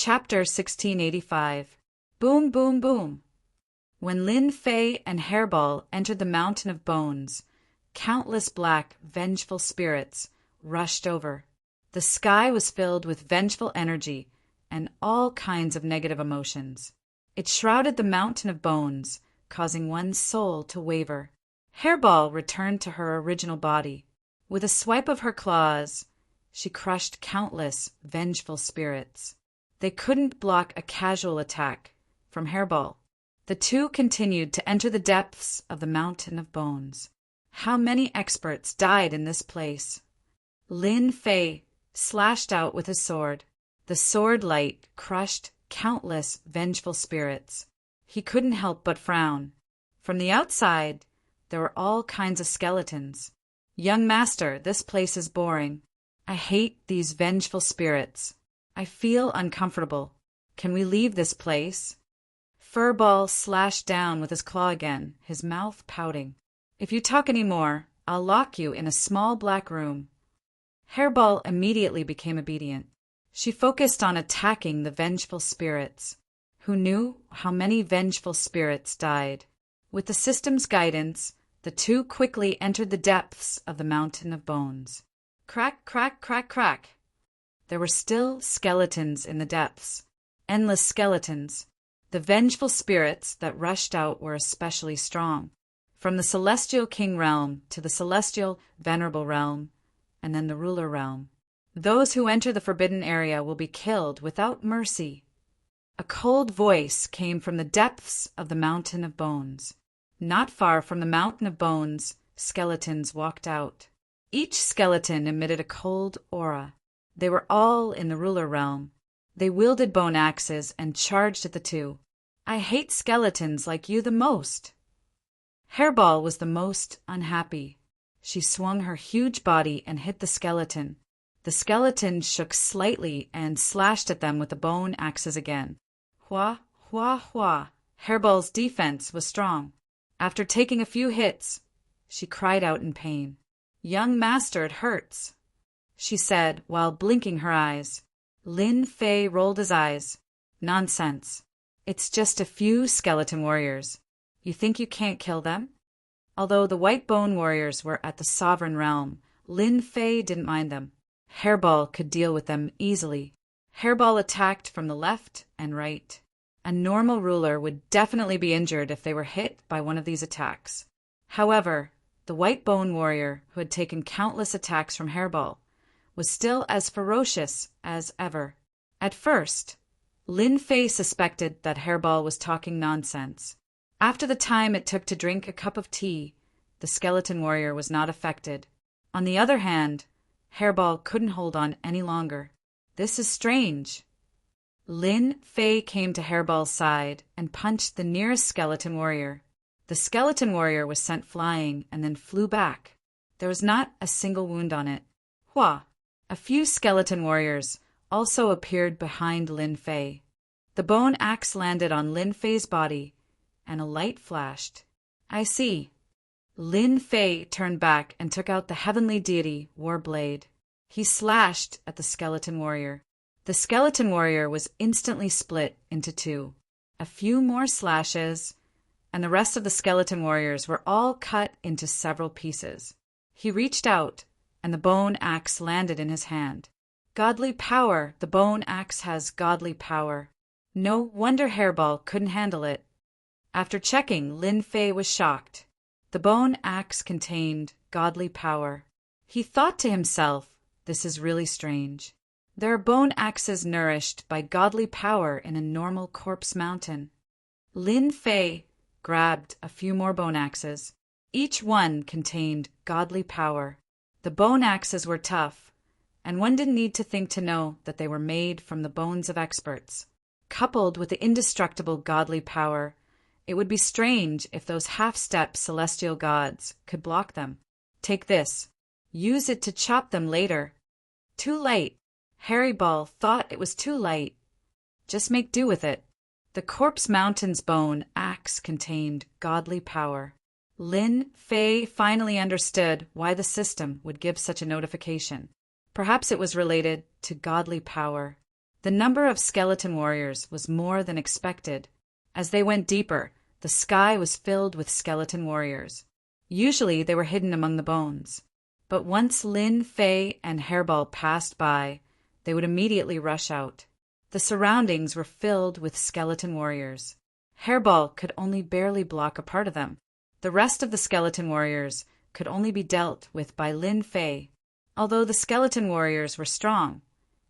Chapter 1685. Boom, boom, boom. When Lin Fei and Hairball entered the Mountain of Bones, countless black, vengeful spirits rushed over. The sky was filled with vengeful energy and all kinds of negative emotions. It shrouded the Mountain of Bones, causing one's soul to waver. Hairball returned to her original body. With a swipe of her claws, she crushed countless vengeful spirits. They couldn't block a casual attack from Hairball. The two continued to enter the depths of the Mountain of Bones. How many experts died in this place? Lin Fei slashed out with his sword. The sword light crushed countless vengeful spirits. He couldn't help but frown. From the outside, there were all kinds of skeletons. Young master, this place is boring. I hate these vengeful spirits. I feel uncomfortable. Can we leave this place? Furball slashed down with his claw again, his mouth pouting. If you talk any more, I'll lock you in a small black room. Hairball immediately became obedient. She focused on attacking the vengeful spirits. Who knew how many vengeful spirits died? With the system's guidance, the two quickly entered the depths of the Mountain of Bones. Crack, crack, crack, crack. There were still skeletons in the depths. Endless skeletons. The vengeful spirits that rushed out were especially strong. From the Celestial King Realm to the Celestial Venerable Realm, and then the Ruler Realm. Those who enter the forbidden area will be killed without mercy. A cold voice came from the depths of the Mountain of Bones. Not far from the Mountain of Bones, skeletons walked out. Each skeleton emitted a cold aura. They were all in the Ruler Realm. They wielded bone axes and charged at the two. I hate skeletons like you the most. Hairball was the most unhappy. She swung her huge body and hit the skeleton. The skeleton shook slightly and slashed at them with the bone axes again. Hua, hua, hua. Hairball's defense was strong. After taking a few hits, she cried out in pain. Young master, it hurts, she said while blinking her eyes. Lin Fei rolled his eyes. Nonsense. It's just a few skeleton warriors. You think you can't kill them? Although the white bone warriors were at the sovereign realm, Lin Fei didn't mind them. Hairball could deal with them easily. Hairball attacked from the left and right. A normal ruler would definitely be injured if they were hit by one of these attacks. However, the white bone warrior, who had taken countless attacks from Hairball, was still as ferocious as ever. At first, Lin Fei suspected that Hairball was talking nonsense. After the time it took to drink a cup of tea, the skeleton warrior was not affected. On the other hand, Hairball couldn't hold on any longer. This is strange. Lin Fei came to Hairball's side and punched the nearest skeleton warrior. The skeleton warrior was sent flying and then flew back. There was not a single wound on it. Hua! A few skeleton warriors also appeared behind Lin Fei. The bone axe landed on Lin Fei's body, and a light flashed. I see. Lin Fei turned back and took out the heavenly deity Warblade. He slashed at the skeleton warrior. The skeleton warrior was instantly split into two. A few more slashes, and the rest of the skeleton warriors were all cut into several pieces. He reached out, and the bone axe landed in his hand. Godly power! The bone axe has godly power. No wonder Hairball couldn't handle it. After checking, Lin Fei was shocked. The bone axe contained godly power. He thought to himself, this is really strange. There are bone axes nourished by godly power in a normal corpse mountain. Lin Fei grabbed a few more bone axes. Each one contained godly power. The bone axes were tough, and one didn't need to think to know that they were made from the bones of experts. Coupled with the indestructible godly power, it would be strange if those half-step celestial gods could block them. Take this. Use it to chop them later. Too late. Hairball thought it was too late. Just make do with it. The corpse mountain's bone axe contained godly power. Lin Fei finally understood why the system would give such a notification. Perhaps it was related to godly power. The number of skeleton warriors was more than expected. As they went deeper, the sky was filled with skeleton warriors. Usually they were hidden among the bones. But once Lin, Fei, and Hairball passed by, they would immediately rush out. The surroundings were filled with skeleton warriors. Hairball could only barely block a part of them. The rest of the skeleton warriors could only be dealt with by Lin Fei. Although the skeleton warriors were strong,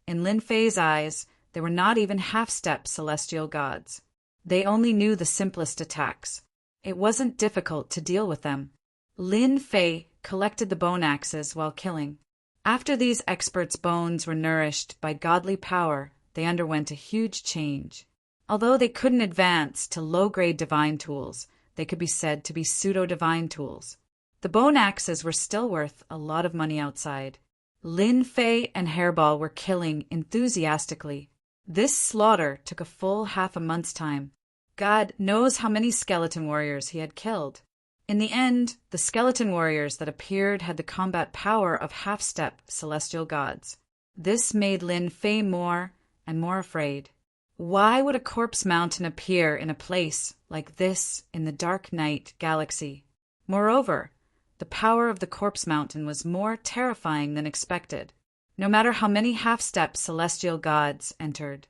in Lin Fei's eyes, they were not even half-step celestial gods. They only knew the simplest attacks. It wasn't difficult to deal with them. Lin Fei collected the bone axes while killing. After these experts' bones were nourished by godly power, they underwent a huge change. Although they couldn't advance to low-grade divine tools, they could be said to be pseudo-divine tools. The bone axes were still worth a lot of money outside. Lin Fei and Hairball were killing enthusiastically. This slaughter took a full half a month's time. God knows how many skeleton warriors he had killed. In the end, the skeleton warriors that appeared had the combat power of half-step celestial gods. This made Lin Fei more and more afraid. Why would a corpse mountain appear in a place like this in the dark night galaxy? Moreover, the power of the corpse mountain was more terrifying than expected. No matter how many half-step celestial gods entered,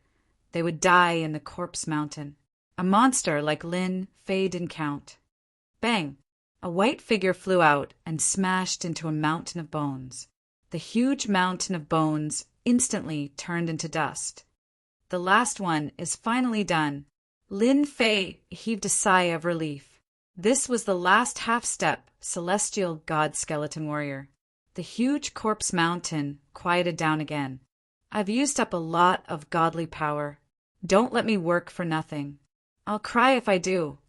they would die in the corpse mountain. A monster like Lin Fei didn't count. Bang! A white figure flew out and smashed into a mountain of bones. The huge mountain of bones instantly turned into dust. The last one is finally done. Lin Fei heaved a sigh of relief. This was the last half-step celestial god skeleton warrior. The huge corpse mountain quieted down again. I've used up a lot of godly power. Don't let me work for nothing. I'll cry if I do.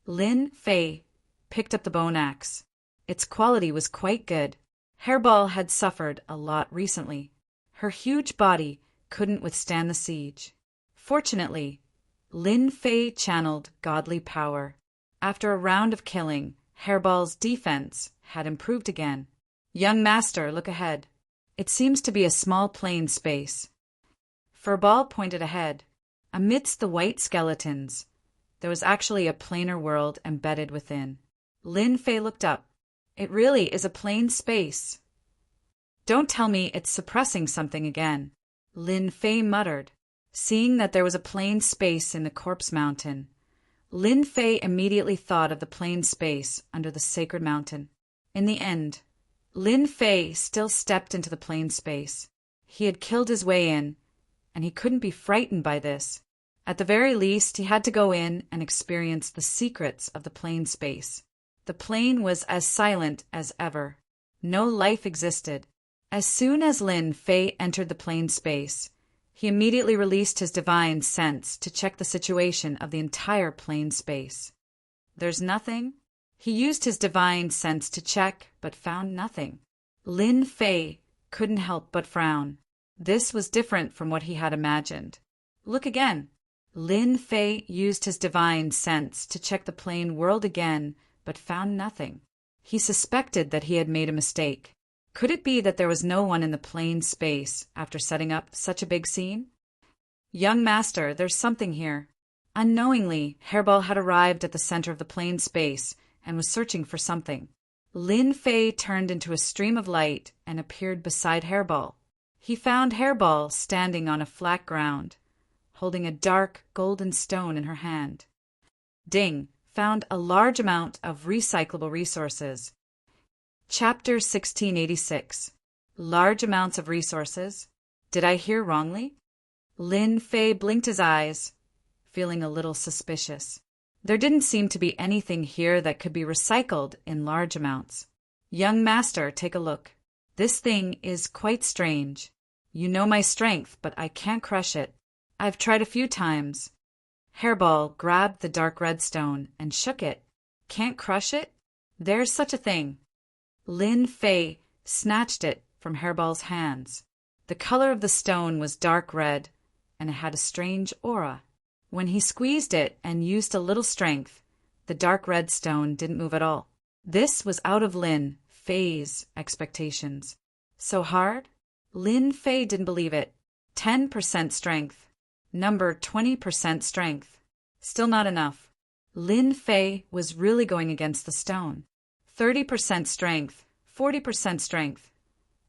Lin Fei picked up the bone axe. Its quality was quite good. Hairball had suffered a lot recently. Her huge body couldn't withstand the siege. Fortunately, Lin Fei channeled godly power. After a round of killing, Hairball's defense had improved again. Young master, look ahead. It seems to be a small plain space. Furball pointed ahead. Amidst the white skeletons, there was actually a plainer world embedded within. Lin Fei looked up. It really is a plain space. Don't tell me it's suppressing something again, Lin Fei muttered. Seeing that there was a plain space in the corpse mountain, Lin Fei immediately thought of the plain space under the sacred mountain. In the end, Lin Fei still stepped into the plain space. He had killed his way in, and he couldn't be frightened by this. At the very least, he had to go in and experience the secrets of the plain space. The plain was as silent as ever. No life existed. As soon as Lin Fei entered the plain space, he immediately released his divine sense to check the situation of the entire plain space. There's nothing? He used his divine sense to check, but found nothing. Lin Fei couldn't help but frown. This was different from what he had imagined. Look again. Lin Fei used his divine sense to check the plain world again, but found nothing. He suspected that he had made a mistake. Could it be that there was no one in the plain space after setting up such a big scene? Young master, there's something here. Unknowingly, Hairball had arrived at the center of the plain space and was searching for something. Lin Fei turned into a stream of light and appeared beside Hairball. He found Hairball standing on a flat ground, holding a dark golden stone in her hand. Ding! Found a large amount of recyclable resources. Chapter 1686. Large amounts of resources? Did I hear wrongly? Lin Fei blinked his eyes, feeling a little suspicious. There didn't seem to be anything here that could be recycled in large amounts. Young master, take a look. This thing is quite strange. You know my strength, but I can't crush it. I've tried a few times. Hairball grabbed the dark red stone and shook it. Can't crush it? There's such a thing. Lin Fei snatched it from Hairball's hands. The color of the stone was dark red, and it had a strange aura. When he squeezed it and used a little strength, the dark red stone didn't move at all. This was out of Lin Fei's expectations. So hard? Lin Fei didn't believe it. 10% strength. Number 20% strength. Still not enough. Lin Fei was really going against the stone. 30% strength, 40% strength,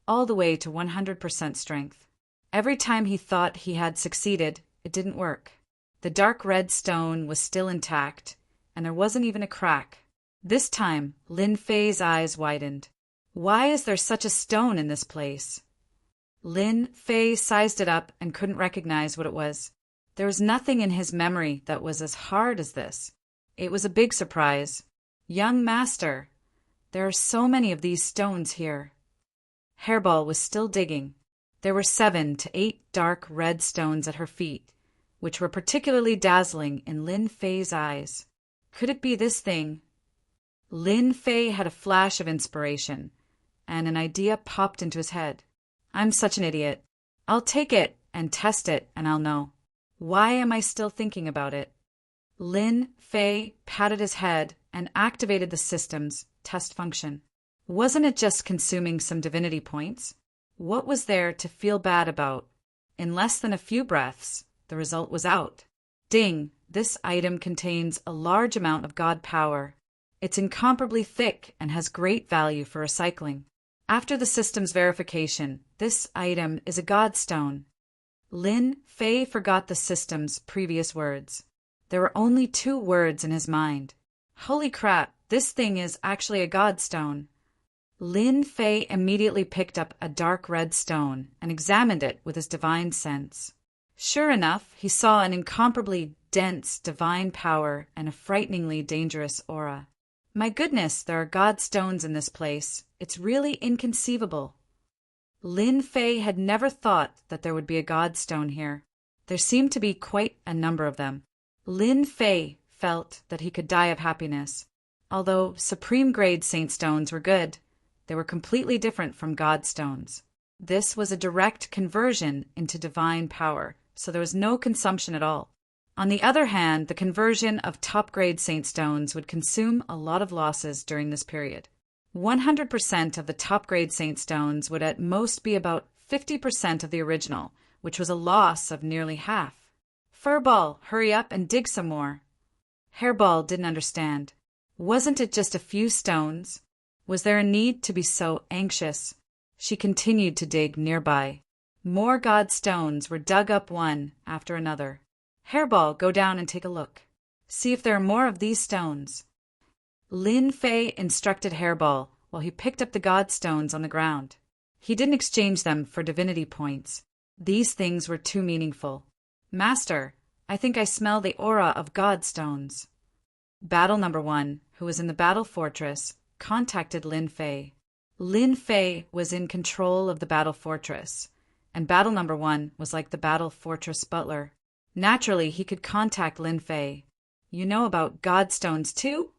all the way to 100% strength. Every time he thought he had succeeded, it didn't work. The dark red stone was still intact, and there wasn't even a crack. This time, Lin Fei's eyes widened. Why is there such a stone in this place? Lin Fei sized it up and couldn't recognize what it was. There was nothing in his memory that was as hard as this. It was a big surprise. Young master, there are so many of these stones here. Hairball was still digging. There were 7 to 8 dark red stones at her feet, which were particularly dazzling in Lin Fei's eyes. Could it be this thing? Lin Fei had a flash of inspiration, and an idea popped into his head. I'm such an idiot. I'll take it and test it, and I'll know. Why am I still thinking about it? Lin Fei patted his head and activated the system's test function. Wasn't it just consuming some divinity points? What was there to feel bad about? In less than a few breaths, the result was out. Ding! This item contains a large amount of God power. It's incomparably thick and has great value for recycling. After the system's verification, this item is a God stone. Lin Fei forgot the system's previous words. There were only 2 words in his mind. Holy crap, this thing is actually a God stone. Lin Fei immediately picked up a dark red stone and examined it with his divine sense. Sure enough, he saw an incomparably dense divine power and a frighteningly dangerous aura. My goodness, there are God stones in this place. It's really inconceivable. Lin Fei had never thought that there would be a God stone here. There seemed to be quite a number of them. Lin Fei felt that he could die of happiness. Although supreme grade saint stones were good, they were completely different from God stones. This was a direct conversion into divine power, so there was no consumption at all. On the other hand, the conversion of top-grade saint stones would consume a lot of losses during this period. 100% of the top-grade saint stones would at most be about 50% of the original, which was a loss of nearly half. Furball, hurry up and dig some more. Hairball didn't understand. Wasn't it just a few stones? Was there a need to be so anxious? She continued to dig nearby. More God stones were dug up one after another. Hairball, go down and take a look. See if there are more of these stones. Lin Fei instructed Hairball while he picked up the God stones on the ground. He didn't exchange them for divinity points. These things were too meaningful. Master, I think I smell the aura of God stones. Battle number 1, who was in the battle fortress, contacted Lin Fei. Lin Fei was in control of the battle fortress, and battle number 1 was like the battle fortress butler. Naturally, he could contact Lin Fei. You know about God stones too?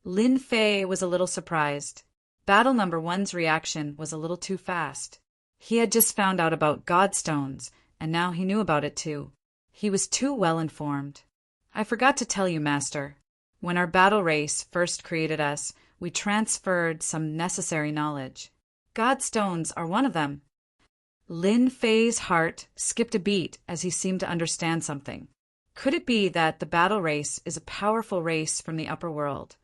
Lin Fei was a little surprised. Battle number 1's reaction was a little too fast. He had just found out about God stones, and now he knew about it too. He was too well informed. I forgot to tell you, Master. When our battle race first created us, we transferred some necessary knowledge. God stones are one of them. Lin Fei's heart skipped a beat as he seemed to understand something. Could it be that the battle race is a powerful race from the upper world?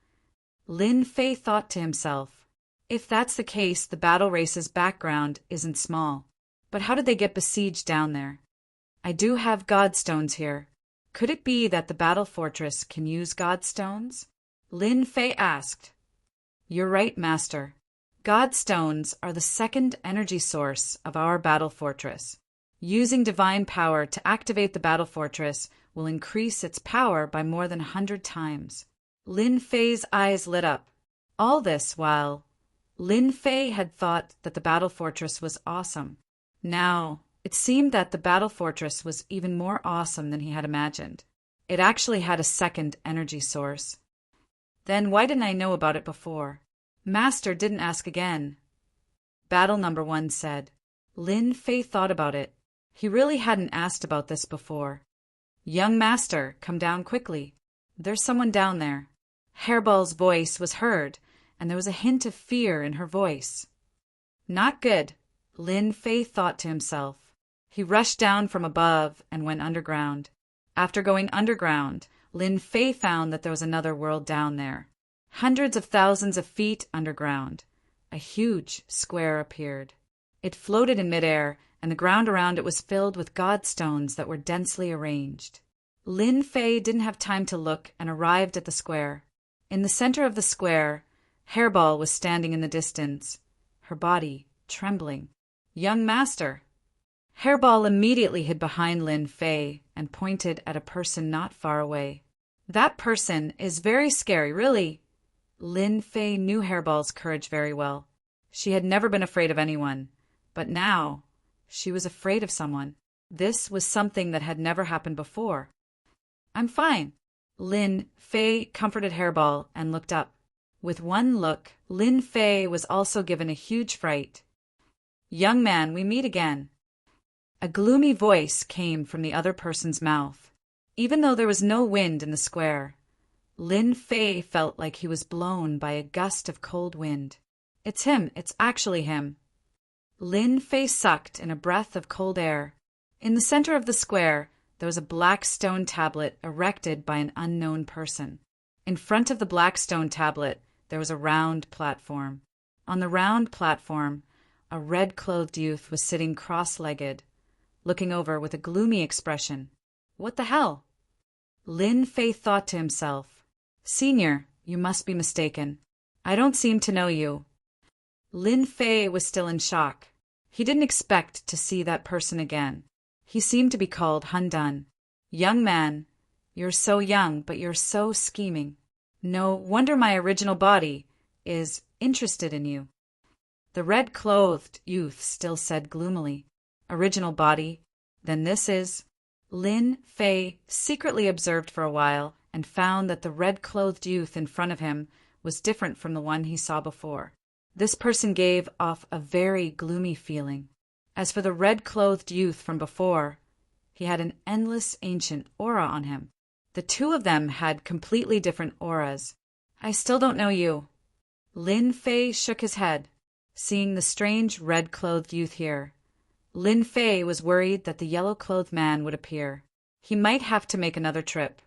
Lin Fei thought to himself, if that's the case, the battle race's background isn't small. But how did they get besieged down there? I do have God stones here. Could it be that the battle fortress can use God stones? Lin Fei asked. You're right, Master. God stones are the second energy source of our battle fortress. Using divine power to activate the battle fortress will increase its power by more than 100 times. Lin Fei's eyes lit up. All this while Lin Fei had thought that the battle fortress was awesome. Now, it seemed that the battle fortress was even more awesome than he had imagined. It actually had a second energy source. Then why didn't I know about it before? Master didn't ask again. Battle number 1 said. Lin Fei thought about it. He really hadn't asked about this before. Young Master, come down quickly. There's someone down there. Hairball's voice was heard, and there was a hint of fear in her voice. Not good, Lin Fei thought to himself. He rushed down from above and went underground. After going underground, Lin Fei found that there was another world down there. Hundreds of thousands of feet underground, a huge square appeared. It floated in midair, and the ground around it was filled with godstones that were densely arranged. Lin Fei didn't have time to look and arrived at the square. In the center of the square, Hairball was standing in the distance, her body trembling. "Young master!" Hairball immediately hid behind Lin Fei and pointed at a person not far away. "That person is very scary, really." Lin Fei knew Hairball's courage very well. She had never been afraid of anyone, but now she was afraid of someone. This was something that had never happened before. "I'm fine." Lin Fei comforted Hairball and looked up. With one look, Lin Fei was also given a huge fright. "Young man, we meet again." A gloomy voice came from the other person's mouth. Even though there was no wind in the square, Lin Fei felt like he was blown by a gust of cold wind. "It's him, it's actually him." Lin Fei sucked in a breath of cold air. In the center of the square, there was a black stone tablet erected by an unknown person. In front of the black stone tablet, there was a round platform. On the round platform, a red-clothed youth was sitting cross-legged, looking over with a gloomy expression. "What the hell?" Lin Fei thought to himself. "Senior, you must be mistaken. I don't seem to know you." Lin Fei was still in shock. He didn't expect to see that person again. He seemed to be called Hundun. "Young man, you're so young, but you're so scheming. No wonder my original body is interested in you." The red-clothed youth still said gloomily, "Original body? Then this is—" Lin Fei secretly observed for a while and found that the red-clothed youth in front of him was different from the one he saw before. This person gave off a very gloomy feeling. As for the red-clothed youth from before, he had an endless ancient aura on him. The two of them had completely different auras. "I still don't know you." Lin Fei shook his head, seeing the strange red-clothed youth here. Lin Fei was worried that the yellow-clothed man would appear. He might have to make another trip.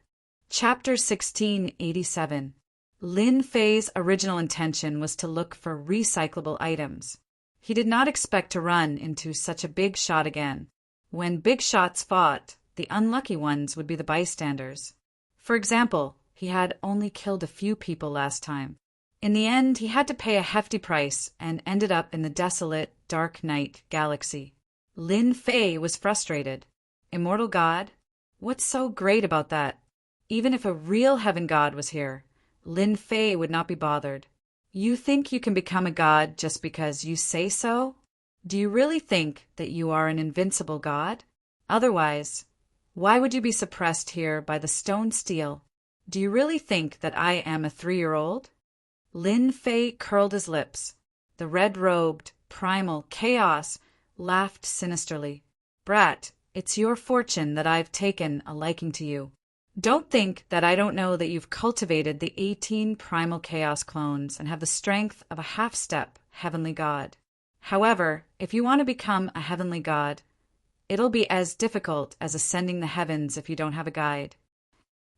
Chapter 1687. Lin Fei's original intention was to look for recyclable items. He did not expect to run into such a big shot again. When big shots fought, the unlucky ones would be the bystanders. For example, he had only killed a few people last time. In the end, he had to pay a hefty price and ended up in the desolate, dark night galaxy. Lin Fei was frustrated. Immortal God? What's so great about that? Even if a real heaven god was here, Lin Fei would not be bothered. You think you can become a god just because you say so? Do you really think that you are an invincible god? Otherwise, why would you be suppressed here by the stone steel? Do you really think that I am a 3-year-old? Lin Fei curled his lips. The red-robed, primal chaos laughed sinisterly. "Brat, it's your fortune that I've taken a liking to you. Don't think that I don't know that you've cultivated the 18 primal chaos clones and have the strength of a half-step heavenly god. However, if you want to become a heavenly god, it'll be as difficult as ascending the heavens if you don't have a guide."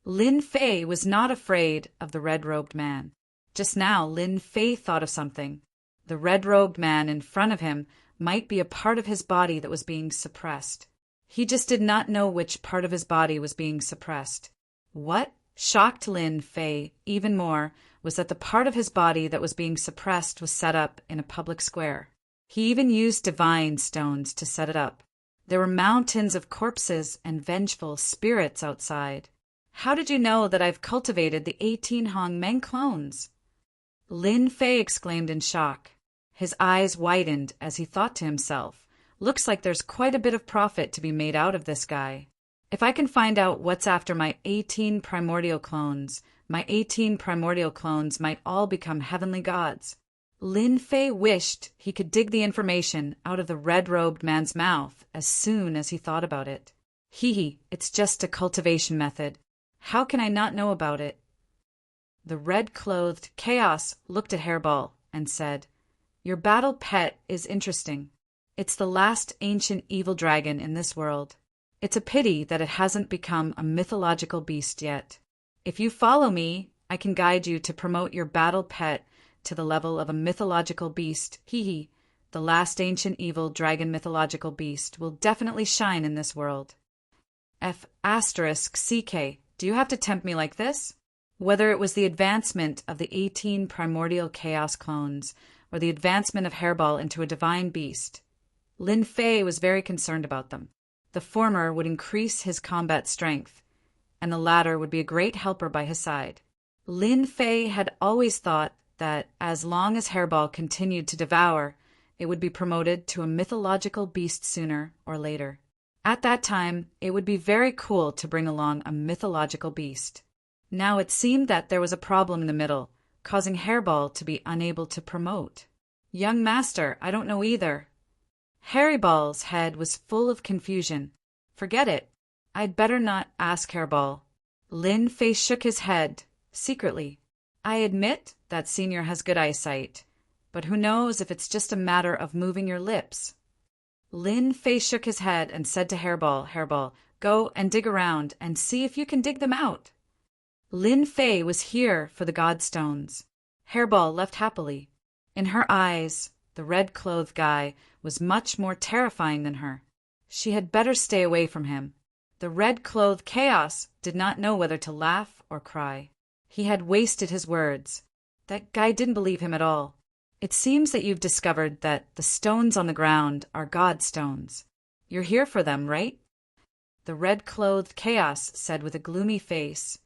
Lin Fei was not afraid of the red-robed man. Just now, Lin Fei thought of something. The red-robed man in front of him might be a part of his body that was being suppressed. He just did not know which part of his body was being suppressed. What shocked Lin Fei even more was that the part of his body that was being suppressed was set up in a public square. He even used divine stones to set it up. There were mountains of corpses and vengeful spirits outside. "How did you know that I've cultivated the 18 Hong Meng clones?" Lin Fei exclaimed in shock. His eyes widened as he thought to himself, "Looks like there's quite a bit of profit to be made out of this guy. If I can find out what's after my 18 primordial clones, my 18 primordial clones might all become heavenly gods." Lin Fei wished he could dig the information out of the red-robed man's mouth as soon as he thought about it. Hee, it's just a cultivation method. How can I not know about it? The red-clothed Chaos looked at Hairball and said, "Your battle pet is interesting. It's the last ancient evil dragon in this world. It's a pity that it hasn't become a mythological beast yet. If you follow me, I can guide you to promote your battle pet to the level of a mythological beast. Hee. The last ancient evil dragon mythological beast will definitely shine in this world. F***CK. Do you have to tempt me like this? Whether it was the advancement of the 18 primordial chaos clones or the advancement of Hairball into a divine beast, Lin Fei was very concerned about them. The former would increase his combat strength, and the latter would be a great helper by his side. Lin Fei had always thought that as long as Hairball continued to devour, it would be promoted to a mythological beast sooner or later. At that time, it would be very cool to bring along a mythological beast. Now it seemed that there was a problem in the middle, causing Hairball to be unable to promote. Young master, I don't know either. Hairball's head was full of confusion. Forget it. I'd better not ask Hairball. Lin Fei shook his head, secretly. I admit that Senior has good eyesight, but who knows if it's just a matter of moving your lips. Lin Fei shook his head and said to Hairball, go and dig around and see if you can dig them out. Lin Fei was here for the Godstones. Hairball left happily. In her eyes, the red-clothed guy was much more terrifying than her. She had better stay away from him. The red-clothed chaos did not know whether to laugh or cry. He had wasted his words. That guy didn't believe him at all. It seems that you've discovered that the stones on the ground are Godstones. You're here for them, right? The red-clothed chaos said with a gloomy face,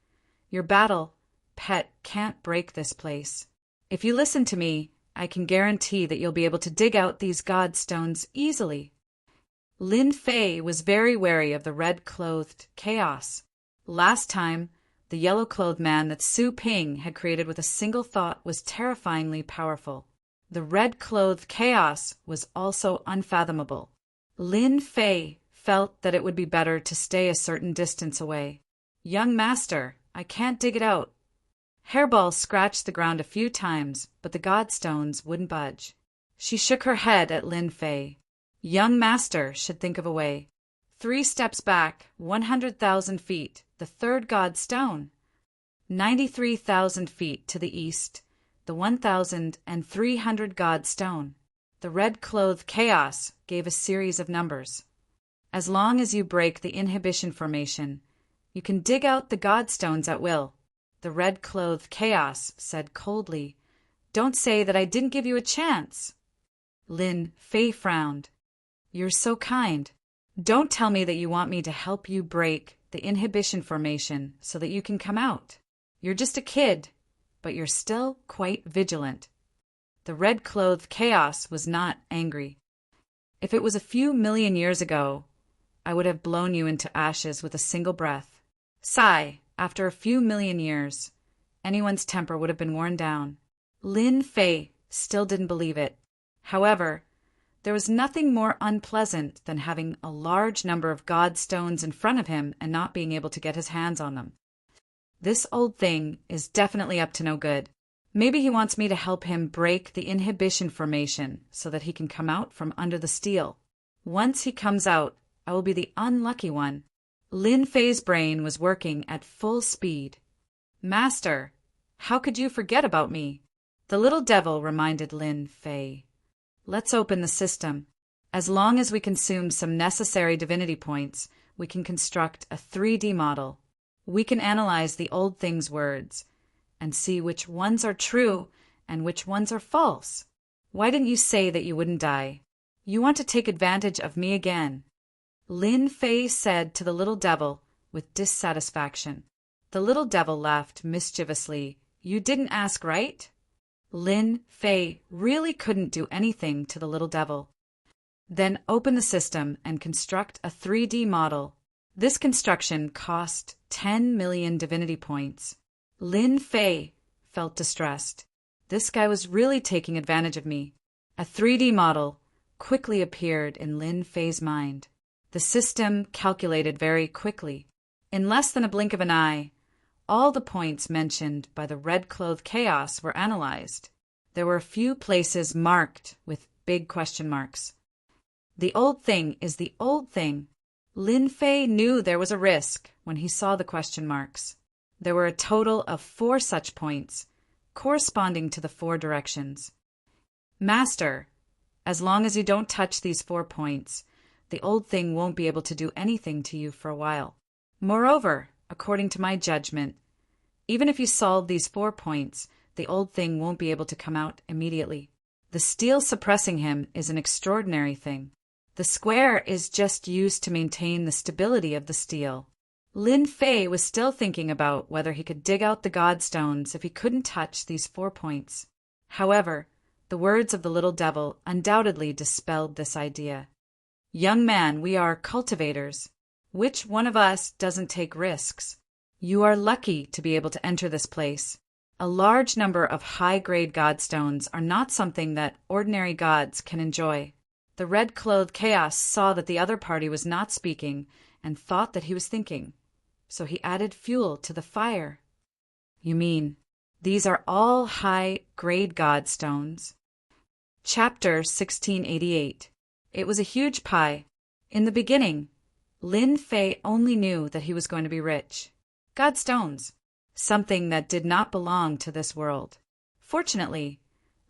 your battle pet can't break this place. If you listen to me, I can guarantee that you'll be able to dig out these Godstones easily. Lin Fei was very wary of the red-clothed chaos. Last time, the yellow-clothed man that Su Ping had created with a single thought was terrifyingly powerful. The red-clothed chaos was also unfathomable. Lin Fei felt that it would be better to stay a certain distance away. Young master, I can't dig it out. Hairball scratched the ground a few times, but the Godstones wouldn't budge. She shook her head at Lin Fei. Young master should think of a way. 3 steps back, 100,000 feet, the third Godstone. 93,000 feet to the east, the 1,300 Godstone. The red-clothed chaos gave a series of numbers. As long as you break the inhibition formation, you can dig out the Godstones at will. The red-clothed chaos said coldly, Don't say that I didn't give you a chance. Lin Fei frowned. You're so kind. Don't tell me that you want me to help you break the inhibition formation so that you can come out. You're just a kid, but you're still quite vigilant. The red-clothed chaos was not angry. If it was a few million years ago, I would have blown you into ashes with a single breath. Sigh, after a few million years, anyone's temper would have been worn down. Lin Fei still didn't believe it. However, there was nothing more unpleasant than having a large number of Godstones in front of him and not being able to get his hands on them. This old thing is definitely up to no good. Maybe he wants me to help him break the inhibition formation so that he can come out from under the steel. Once he comes out, I will be the unlucky one. Lin Fei's brain was working at full speed. Master, how could you forget about me? The little devil reminded Lin Fei. Let's open the system. As long as we consume some necessary divinity points, we can construct a 3D model. We can analyze the old thing's words and see which ones are true and which ones are false. Why didn't you say that you wouldn't die? You want to take advantage of me again. Lin Fei said to the little devil with dissatisfaction. The little devil laughed mischievously. You didn't ask, right? Lin Fei really couldn't do anything to the little devil. Then open the system and construct a 3D model. This construction cost 10 million divinity points. Lin Fei felt distressed. This guy was really taking advantage of me. A 3D model quickly appeared in Lin Fei's mind. The system calculated very quickly. In less than a blink of an eye, all the points mentioned by the red-clothed chaos were analyzed. There were a few places marked with big question marks. The old thing is the old thing. Lin Fei knew there was a risk when he saw the question marks. There were a total of 4 such points, corresponding to the 4 directions. Master, as long as you don't touch these 4 points, the old thing won't be able to do anything to you for a while. Moreover, according to my judgment, even if you solve these 4 points, the old thing won't be able to come out immediately. The steel suppressing him is an extraordinary thing. The square is just used to maintain the stability of the steel. Lin Fei was still thinking about whether he could dig out the godstones if he couldn't touch these 4 points. However, the words of the little devil undoubtedly dispelled this idea. Young man, we are cultivators. Which one of us doesn't take risks? You are lucky to be able to enter this place. A large number of high-grade godstones are not something that ordinary gods can enjoy. The red-clothed chaos saw that the other party was not speaking and thought that he was thinking, so he added fuel to the fire. You mean, these are all high-grade godstones? Chapter 1688. It was a huge pie. In the beginning, Lin Fei only knew that he was going to be rich. Godstones, something that did not belong to this world. Fortunately,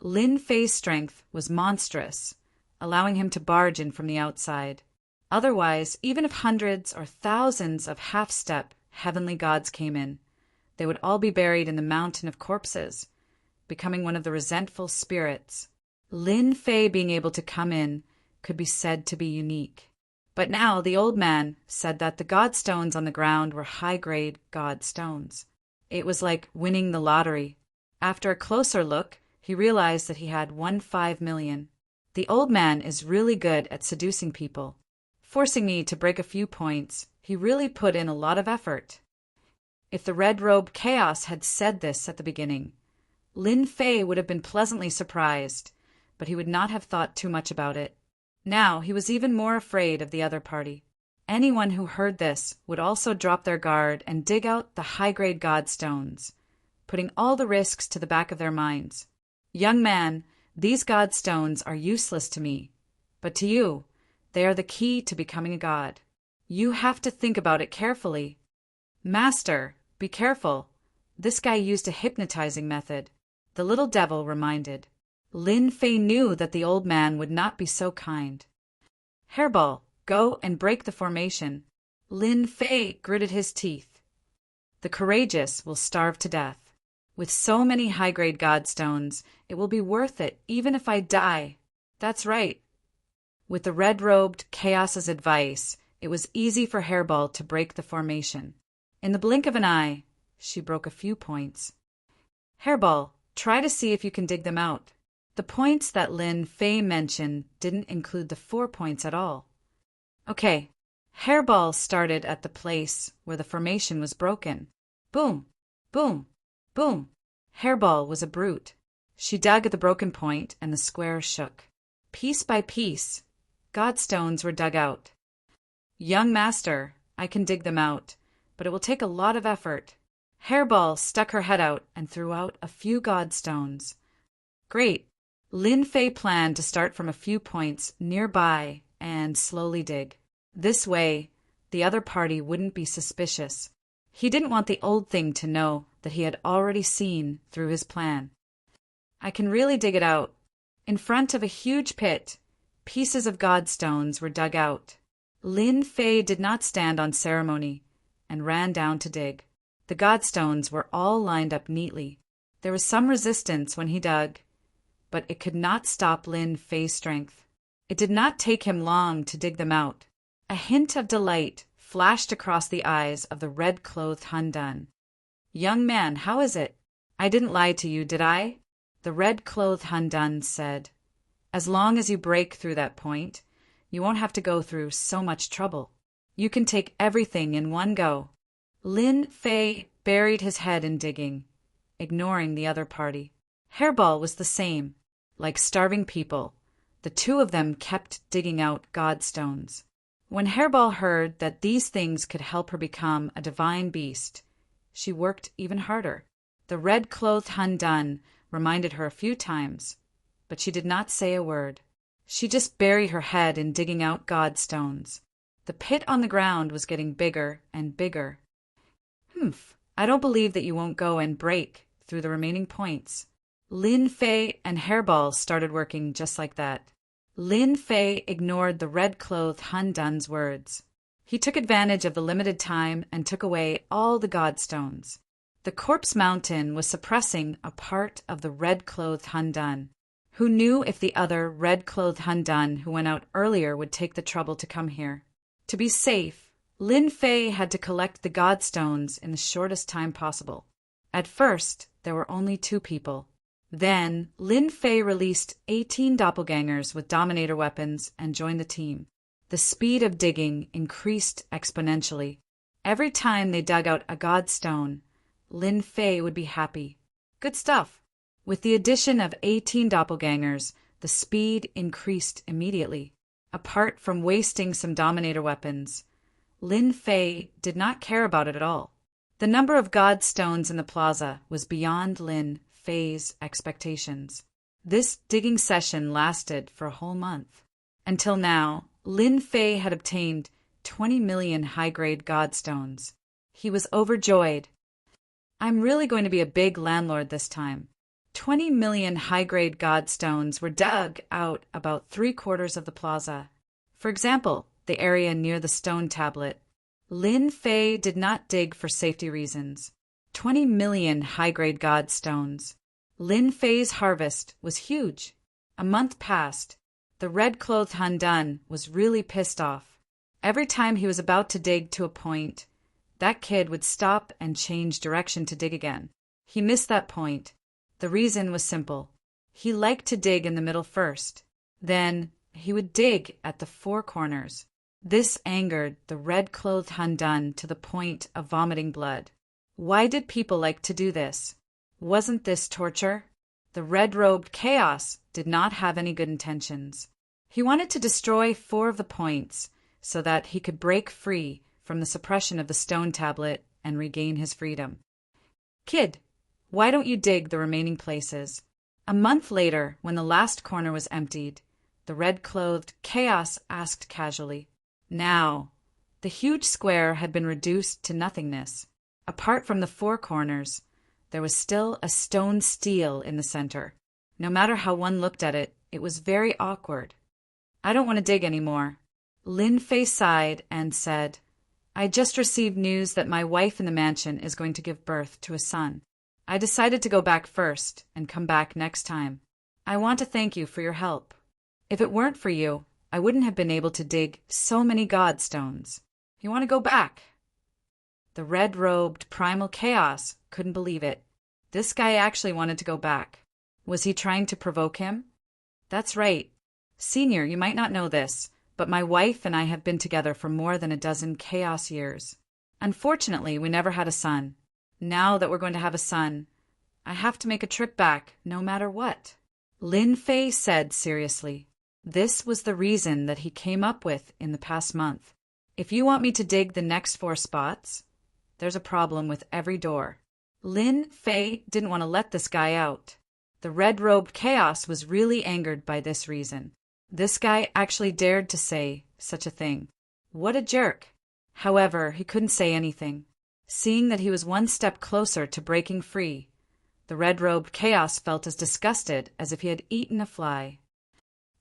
Lin Fei's strength was monstrous, allowing him to barge in from the outside. Otherwise, even if hundreds or thousands of half-step heavenly gods came in, they would all be buried in the mountain of corpses, becoming one of the resentful spirits. Lin Fei being able to come in could be said to be unique. But now the old man said that the godstones on the ground were high-grade godstones. It was like winning the lottery. After a closer look, he realized that he had 15 million. The old man is really good at seducing people. Forcing me to break a few points, he really put in a lot of effort. If the red-robed chaos had said this at the beginning, Lin Fei would have been pleasantly surprised, but he would not have thought too much about it. Now he was even more afraid of the other party. Anyone who heard this would also drop their guard and dig out the high-grade godstones, putting all the risks to the back of their minds. Young man, these godstones are useless to me, but to you, they are the key to becoming a god. You have to think about it carefully. Master, be careful. This guy used a hypnotizing method. The little devil reminded. Lin Fei knew that the old man would not be so kind. Hairball, go and break the formation. Lin Fei gritted his teeth. The courageous will starve to death. With so many high-grade godstones, it will be worth it even if I die. That's right. With the red-robed Chaos's advice, it was easy for Hairball to break the formation. In the blink of an eye, she broke a few points. Hairball, try to see if you can dig them out. The points that Lin Fei mentioned didn't include the 4 points at all. Okay. Hairball started at the place where the formation was broken. Boom, boom, boom. Hairball was a brute. She dug at the broken point and the square shook. Piece by piece, godstones were dug out. Young master, I can dig them out, but it will take a lot of effort. Hairball stuck her head out and threw out a few godstones. Great. Lin Fei planned to start from a few points nearby and slowly dig. This way, the other party wouldn't be suspicious. He didn't want the old thing to know that he had already seen through his plan. I can really dig it out. In front of a huge pit, pieces of godstones were dug out. Lin Fei did not stand on ceremony and ran down to dig. The godstones were all lined up neatly. There was some resistance when he dug, but it could not stop Lin Fei's strength. It did not take him long to dig them out. A hint of delight flashed across the eyes of the red-clothed Hundun. Young man, how is it? I didn't lie to you, did I? The red-clothed Hundun said. As long as you break through that point, you won't have to go through so much trouble. You can take everything in one go. Lin Fei buried his head in digging, ignoring the other party. Hairball was the same. Like starving people, the two of them kept digging out godstones. When Hairball heard that these things could help her become a divine beast, she worked even harder. The red-clothed Hundun reminded her a few times, but she did not say a word. She just buried her head in digging out godstones. The pit on the ground was getting bigger and bigger. Humph, I don't believe that you won't go and break through the remaining points. Lin Fei and Hairball started working just like that. Lin Fei ignored the red-clothed Han Dun's words. He took advantage of the limited time and took away all the godstones. The corpse mountain was suppressing a part of the red-clothed Han Dun. Who knew if the other red-clothed Han Dun who went out earlier would take the trouble to come here? To be safe, Lin Fei had to collect the godstones in the shortest time possible. At first, there were only 2 people. Then, Lin Fei released 18 doppelgangers with Dominator weapons and joined the team. The speed of digging increased exponentially. Every time they dug out a godstone, Lin Fei would be happy. Good stuff. With the addition of 18 doppelgangers, the speed increased immediately. Apart from wasting some Dominator weapons, Lin Fei did not care about it at all. The number of godstones in the plaza was beyond Lin Fei's expectations. This digging session lasted for a whole month. Until now, Lin Fei had obtained 20 million high-grade godstones. He was overjoyed. I'm really going to be a big landlord this time. 20 million high-grade godstones were dug out about 3/4 of the plaza. For example, the area near the stone tablet. Lin Fei did not dig for safety reasons. 20 million high-grade godstones. Lin Fei's harvest was huge. A month passed. The red-clothed Han Dun was really pissed off. Every time he was about to dig to a point, that kid would stop and change direction to dig again. He missed that point. The reason was simple. He liked to dig in the middle first. Then he would dig at the 4 corners. This angered the red-clothed Han Dun to the point of vomiting blood. Why did people like to do this? Wasn't this torture? The red-robed Chaos did not have any good intentions. He wanted to destroy 4 of the points so that he could break free from the suppression of the stone tablet and regain his freedom. Kid, why don't you dig the remaining places? A month later, when the last corner was emptied, the red-clothed Chaos asked casually. Now, the huge square had been reduced to nothingness. Apart from the 4 corners, there was still a stone stele in the center. No matter how one looked at it, it was very awkward. I don't want to dig anymore. Lin Fei sighed and said, I just received news that my wife in the mansion is going to give birth to a son. I decided to go back first and come back next time. I want to thank you for your help. If it weren't for you, I wouldn't have been able to dig so many godstones. You want to go back? The red-robed primal Chaos couldn't believe it. This guy actually wanted to go back. Was he trying to provoke him? That's right. Senior, you might not know this, but my wife and I have been together for more than a dozen Chaos years. Unfortunately, we never had a son. Now that we're going to have a son, I have to make a trip back, no matter what. Lin Fei said seriously. This was the reason that he came up with in the past month. If you want me to dig the next 4 spots, there's a problem with every door. Lin Fei didn't want to let this guy out. The red-robed Chaos was really angered by this reason. This guy actually dared to say such a thing. What a jerk. However, he couldn't say anything. Seeing that he was one step closer to breaking free, the red-robed Chaos felt as disgusted as if he had eaten a fly.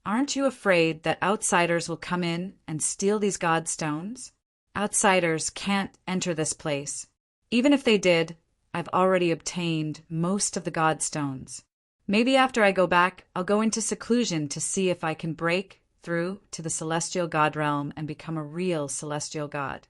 Aren't you afraid that outsiders will come in and steal these godstones? Outsiders can't enter this place. Even if they did, I've already obtained most of the godstones. Maybe after I go back, I'll go into seclusion to see if I can break through to the celestial god realm and become a real celestial god.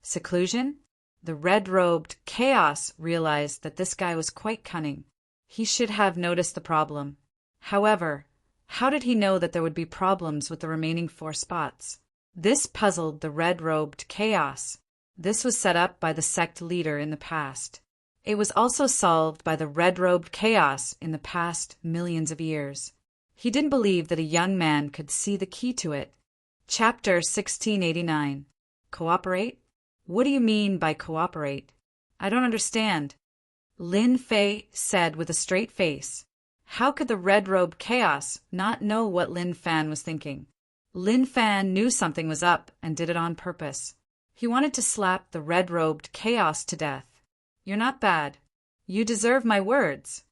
Seclusion? The red-robed Chaos realized that this guy was quite cunning. He should have noticed the problem. However, how did he know that there would be problems with the remaining 4 spots? This puzzled the red-robed Chaos. This was set up by the sect leader in the past. It was also solved by the red-robed Chaos in the past millions of years. He didn't believe that a young man could see the key to it. Chapter 1689. Cooperate? What do you mean by cooperate? I don't understand. Lin Fei said with a straight face. How could the red-robed chaos not know what Lin Fan was thinking? Lin Fan knew something was up and did it on purpose. He wanted to slap the red-robed chaos to death. "You're not bad. You deserve my words."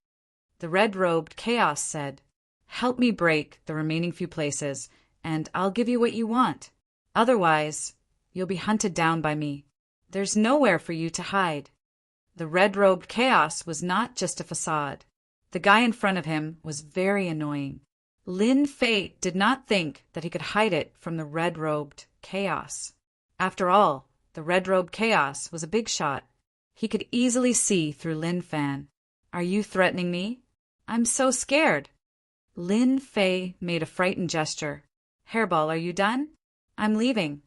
The red-robed chaos said, "Help me break the remaining few places, and I'll give you what you want. Otherwise, you'll be hunted down by me. There's nowhere for you to hide." The red-robed chaos was not just a facade. The guy in front of him was very annoying. Lin Fei did not think that he could hide it from the red-robed chaos. After all, the red-robed chaos was a big shot. He could easily see through Lin Fan. "Are you threatening me? I'm so scared." Lin Fei made a frightened gesture. "Hairball, are you done? I'm leaving."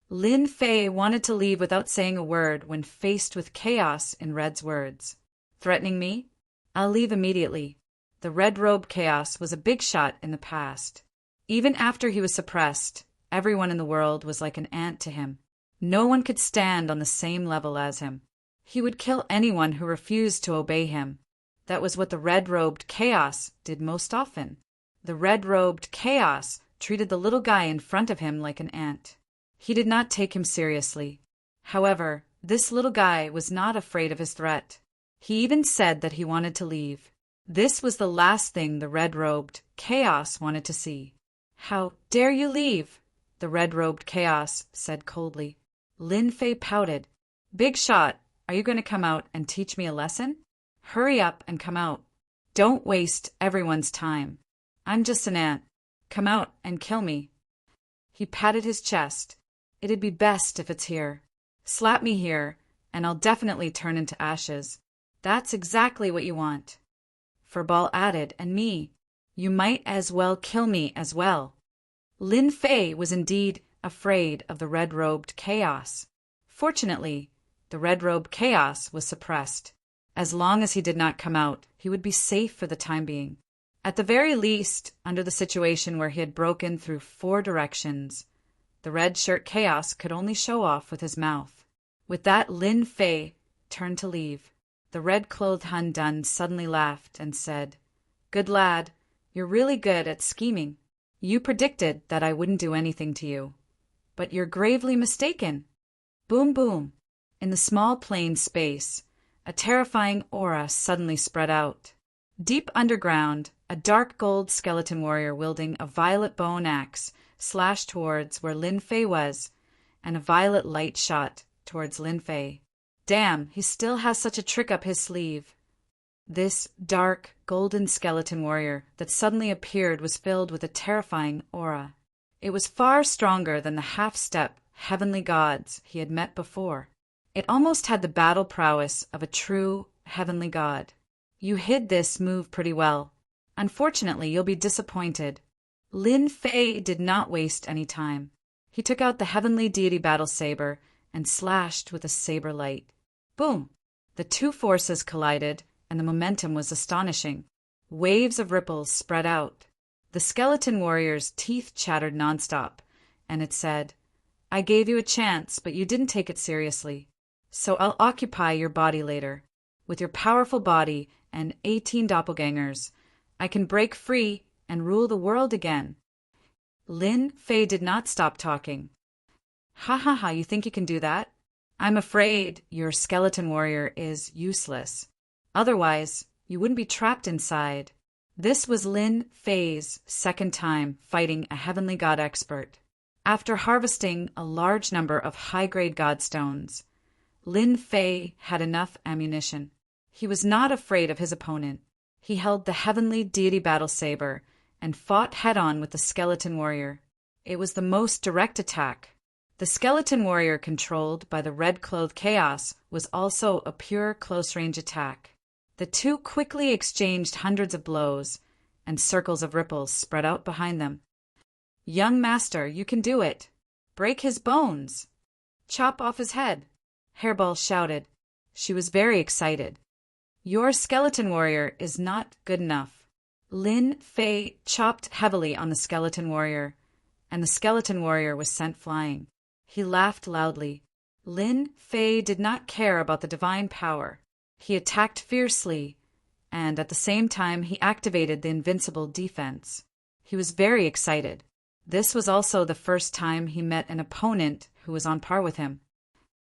Lin Fei wanted to leave without saying a word when faced with chaos in Red's words. "Threatening me? I'll leave immediately." The red-robe chaos was a big shot in the past. Even after he was suppressed, everyone in the world was like an ant to him. No one could stand on the same level as him. He would kill anyone who refused to obey him. That was what the red-robed chaos did most often. The red-robed chaos treated the little guy in front of him like an ant. He did not take him seriously. However, this little guy was not afraid of his threat. He even said that he wanted to leave. This was the last thing the red-robed chaos wanted to see. "How dare you leave?" the red-robed chaos said coldly. Lin Fei pouted. "Big shot, are you going to come out and teach me a lesson? Hurry up and come out. Don't waste everyone's time. I'm just an ant. Come out and kill me." He patted his chest. "It'd be best if it's here. Slap me here, and I'll definitely turn into ashes. That's exactly what you want." Furball added, "And me. You might as well kill me as well." Lin Fei was indeed afraid of the red-robed chaos. Fortunately, the red-robed chaos was suppressed. As long as he did not come out, he would be safe for the time being. At the very least, under the situation where he had broken through 4 directions, the red-shirt chaos could only show off with his mouth. With that, Lin Fei turned to leave. The red-clothed Hun Dun suddenly laughed and said, "Good lad, you're really good at scheming. You predicted that I wouldn't do anything to you. But you're gravely mistaken." Boom boom. In the small plain space, a terrifying aura suddenly spread out. Deep underground, a dark gold skeleton warrior wielding a violet bow and axe slashed towards where Lin Fei was, and a violet light shot towards Lin Fei. Damn, he still has such a trick up his sleeve. This dark, golden skeleton warrior that suddenly appeared was filled with a terrifying aura. It was far stronger than the half-step heavenly gods he had met before. It almost had the battle prowess of a true heavenly god. "You hid this move pretty well. Unfortunately, you'll be disappointed." Lin Fei did not waste any time. He took out the heavenly deity battle saber and slashed with a saber light. Boom! The 2 forces collided, and the momentum was astonishing. Waves of ripples spread out. The skeleton warrior's teeth chattered nonstop, and it said, "I gave you a chance, but you didn't take it seriously. So I'll occupy your body later. With your powerful body and 18 doppelgangers, I can break free and rule the world again." Lin Fei did not stop talking. "Ha ha ha, you think you can do that? I'm afraid your skeleton warrior is useless. Otherwise, you wouldn't be trapped inside." This was Lin Fei's 2nd time fighting a heavenly god expert. After harvesting a large number of high-grade godstones, Lin Fei had enough ammunition. He was not afraid of his opponent. He held the heavenly deity battle saber and fought head-on with the skeleton warrior. It was the most direct attack. The skeleton warrior controlled by the red-clothed chaos was also a pure close-range attack. The 2 quickly exchanged hundreds of blows, and circles of ripples spread out behind them. "Young master, you can do it. Break his bones. Chop off his head," Hairball shouted. She was very excited. "Your skeleton warrior is not good enough." Lin Fei chopped heavily on the skeleton warrior, and the skeleton warrior was sent flying. He laughed loudly. Lin Fei did not care about the divine power. He attacked fiercely, and at the same time he activated the invincible defense. He was very excited. This was also the first time he met an opponent who was on par with him.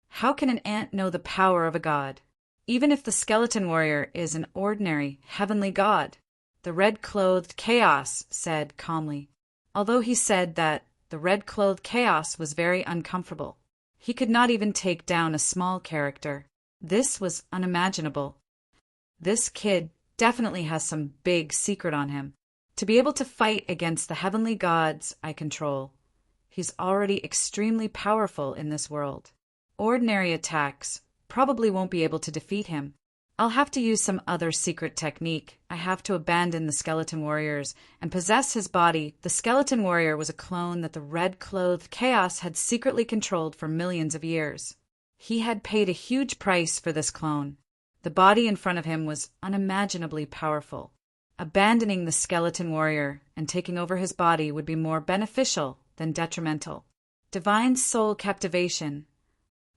How can an ant know the power of a god? Even if the skeleton warrior is an ordinary, heavenly god, the red-clothed chaos said calmly. Although he said that the red-clothed chaos was very uncomfortable. He could not even take down a small character. This was unimaginable. This kid definitely has some big secret on him. To be able to fight against the heavenly gods I control. He's already extremely powerful in this world. Ordinary attacks probably won't be able to defeat him. I'll have to use some other secret technique. I have to abandon the skeleton warriors and possess his body. The skeleton warrior was a clone that the red-clothed chaos had secretly controlled for millions of years. He had paid a huge price for this clone. The body in front of him was unimaginably powerful. Abandoning the skeleton warrior and taking over his body would be more beneficial than detrimental. Divine soul captivation.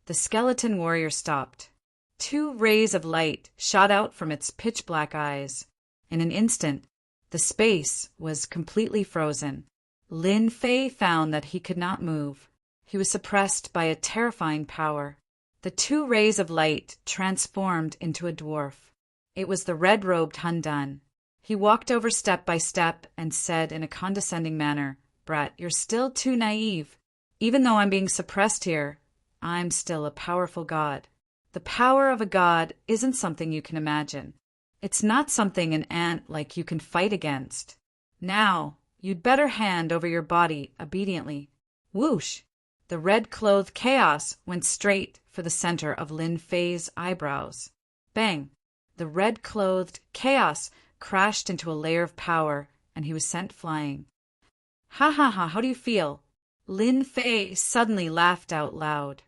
The skeleton warrior stopped. 2 rays of light shot out from its pitch-black eyes. In an instant, the space was completely frozen. Lin Fei found that he could not move. He was suppressed by a terrifying power. The 2 rays of light transformed into a dwarf. It was the red-robed Hundan. He walked over step by step and said in a condescending manner, "Brat, you're still too naive. Even though I'm being suppressed here, I'm still a powerful god. The power of a god isn't something you can imagine. It's not something an ant like you can fight against. Now, you'd better hand over your body obediently." Whoosh! The red-clothed chaos went straight for the center of Lin Fei's eyebrows. Bang! The red-clothed chaos crashed into a layer of power, and he was sent flying. "Ha ha ha, how do you feel?" Lin Fei suddenly laughed out loud.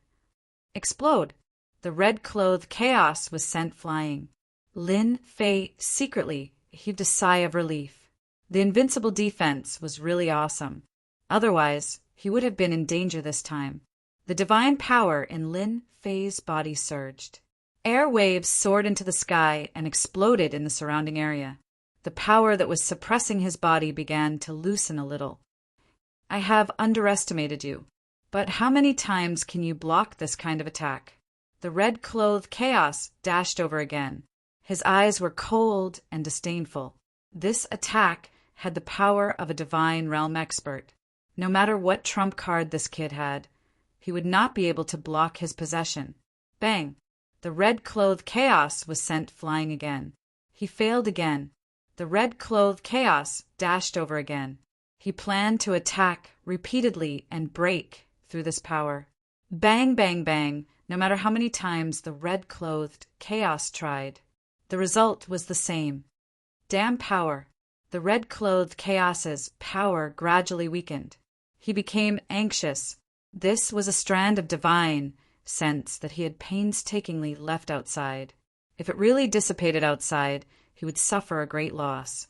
Explode! The red-clothed chaos was sent flying. Lin Fei secretly heaved a sigh of relief. The invincible defense was really awesome. Otherwise, he would have been in danger this time. The divine power in Lin Fei's body surged. Air waves soared into the sky and exploded in the surrounding area. The power that was suppressing his body began to loosen a little. "I have underestimated you. But how many times can you block this kind of attack?" The red-clothed chaos dashed over again. His eyes were cold and disdainful. This attack had the power of a divine realm expert. No matter what trump card this kid had, he would not be able to block his possession. Bang! The red-clothed chaos was sent flying again. He failed again. The red-clothed chaos dashed over again. He planned to attack repeatedly and break through this power. Bang, bang, bang, no matter how many times the red-clothed chaos tried. The result was the same. Damn power. The red-clothed chaos's power gradually weakened. He became anxious. This was a strand of divine sense that he had painstakingly left outside. If it really dissipated outside, he would suffer a great loss.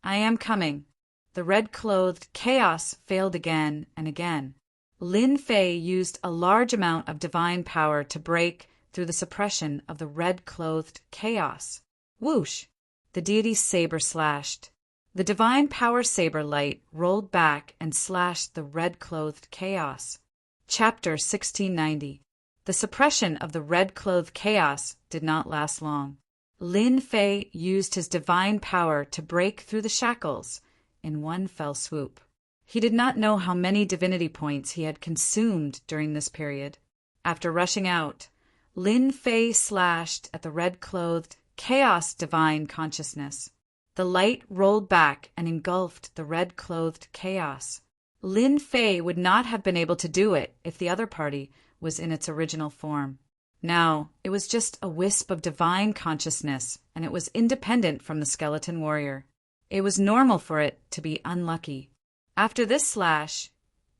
"I am coming." The red-clothed chaos failed again and again. Lin Fei used a large amount of divine power to break through the suppression of the red-clothed chaos. Whoosh! The deity's saber slashed. The divine power saber light rolled back and slashed the red-clothed chaos. Chapter 1690. The suppression of the red-clothed chaos did not last long. Lin Fei used his divine power to break through the shackles in one fell swoop. He did not know how many divinity points he had consumed during this period. After rushing out, Lin Fei slashed at the red-clothed chaos divine consciousness. The light rolled back and engulfed the red-clothed chaos. Lin Fei would not have been able to do it if the other party was in its original form. Now, it was just a wisp of divine consciousness, and it was independent from the skeleton warrior. It was normal for it to be unlucky. After this slash,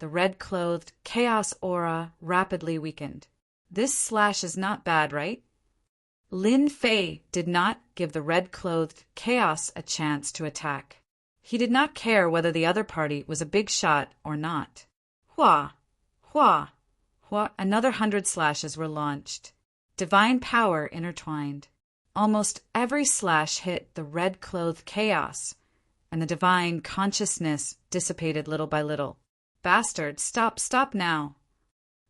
the red-clothed chaos aura rapidly weakened. This slash is not bad, right? Lin Fei did not give the red-clothed chaos a chance to attack. He did not care whether the other party was a big shot or not. Hua! Hua! Hua! Another 100 slashes were launched. Divine power intertwined. Almost every slash hit the red-clothed chaos, and the divine consciousness dissipated little by little. Bastard, stop now.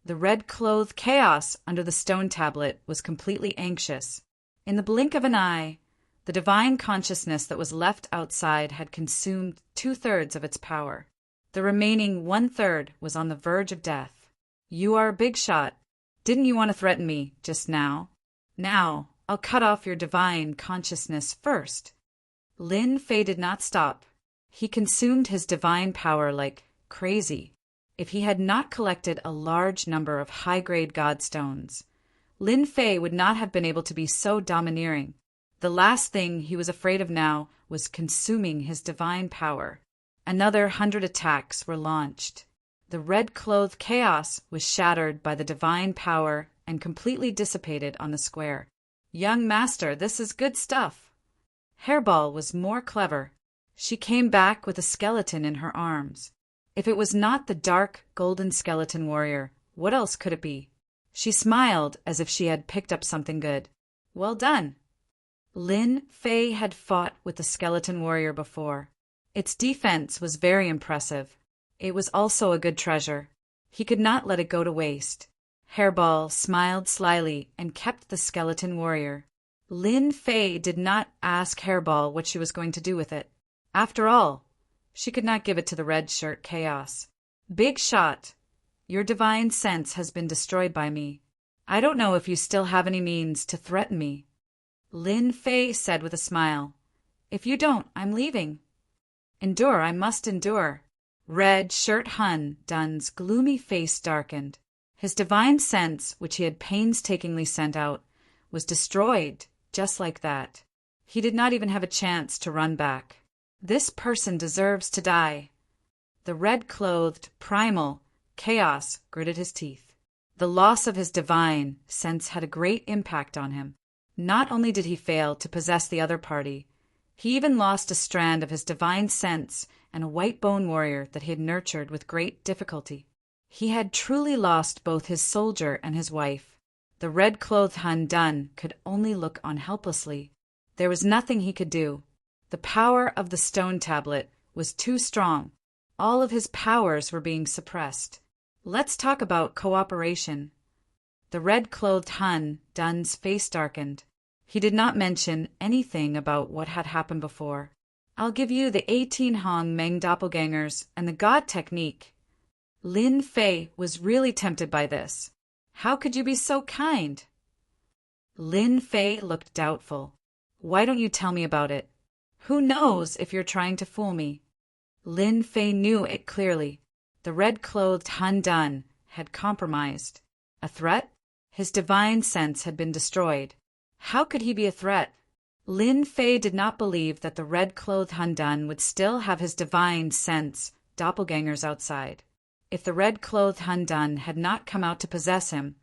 The red-clothed chaos under the stone tablet was completely anxious. In the blink of an eye, the divine consciousness that was left outside had consumed 2/3 of its power. The remaining 1/3 was on the verge of death. You are a big shot. Didn't you want to threaten me just now? Now, I'll cut off your divine consciousness first. Lin Fei did not stop. He consumed his divine power like crazy. If he had not collected a large number of high-grade godstones, Lin Fei would not have been able to be so domineering. The last thing he was afraid of now was consuming his divine power. Another 100 attacks were launched. The red-clothed chaos was shattered by the divine power and completely dissipated on the square. Young master, this is good stuff. Hairball was more clever. She came back with a skeleton in her arms. If it was not the dark, golden skeleton warrior, what else could it be? She smiled as if she had picked up something good. Well done. Lin Fei had fought with the skeleton warrior before. Its defense was very impressive. It was also a good treasure. He could not let it go to waste. Hairball smiled slyly and kept the skeleton warrior. Lin Fei did not ask Hairball what she was going to do with it. After all, she could not give it to the red shirt chaos. Big shot. Your divine sense has been destroyed by me. I don't know if you still have any means to threaten me. Lin Fei said with a smile. If you don't, I'm leaving. Endure, I must endure. Red Shirt Hun Dun's gloomy face darkened. His divine sense, which he had painstakingly sent out, was destroyed just like that. He did not even have a chance to run back. This person deserves to die. The red-clothed, primal chaos gritted his teeth. The loss of his divine sense had a great impact on him. Not only did he fail to possess the other party, he even lost a strand of his divine sense and a white bone warrior that he had nurtured with great difficulty. He had truly lost both his soldier and his wife. The red-clothed Han Dun could only look on helplessly. There was nothing he could do. The power of the stone tablet was too strong. All of his powers were being suppressed. Let's talk about cooperation. The red-clothed Han Dun's face darkened. He did not mention anything about what had happened before. I'll give you the 18 Hong Meng doppelgangers and the God technique. Lin Fei was really tempted by this. How could you be so kind? Lin Fei looked doubtful. Why don't you tell me about it? Who knows if you're trying to fool me? Lin Fei knew it clearly. The red-clothed Han Dun had compromised. A threat? His divine sense had been destroyed. How could he be a threat? Lin Fei did not believe that the red-clothed Han Dun would still have his divine sense doppelgangers outside. If the red-clothed Han Dun had not come out to possess him,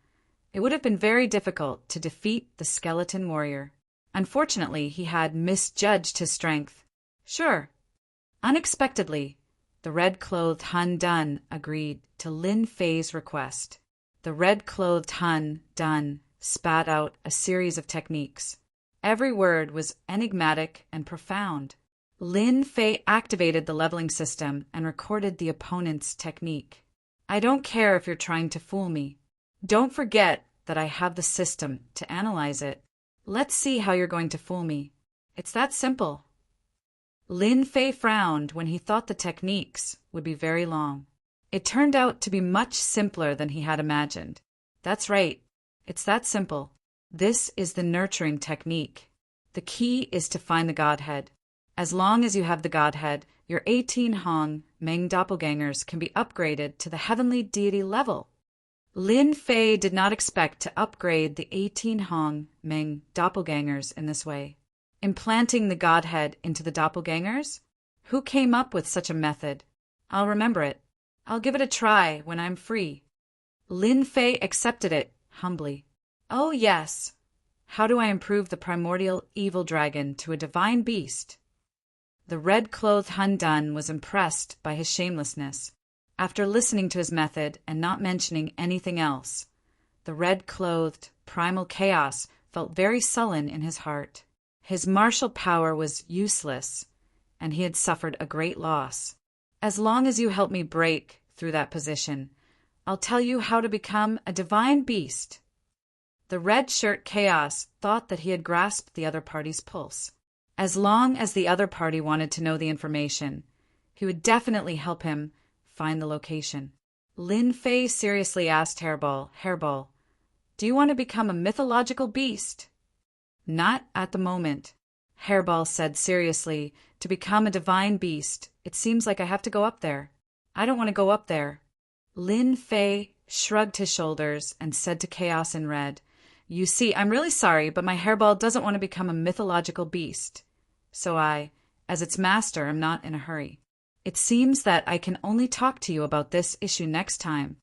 it would have been very difficult to defeat the skeleton warrior. Unfortunately, he had misjudged his strength. Sure. Unexpectedly, the red-clothed Han Dun agreed to Lin Fei's request. The red-clothed Han Dun spat out a series of techniques. Every word was enigmatic and profound. Lin Fei activated the leveling system and recorded the opponent's technique. I don't care if you're trying to fool me. Don't forget that I have the system to analyze it. Let's see how you're going to fool me. It's that simple. Lin Fei frowned when he thought the techniques would be very long. It turned out to be much simpler than he had imagined. That's right. It's that simple. This is the nurturing technique. The key is to find the Godhead. As long as you have the Godhead, your 18 Hong Meng doppelgangers can be upgraded to the heavenly deity level. Lin Fei did not expect to upgrade the 18 Hong Meng doppelgangers in this way. Implanting the Godhead into the doppelgangers? Who came up with such a method? I'll remember it. I'll give it a try when I'm free. Lin Fei accepted it humbly. Oh, yes. How do I improve the primordial evil dragon to a divine beast? The red-clothed Han Dun was impressed by his shamelessness. After listening to his method and not mentioning anything else, the red-clothed primal chaos felt very sullen in his heart. His martial power was useless, and he had suffered a great loss. As long as you help me break through that position, I'll tell you how to become a divine beast. The red shirt Chaos thought that he had grasped the other party's pulse. As long as the other party wanted to know the information, he would definitely help him find the location. Lin Fei seriously asked Hairball, do you want to become a mythological beast? Not at the moment. Hairball said seriously, to become a divine beast, it seems like I have to go up there. I don't want to go up there. Lin Fei shrugged his shoulders and said to Chaos in Red, you see, I'm really sorry, but my Hairball doesn't want to become a mythological beast. So I, as its master, am not in a hurry. It seems that I can only talk to you about this issue next time.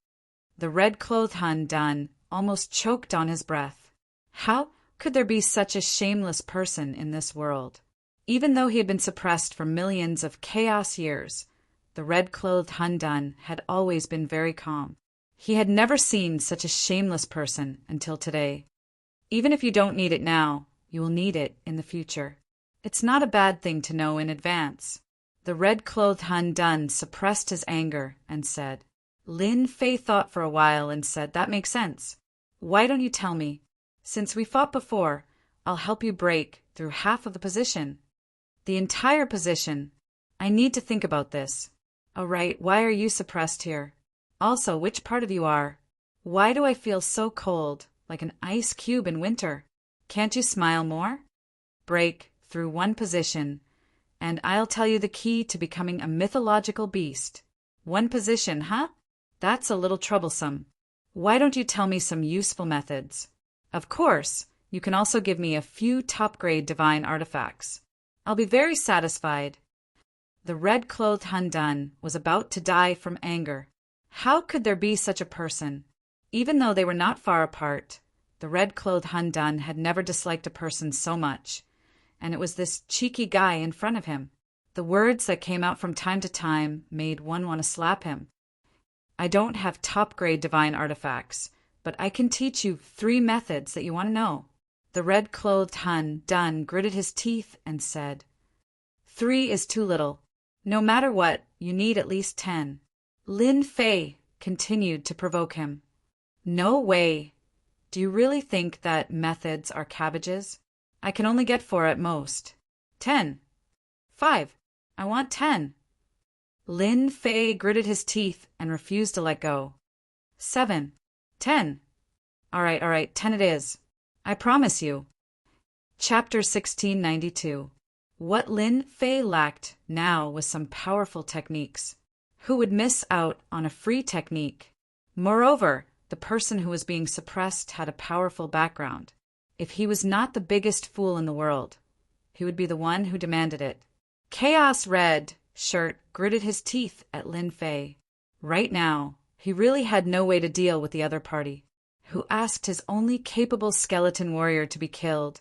The red-clothed Hun Dun almost choked on his breath. How could there be such a shameless person in this world? Even though he had been suppressed for millions of chaos years, the red-clothed Hun Dun had always been very calm. He had never seen such a shameless person until today. Even if you don't need it now, you will need it in the future. It's not a bad thing to know in advance. The red-clothed Hun Dun suppressed his anger and said. Lin Fei thought for a while and said, that makes sense. Why don't you tell me? Since we fought before, I'll help you break through half of the position. The entire position. I need to think about this. Oh, right, why are you suppressed here? Also, which part of you are? Why do I feel so cold, like an ice cube in winter? Can't you smile more? Break through one position, and I'll tell you the key to becoming a mythological beast. One position, huh? That's a little troublesome. Why don't you tell me some useful methods? Of course, you can also give me a few top-grade divine artifacts. I'll be very satisfied. The red-clothed Hun Dun was about to die from anger. How could there be such a person? Even though they were not far apart, the red-clothed Hun Dun had never disliked a person so much, and it was this cheeky guy in front of him. The words that came out from time to time made one want to slap him. I don't have top-grade divine artifacts, but I can teach you 3 methods that you want to know. The red-clothed Hun Dun gritted his teeth and said, 3 is too little. No matter what, you need at least 10. Lin Fei continued to provoke him. No way. Do you really think that methods are cabbages? I can only get 4 at most. 10. 5. I want 10. Lin Fei gritted his teeth and refused to let go. 7. 10. All right, 10 it is. I promise you. Chapter 1692. What Lin Fei lacked now was some powerful techniques. Who would miss out on a free technique? Moreover, the person who was being suppressed had a powerful background. If he was not the biggest fool in the world, he would be the one who demanded it. Chaos Red Shirt gritted his teeth at Lin Fei. Right now, he really had no way to deal with the other party, who asked his only capable skeleton warrior to be killed,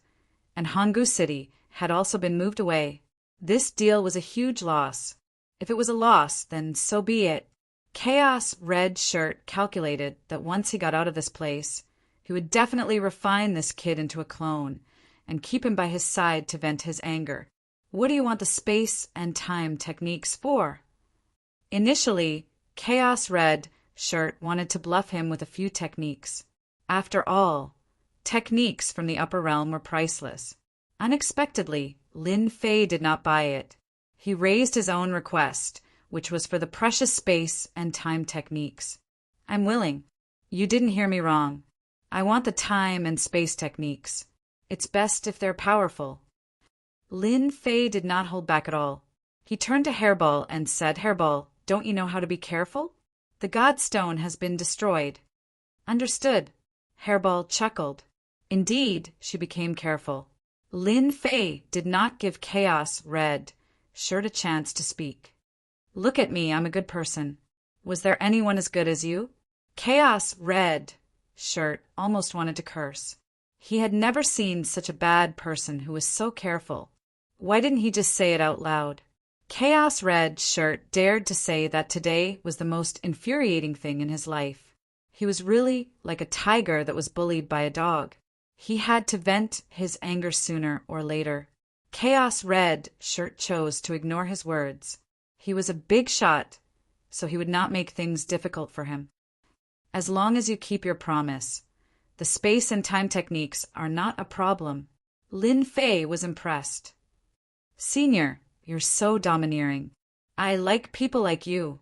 and Hanggu City had also been moved away. This deal was a huge loss. If it was a loss, then so be it. Chaos Red Shirt calculated that once he got out of this place, he would definitely refine this kid into a clone and keep him by his side to vent his anger. What do you want the space and time techniques for? Initially, Chaos Red Shirt wanted to bluff him with a few techniques. After all, techniques from the upper realm were priceless. Unexpectedly, Lin Fei did not buy it. He raised his own request, which was for the precious space and time techniques. I'm willing. You didn't hear me wrong. I want the time and space techniques. It's best if they're powerful. Lin Fei did not hold back at all. He turned to Hairball and said, Hairball, don't you know how to be careful? The Godstone has been destroyed. Understood. Hairball chuckled. Indeed, she became careful. Lin Fei did not give Chaos Red Shirt a chance to speak. Look at me, I'm a good person. Was there anyone as good as you? Chaos Red Shirt almost wanted to curse. He had never seen such a bad person who was so careful. Why didn't he just say it out loud? Chaos Red Shirt dared to say that today was the most infuriating thing in his life. He was really like a tiger that was bullied by a dog. He had to vent his anger sooner or later. Chaos Red Shirt chose to ignore his words. He was a big shot, so he would not make things difficult for him. As long as you keep your promise, the space and time techniques are not a problem. Lin Fei was impressed. Senior, you're so domineering. I like people like you.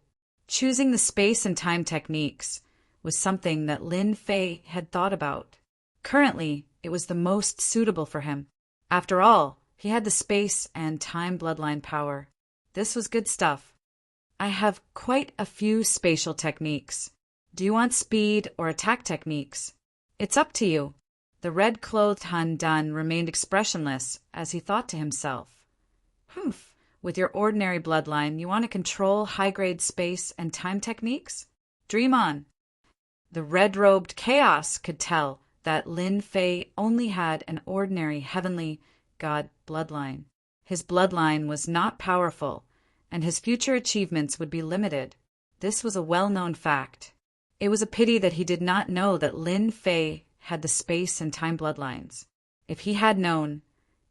Choosing the space and time techniques was something that Lin Fei had thought about. Currently, it was the most suitable for him. After all, he had the space and time bloodline power. This was good stuff. I have quite a few spatial techniques. Do you want speed or attack techniques? It's up to you. The red-clothed Han Dan remained expressionless as he thought to himself. Humph, with your ordinary bloodline, you want to control high-grade space and time techniques? Dream on. The red-robed Chaos could tell that Lin Fei only had an ordinary heavenly god bloodline. His bloodline was not powerful, and his future achievements would be limited. This was a well-known fact. It was a pity that he did not know that Lin Fei had the space and time bloodlines. If he had known,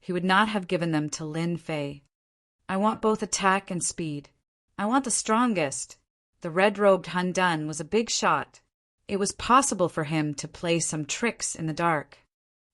he would not have given them to Lin Fei. I want both attack and speed. I want the strongest. The red-robed Han Dan was a big shot. It was possible for him to play some tricks in the dark.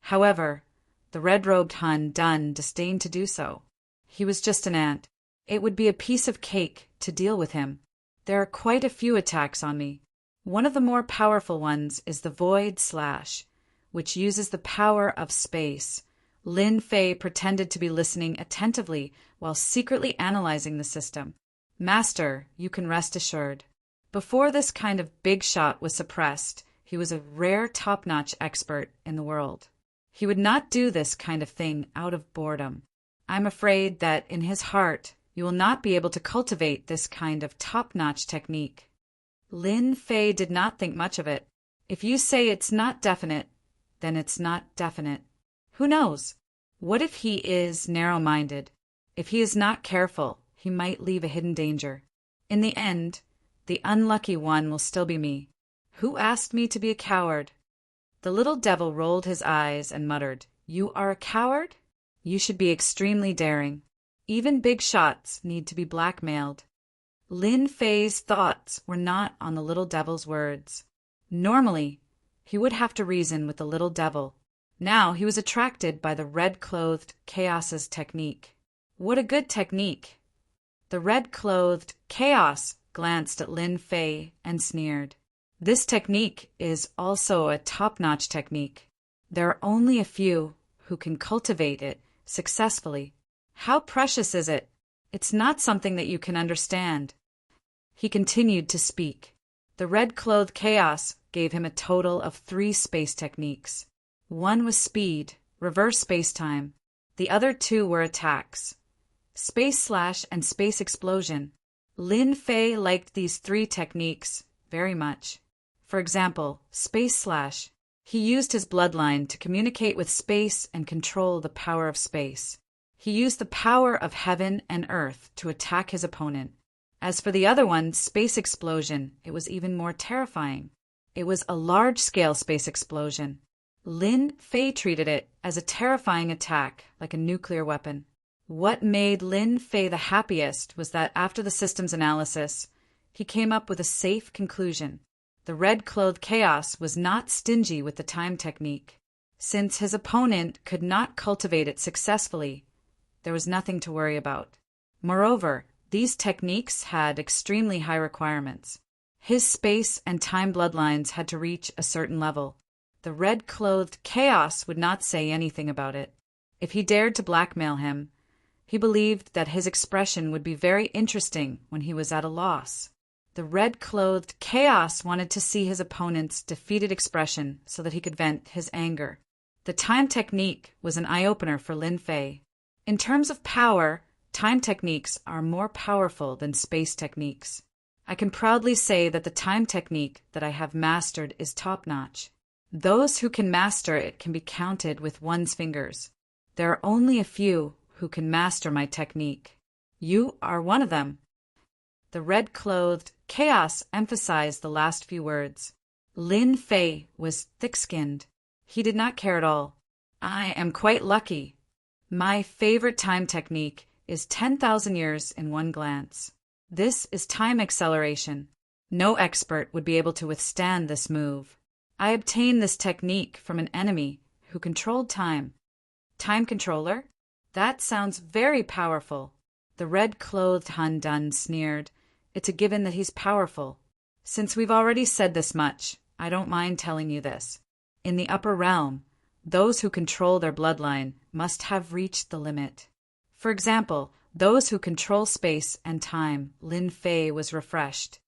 However, the red-robed Han Dan disdained to do so. He was just an ant. It would be a piece of cake to deal with him. There are quite a few attacks on me. One of the more powerful ones is the Void Slash, which uses the power of space. Lin Fei pretended to be listening attentively while secretly analyzing the system. Master, you can rest assured. Before this kind of big shot was suppressed, he was a rare top-notch expert in the world. He would not do this kind of thing out of boredom. I'm afraid that in his heart, you will not be able to cultivate this kind of top-notch technique. Lin Fei did not think much of it. If you say it's not definite, then it's not definite. Who knows? What if he is narrow-minded? If he is not careful, he might leave a hidden danger. In the end, the unlucky one will still be me. Who asked me to be a coward? The little devil rolled his eyes and muttered, You are a coward? You should be extremely daring. Even big shots need to be blackmailed. Lin Fei's thoughts were not on the little devil's words. Normally, he would have to reason with the little devil. Now he was attracted by the red-clothed Chaos's technique. What a good technique! The red-clothed Chaos glanced at Lin Fei and sneered. This technique is also a top-notch technique. There are only a few who can cultivate it successfully. How precious is it? It's not something that you can understand. He continued to speak. The red-clothed Chaos gave him a total of 3 space techniques. One was speed, reverse space-time. The other 2 were attacks, Space Slash and Space Explosion. Lin Fei liked these 3 techniques very much. For example, Space Slash. He used his bloodline to communicate with space and control the power of space. He used the power of heaven and earth to attack his opponent. As for the other one, Space Explosion, it was even more terrifying. It was a large-scale space explosion. Lin Fei treated it as a terrifying attack, like a nuclear weapon. What made Lin Fei the happiest was that after the system's analysis, he came up with a safe conclusion. The red-clothed Chaos was not stingy with the time technique. Since his opponent could not cultivate it successfully, there was nothing to worry about. Moreover, these techniques had extremely high requirements. His space and time bloodlines had to reach a certain level. The red-clothed Chaos would not say anything about it. If he dared to blackmail him, he believed that his expression would be very interesting when he was at a loss. The red-clothed Chaos wanted to see his opponent's defeated expression so that he could vent his anger. The time technique was an eye-opener for Lin Fei. In terms of power, time techniques are more powerful than space techniques. I can proudly say that the time technique that I have mastered is top-notch. Those who can master it can be counted with one's fingers. There are only a few who can master my technique. You are one of them. The red-clothed Chaos emphasized the last few words. Lin Fei was thick-skinned. He did not care at all. I am quite lucky. My favorite time technique is 10,000 years in one glance. This is time acceleration. No expert would be able to withstand this move. I obtained this technique from an enemy who controlled time. Time controller? That sounds very powerful. The red-clothed Hun sneered. It's a given that he's powerful. Since we've already said this much, I don't mind telling you this. In the upper realm, those who control their bloodline must have reached the limit. For example, those who control space and time, Lin Fei was refreshed.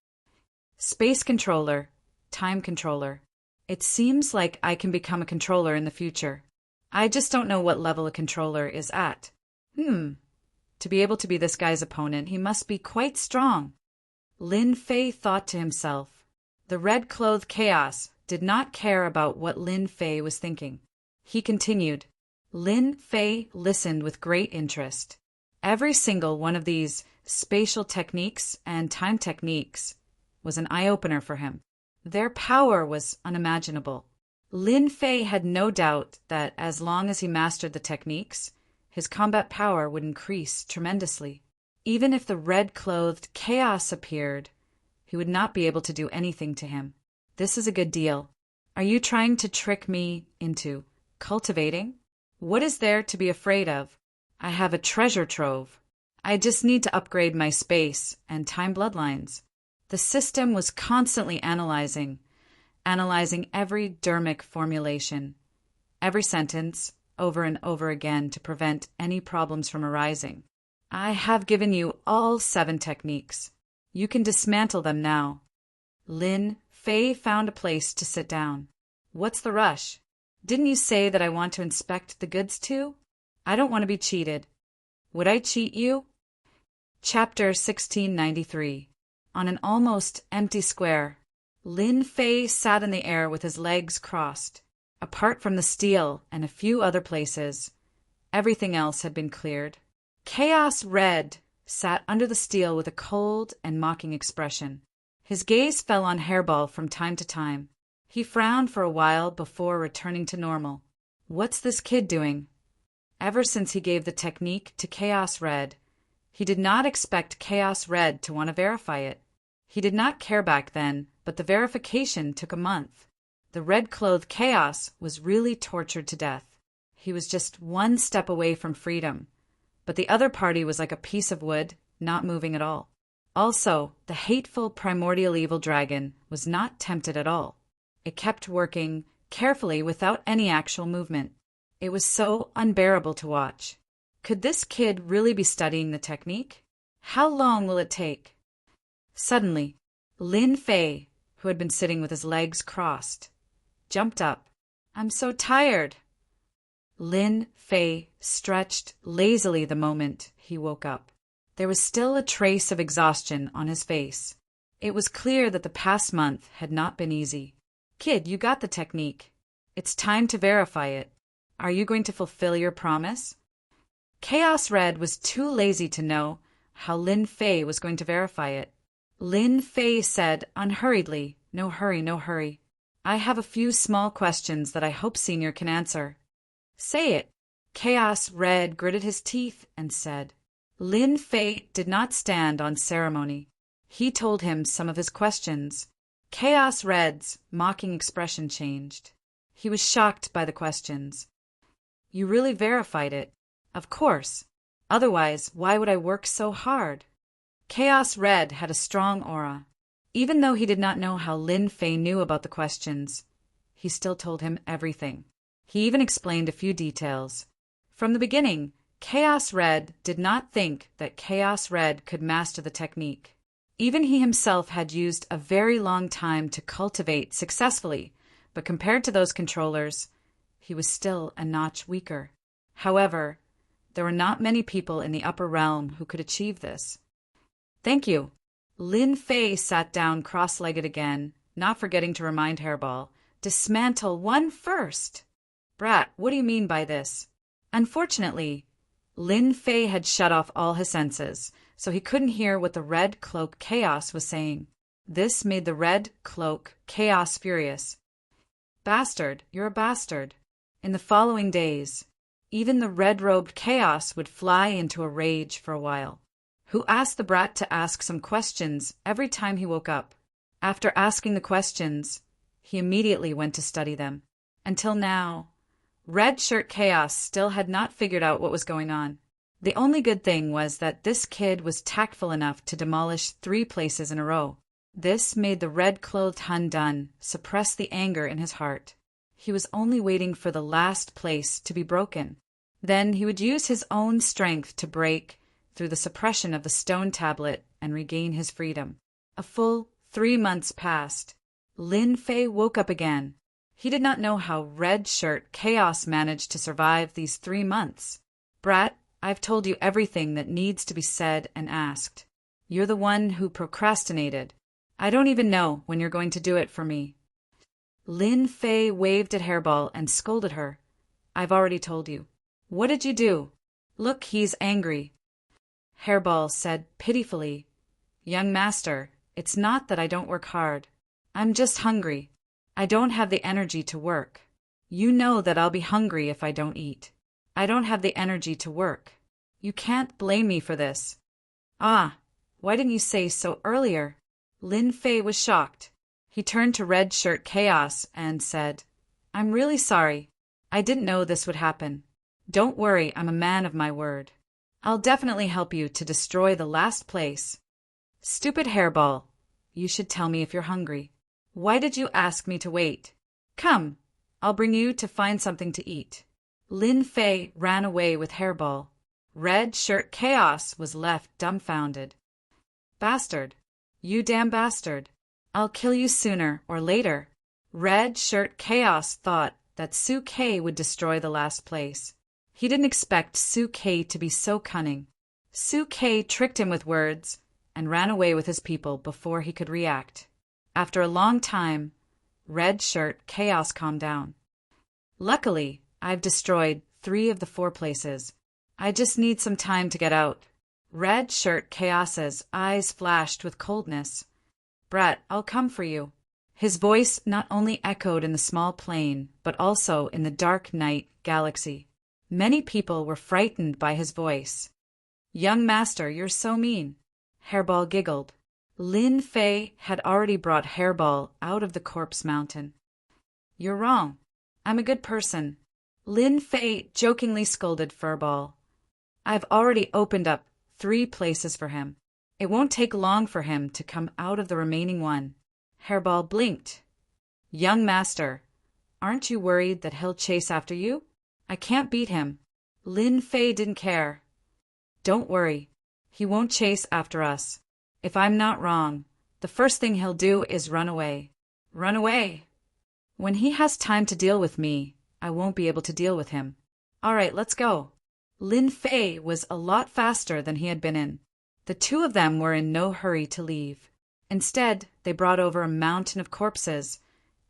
Space controller, time controller. It seems like I can become a controller in the future. I just don't know what level a controller is at. To be able to be this guy's opponent, he must be quite strong. Lin Fei thought to himself. The red-clothed chaos did not care about what Lin Fei was thinking. He continued. Lin Fei listened with great interest. Every single one of these spatial techniques and time techniques was an eye-opener for him. Their power was unimaginable. Lin Fei had no doubt that as long as he mastered the techniques, his combat power would increase tremendously. Even if the red-clothed chaos appeared, he would not be able to do anything to him. This is a good deal. Are you trying to trick me into cultivating? What is there to be afraid of? I have a treasure trove. I just need to upgrade my space and time bloodlines. The system was constantly analyzing every dermic formulation, every sentence, over and over again to prevent any problems from arising. I have given you all 7 techniques. You can dismantle them now. Lin Fei found a place to sit down. What's the rush? Didn't you say that I want to inspect the goods too? I don't want to be cheated. Would I cheat you? Chapter 1693. On an almost empty square, Lin Fei sat in the air with his legs crossed. Apart from the steel and a few other places, everything else had been cleared. Chaos Red sat under the steel with a cold and mocking expression. His gaze fell on Hairball from time to time. He frowned for a while before returning to normal. What's this kid doing? Ever since he gave the technique to Chaos Red, he did not expect Chaos Red to want to verify it. He did not care back then, but the verification took a month. The red-clothed chaos was really tortured to death. He was just one step away from freedom, but the other party was like a piece of wood, not moving at all. Also, the hateful primordial evil dragon was not tempted at all. It kept working carefully without any actual movement. It was so unbearable to watch. Could this kid really be studying the technique? How long will it take? Suddenly, Lin Fei, who had been sitting with his legs crossed, jumped up. I'm so tired. Lin Fei stretched lazily the moment he woke up. There was still a trace of exhaustion on his face. It was clear that the past month had not been easy. Kid, you got the technique. It's time to verify it. Are you going to fulfill your promise? Chaos Red was too lazy to know how Lin Fei was going to verify it. Lin Fei said unhurriedly, No hurry, no hurry. I have a few small questions that I hope Senior can answer. Say it. Chaos Red gritted his teeth and said. Lin Fei did not stand on ceremony. He told him some of his questions. Chaos Red's mocking expression changed. He was shocked by the questions. You really verified it? Of course. Otherwise, why would I work so hard? Chaos Red had a strong aura. Even though he did not know how Lin Fei knew about the questions, he still told him everything. He even explained a few details. From the beginning, Chaos Red did not think that Chaos Red could master the technique. Even he himself had used a very long time to cultivate successfully, but compared to those controllers, he was still a notch weaker. However, there were not many people in the upper realm who could achieve this. Thank you. Lin Fei sat down cross-legged again, not forgetting to remind Hairball, dismantle one first. Brat, what do you mean by this? Unfortunately, Lin Fei had shut off all his senses, so he couldn't hear what the Red Cloak Chaos was saying. This made the Red Cloak Chaos furious. Bastard, you're a bastard. In the following days, even the red-robed Chaos would fly into a rage for a while, who asked the brat to ask some questions every time he woke up. After asking the questions, he immediately went to study them. Until now, Red Shirt Chaos still had not figured out what was going on. The only good thing was that this kid was tactful enough to demolish 3 places in a row. This made the red-clothed Hun Dun suppress the anger in his heart. He was only waiting for the last place to be broken. Then he would use his own strength to break through the suppression of the stone tablet and regain his freedom. A full 3 months passed. Lin Fei woke up again. He did not know how Red Shirt Chaos managed to survive these 3 months. Brat, I've told you everything that needs to be said and asked. You're the one who procrastinated. I don't even know when you're going to do it for me. Lin Fei waved at Hairball and scolded her. I've already told you. What did you do? Look, he's angry. Hairball said pitifully, Young master, it's not that I don't work hard. I'm just hungry. I don't have the energy to work. You know that I'll be hungry if I don't eat. I don't have the energy to work. You can't blame me for this. Ah, why didn't you say so earlier? Lin Fei was shocked. He turned to Red Shirt Chaos and said, I'm really sorry. I didn't know this would happen. Don't worry, I'm a man of my word. I'll definitely help you to destroy the last place. Stupid Hairball, you should tell me if you're hungry. Why did you ask me to wait? Come, I'll bring you to find something to eat. Lin Fei ran away with Hairball. Red Shirt Chaos was left dumbfounded. Bastard! You damn bastard! I'll kill you sooner or later. Red Shirt Chaos thought that Su Kei would destroy the last place. He didn't expect Su Kei to be so cunning. Su Kei tricked him with words and ran away with his people before he could react. After a long time, Red Shirt Chaos calmed down. Luckily, I've destroyed 3 of the 4 places. I just need some time to get out. Red Shirt Chaos's eyes flashed with coldness. Brat, I'll come for you. His voice not only echoed in the small plain, but also in the dark night galaxy. Many people were frightened by his voice. Young master, you're so mean. Hairball giggled. Lin Fei had already brought Hairball out of the corpse mountain. You're wrong. I'm a good person. Lin Fei jokingly scolded Furball. I've already opened up 3 places for him. It won't take long for him to come out of the remaining one. Hairball blinked. Young master, aren't you worried that he'll chase after you? I can't beat him. Lin Fei didn't care. Don't worry. He won't chase after us. If I'm not wrong, the first thing he'll do is run away. Run away! When he has time to deal with me, I won't be able to deal with him. All right, let's go. Lin Fei was a lot faster than he had been in. The 2 of them were in no hurry to leave. Instead, they brought over a mountain of corpses,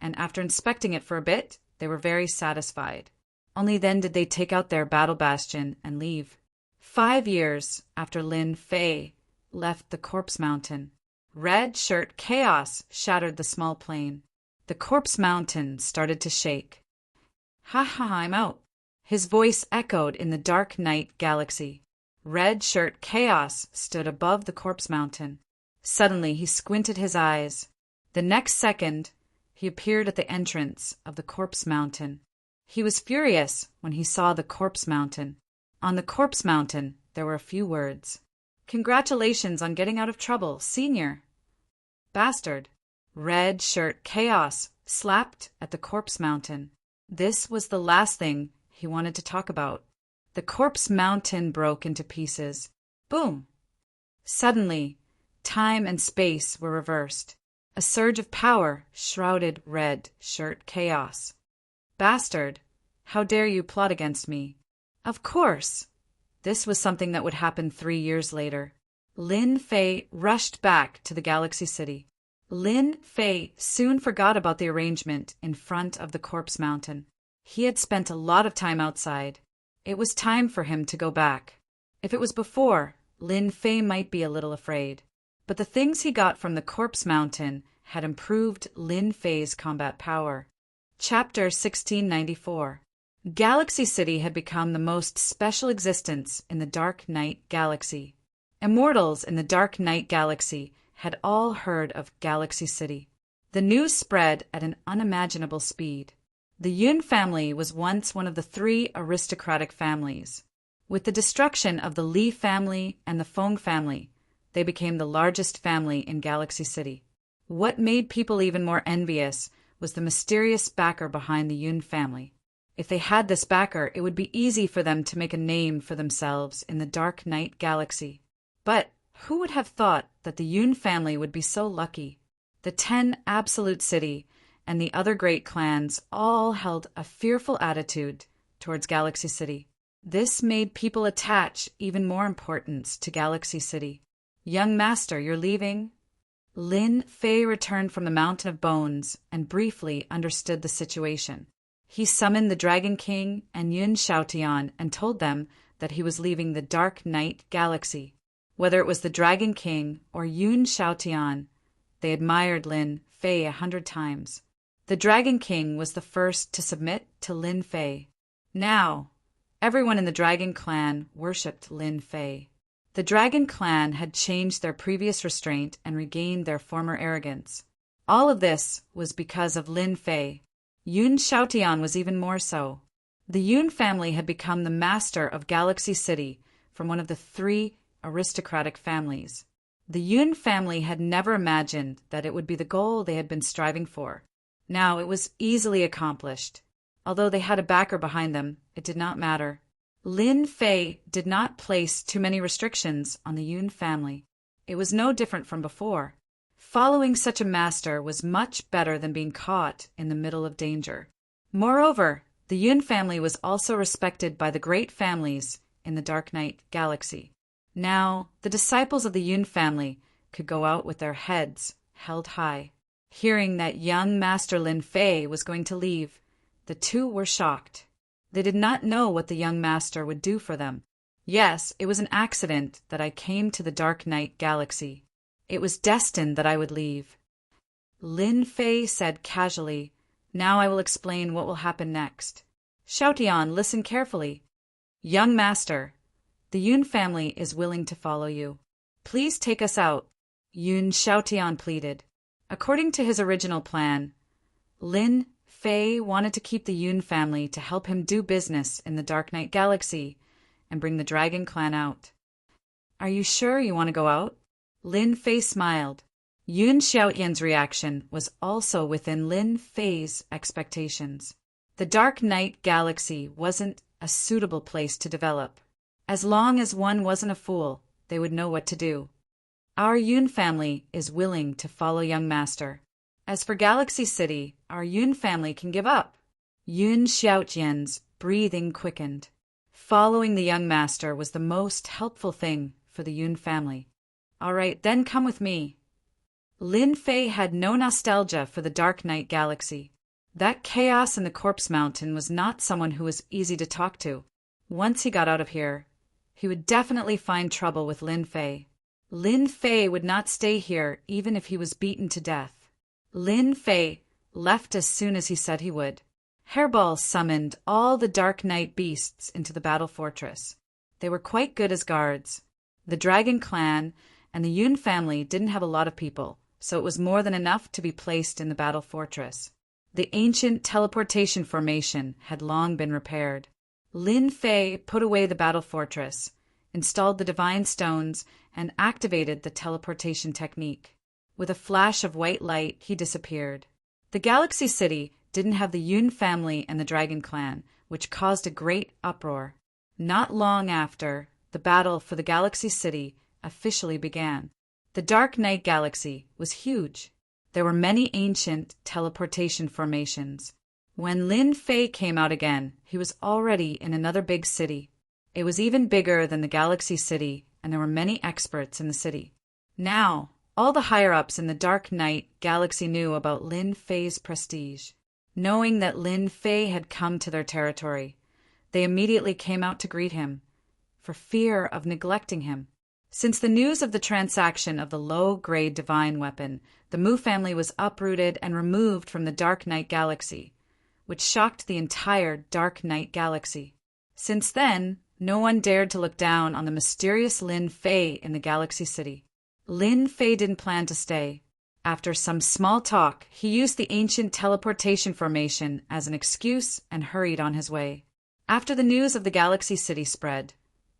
and after inspecting it for a bit, they were very satisfied. Only then did they take out their battle bastion and leave. 5 years after Lin Fei left the corpse mountain, Red Shirt Chaos shattered the small plane. The corpse mountain started to shake. Ha ha, I'm out. His voice echoed in the dark night galaxy. Red Shirt Chaos stood above the corpse mountain. Suddenly he squinted his eyes. The next second, he appeared at the entrance of the corpse mountain. He was furious when he saw the corpse mountain. On the corpse mountain, there were a few words. Congratulations on getting out of trouble, Senior. Bastard. Red Shirt Chaos slapped at the corpse mountain. This was the last thing he wanted to talk about. The corpse mountain broke into pieces. Boom! Suddenly, time and space were reversed. A surge of power shrouded Red Shirt Chaos. Bastard! How dare you plot against me? Of course! This was something that would happen 3 years later. Lin Fei rushed back to the Galaxy City. Lin Fei soon forgot about the arrangement in front of the corpse mountain. He had spent a lot of time outside. It was time for him to go back. If it was before, Lin Fei might be a little afraid. But the things he got from the corpse mountain had improved Lin Fei's combat power. Chapter 1694. Galaxy City had become the most special existence in the Dark Knight Galaxy. Immortals in the Dark Knight Galaxy had all heard of Galaxy City. The news spread at an unimaginable speed. The Yun family was once one of the three aristocratic families. With the destruction of the Li family and the Feng family, they became the largest family in Galaxy City. What made people even more envious was the mysterious backer behind the Yun family. If they had this backer, it would be easy for them to make a name for themselves in the Dark Knight Galaxy. But who would have thought that the Yun family would be so lucky? The 10 Absolute City and the other great clans all held a fearful attitude towards Galaxy City. This made people attach even more importance to Galaxy City. "Young master, you're leaving?" Lin Fei returned from the Mountain of Bones and briefly understood the situation. He summoned the Dragon King and Yun Xiaotian and told them that he was leaving the Dark Knight Galaxy. Whether it was the Dragon King or Yun Xiaotian, they admired Lin Fei 100 times. The Dragon King was the first to submit to Lin Fei. Now, everyone in the Dragon Clan worshipped Lin Fei. The Dragon Clan had changed their previous restraint and regained their former arrogance. All of this was because of Lin Fei. Yun Xiaotian was even more so. The Yun family had become the master of Galaxy City from one of the three aristocratic families. The Yun family had never imagined that it would be the goal they had been striving for. Now it was easily accomplished. Although they had a backer behind them, it did not matter. Lin Fei did not place too many restrictions on the Yun family. It was no different from before. Following such a master was much better than being caught in the middle of danger. Moreover, the Yun family was also respected by the great families in the Dark Knight Galaxy. Now, the disciples of the Yun family could go out with their heads held high. Hearing that young Master Lin Fei was going to leave, the two were shocked. They did not know what the young master would do for them. Yes, it was an accident that I came to the Dark Knight Galaxy. It was destined that I would leave. Lin Fei said casually, "Now I will explain what will happen next. Xiaotian, listen carefully. Young master, the Yun family is willing to follow you. Please take us out," Yun Xiaotian pleaded. According to his original plan, Lin Fei wanted to keep the Yun family to help him do business in the Dark Knight Galaxy and bring the Dragon Clan out. "Are you sure you want to go out?" Lin Fei smiled. Yun Xiaotian's reaction was also within Lin Fei's expectations. The Dark Knight Galaxy wasn't a suitable place to develop. As long as one wasn't a fool, they would know what to do. Our Yun family is willing to follow young master. As for Galaxy City, our Yun family can give up. Yun Xiaotian's breathing quickened. Following the young master was the most helpful thing for the Yun family. "All right, then come with me." Lin Fei had no nostalgia for the Dark Knight Galaxy. That chaos in the Corpse Mountain was not someone who was easy to talk to. Once he got out of here, he would definitely find trouble with Lin Fei. Lin Fei would not stay here even if he was beaten to death. Lin Fei left as soon as he said he would. Hairball summoned all the Dark Knight beasts into the battle fortress. They were quite good as guards. The Dragon Clan and the Yun family didn't have a lot of people, so it was more than enough to be placed in the battle fortress. The ancient teleportation formation had long been repaired. Lin Fei put away the battle fortress, installed the divine stones, and activated the teleportation technique. With a flash of white light, he disappeared. The Galaxy City didn't have the Yun family and the Dragon Clan, which caused a great uproar. Not long after, the battle for the Galaxy City officially began. The Dark Knight Galaxy was huge. There were many ancient teleportation formations. When Lin Fei came out again, he was already in another big city. It was even bigger than the Galaxy City, and there were many experts in the city. Now, all the higher-ups in the Dark Knight Galaxy knew about Lin Fei's prestige. Knowing that Lin Fei had come to their territory, they immediately came out to greet him, for fear of neglecting him. Since the news of the transaction of the low-grade divine weapon, the Mu family was uprooted and removed from the Dark Knight Galaxy. which shocked the entire Dark Knight galaxy. Since then, no one dared to look down on the mysterious Lin Fei in the Galaxy City. Lin Fei didn't plan to stay. After some small talk, he used the ancient teleportation formation as an excuse and hurried on his way. After the news of the Galaxy City spread,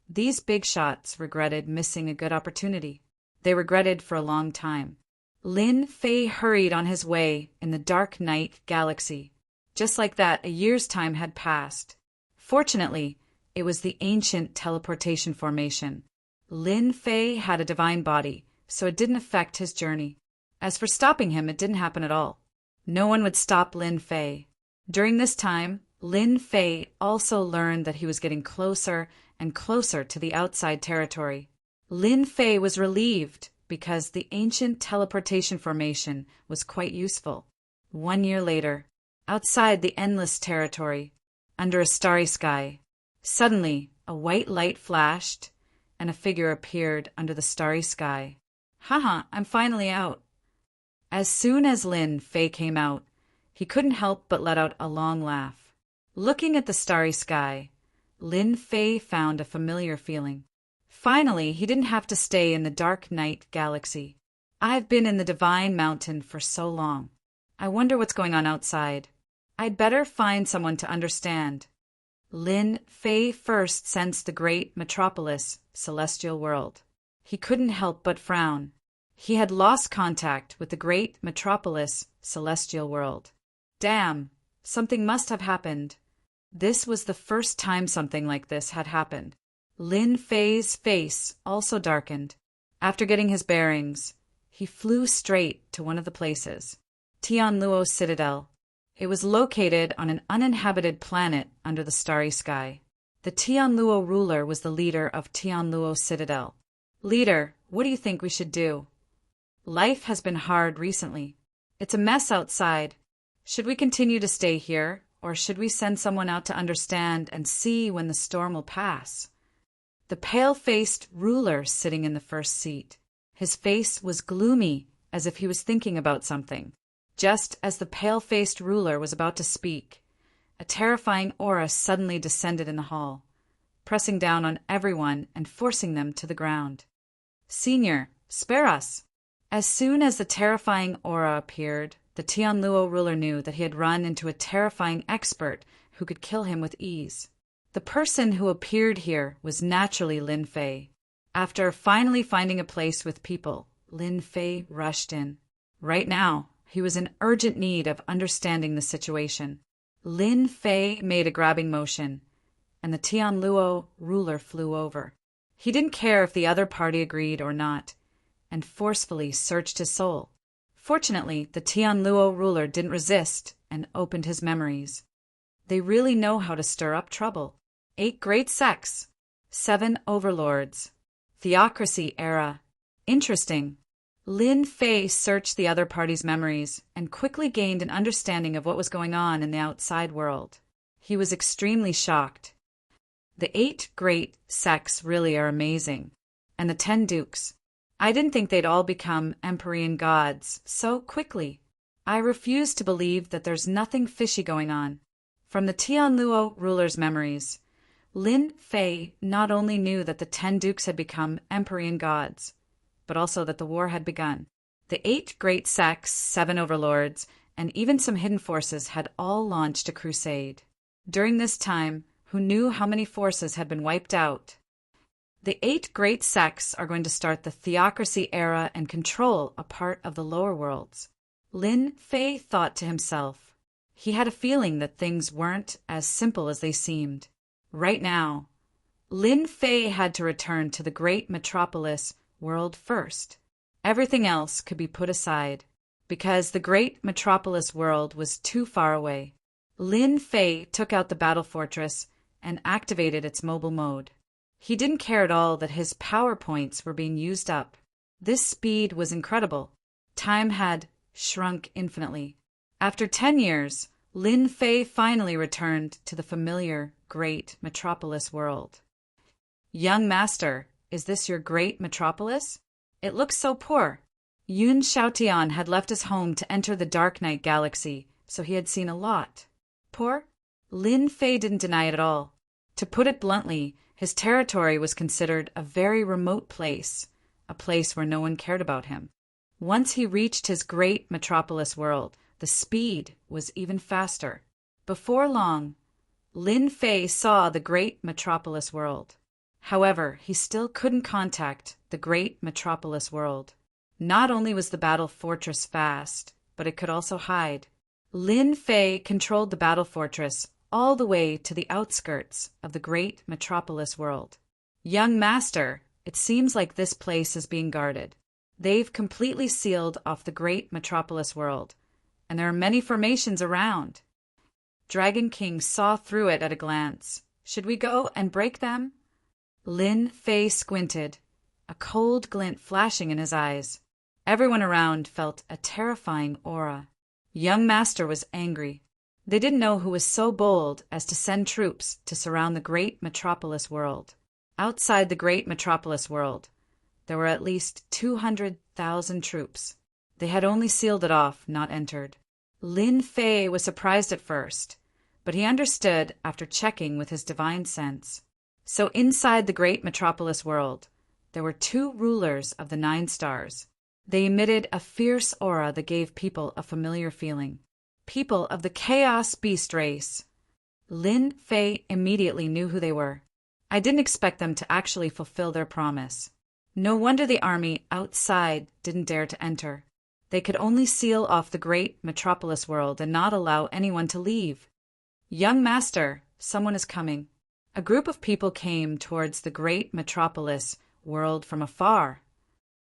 these big shots regretted missing a good opportunity. They regretted for a long time. Lin Fei hurried on his way in the Dark Knight galaxy. Just like that, a year's time had passed. Fortunately, it was the ancient teleportation formation. Lin Fei had a divine body, so it didn't affect his journey. As for stopping him, it didn't happen at all. No one would stop Lin Fei. During this time, Lin Fei also learned that he was getting closer and closer to the outside territory. Lin Fei was relieved because the ancient teleportation formation was quite useful. 1 year later, outside the endless territory, under a starry sky, suddenly a white light flashed and a figure appeared under the starry sky. Haha, I'm finally out. As soon as Lin Fei came out, he couldn't help but let out a long laugh. Looking at the starry sky, Lin Fei found a familiar feeling. Finally, he didn't have to stay in the Dark Knight galaxy. I've been in the Divine Mountain for so long. I wonder what's going on outside. I'd better find someone to understand. Lin Fei first sensed the great metropolis, celestial world. He couldn't help but frown. He had lost contact with the great metropolis, celestial world. Damn, something must have happened. This was the first time something like this had happened. Lin Fei's face also darkened. After getting his bearings, he flew straight to one of the places, Tianluo Citadel. It was located on an uninhabited planet under the starry sky. The Tianluo ruler was the leader of Tianluo Citadel. Leader, what do you think we should do? Life has been hard recently. It's a mess outside. Should we continue to stay here, or should we send someone out to understand and see when the storm will pass? The pale-faced ruler sitting in the first seat. His face was gloomy, as if he was thinking about something. Just as the pale-faced ruler was about to speak, a terrifying aura suddenly descended in the hall, pressing down on everyone and forcing them to the ground. Senior, spare us! As soon as the terrifying aura appeared, the Tianluo ruler knew that he had run into a terrifying expert who could kill him with ease. The person who appeared here was naturally Lin Fei. After finally finding a place with people, Lin Fei rushed in. Right now, he was in urgent need of understanding the situation. Lin Fei made a grabbing motion, and the Tianluo ruler flew over. He didn't care if the other party agreed or not, and forcefully searched his soul. Fortunately, the Tianluo ruler didn't resist and opened his memories. They really know how to stir up trouble. 8 great sects, 7 overlords, theocracy era. Interesting. Lin Fei searched the other party's memories and quickly gained an understanding of what was going on in the outside world. He was extremely shocked. The 8 great sects really are amazing. And the 10 dukes. I didn't think they'd all become Empyrean gods so quickly. I refuse to believe that there's nothing fishy going on. From the Tianluo ruler's memories, Lin Fei not only knew that the 10 dukes had become Empyrean gods, but also that the war had begun. The 8 great sects, 7 overlords, and even some hidden forces had all launched a crusade. During this time, who knew how many forces had been wiped out? The 8 great sects are going to start the theocracy era and control a part of the lower worlds. Lin Fei thought to himself. He had a feeling that things weren't as simple as they seemed. Right now, Lin Fei had to return to the great metropolis world first. Everything else could be put aside, because the great metropolis world was too far away. Lin Fei took out the battle fortress and activated its mobile mode. He didn't care at all that his power points were being used up. This speed was incredible. Time had shrunk infinitely. After 10 years, Lin Fei finally returned to the familiar great metropolis world. Young master, is this your great metropolis? It looks so poor. Yun Xiaotian had left his home to enter the Dark Knight galaxy, so he had seen a lot. poor? Lin Fei didn't deny it at all. To put it bluntly, his territory was considered a very remote place, a place where no one cared about him. Once he reached his great metropolis world, the speed was even faster. Before long, Lin Fei saw the great metropolis world. However, he still couldn't contact the great metropolis world. Not only was the battle fortress fast, but it could also hide. Lin Fei controlled the battle fortress all the way to the outskirts of the great metropolis world. Young master, it seems like this place is being guarded. They've completely sealed off the great metropolis world, and there are many formations around. Dragon King saw through it at a glance. Should we go and break them? Lin Fei squinted, a cold glint flashing in his eyes. Everyone around felt a terrifying aura. Young master was angry. They didn't know who was so bold as to send troops to surround the great metropolis world. Outside the great metropolis world, there were at least 200,000 troops. They had only sealed it off, not entered. Lin Fei was surprised at first, but he understood after checking with his divine sense. So inside the great metropolis world, there were 2 rulers of the 9 stars. They emitted a fierce aura that gave people a familiar feeling. People of the Chaos Beast race. Lin Fei immediately knew who they were. I didn't expect them to actually fulfill their promise. No wonder the army outside didn't dare to enter. They could only seal off the great metropolis world and not allow anyone to leave. Young master, someone is coming. A group of people came towards the great metropolis world from afar.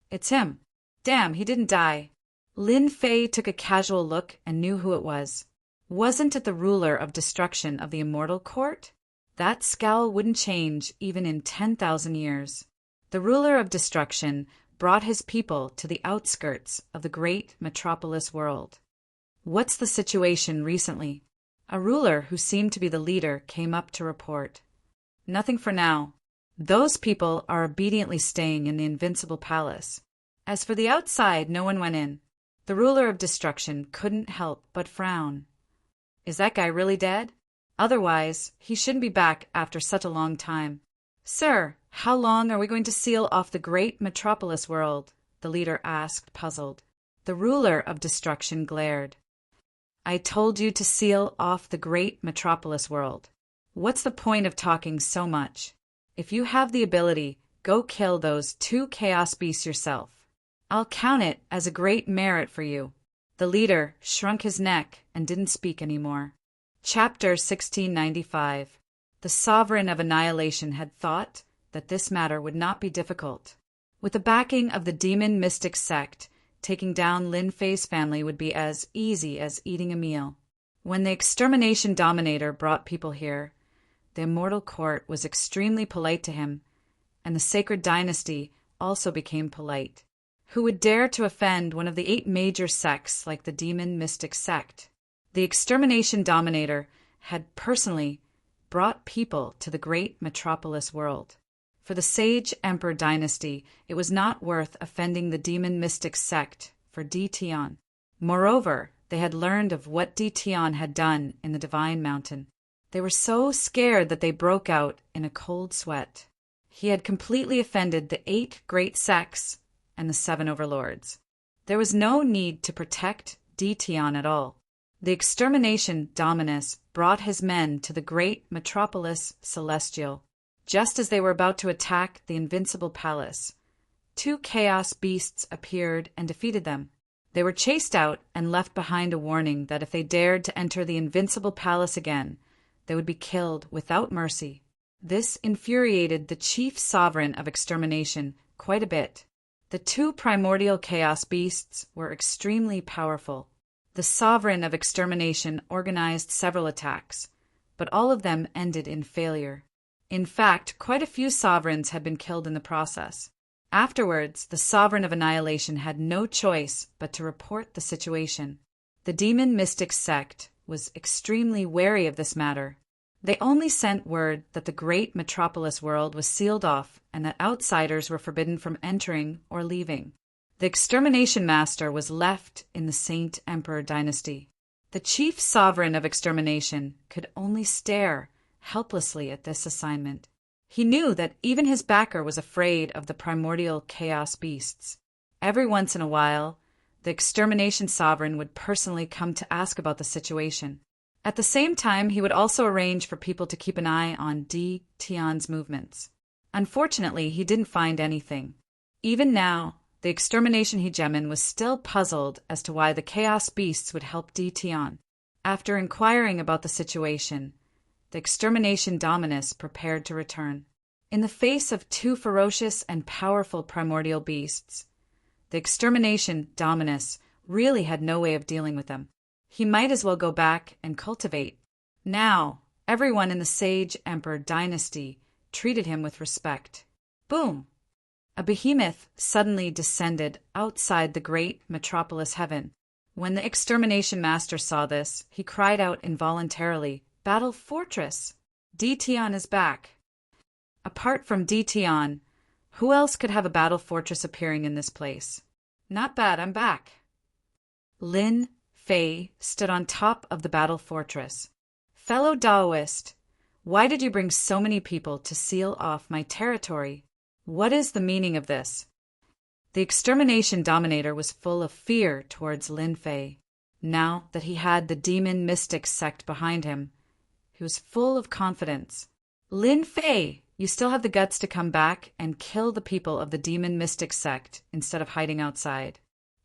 It's him. Damn, he didn't die. Lin Fei took a casual look and knew who it was. Wasn't it the ruler of destruction of the immortal court? That scowl wouldn't change even in 10,000 years. The ruler of destruction brought his people to the outskirts of the great metropolis world. What's the situation recently? A ruler who seemed to be the leader came up to report. Nothing for now. Those people are obediently staying in the invincible palace. As for the outside, no one went in. The ruler of destruction couldn't help but frown. Is that guy really dead? Otherwise, he shouldn't be back after such a long time. Sir, how long are we going to seal off the great metropolis world? The leader asked, puzzled. The ruler of destruction glared. I told you to seal off the great metropolis world. What's the point of talking so much? If you have the ability, go kill those 2 chaos beasts yourself. I'll count it as a great merit for you. The leader shrunk his neck and didn't speak anymore. Chapter 1695. The Sovereign of Annihilation had thought that this matter would not be difficult. With the backing of the demon mystic sect, taking down Lin Fei's family would be as easy as eating a meal. When the extermination dominator brought people here, the immortal court was extremely polite to him, and the sacred dynasty also became polite. Who would dare to offend one of the 8 major sects like the demon mystic sect? The extermination dominator had personally brought people to the great metropolis world. For the sage emperor dynasty, it was not worth offending the demon mystic sect for Dition. Moreover, they had learned of what Dition had done in the Divine Mountain. They were so scared that they broke out in a cold sweat. He had completely offended the 8 great sects and the 7 overlords. There was no need to protect Dition at all. The extermination dominus brought his men to the great metropolis celestial. Just as they were about to attack the invincible palace, 2 chaos beasts appeared and defeated them. They were chased out and left behind a warning that if they dared to enter the invincible palace again, they would be killed without mercy. This infuriated the chief sovereign of extermination quite a bit. The 2 primordial chaos beasts were extremely powerful. The sovereign of extermination organized several attacks, but all of them ended in failure. In fact, quite a few sovereigns had been killed in the process. Afterwards, the sovereign of annihilation had no choice but to report the situation. The demon mystic sect was extremely wary of this matter. They only sent word that the great metropolis world was sealed off and that outsiders were forbidden from entering or leaving. The extermination master was left in the Saint Emperor dynasty. The chief sovereign of extermination could only stare helplessly at this assignment. He knew that even his backer was afraid of the primordial chaos beasts. Every once in a while, the extermination sovereign would personally come to ask about the situation. At the same time, he would also arrange for people to keep an eye on D. Tian's movements. Unfortunately, he didn't find anything. Even now, the extermination hegemon was still puzzled as to why the chaos beasts would help D. Tian. After inquiring about the situation, the extermination dominus prepared to return. In the face of two ferocious and powerful primordial beasts, the extermination dominus really had no way of dealing with them. He might as well go back and cultivate. Now, everyone in the Sage Emperor dynasty treated him with respect. Boom! A behemoth suddenly descended outside the great metropolis heaven. When the extermination master saw this, he cried out involuntarily, "Battle Fortress! D. Tian is back!" Apart from D. Tian, who else could have a battle fortress appearing in this place? Not bad, I'm back. Lin Fei stood on top of the battle fortress. "Fellow Daoist, why did you bring so many people to seal off my territory? What is the meaning of this?" The extermination dominator was full of fear towards Lin Fei. Now that he had the demon mystic sect behind him, he was full of confidence. "Lin Fei, you still have the guts to come back and kill the people of the demon mystic sect instead of hiding outside.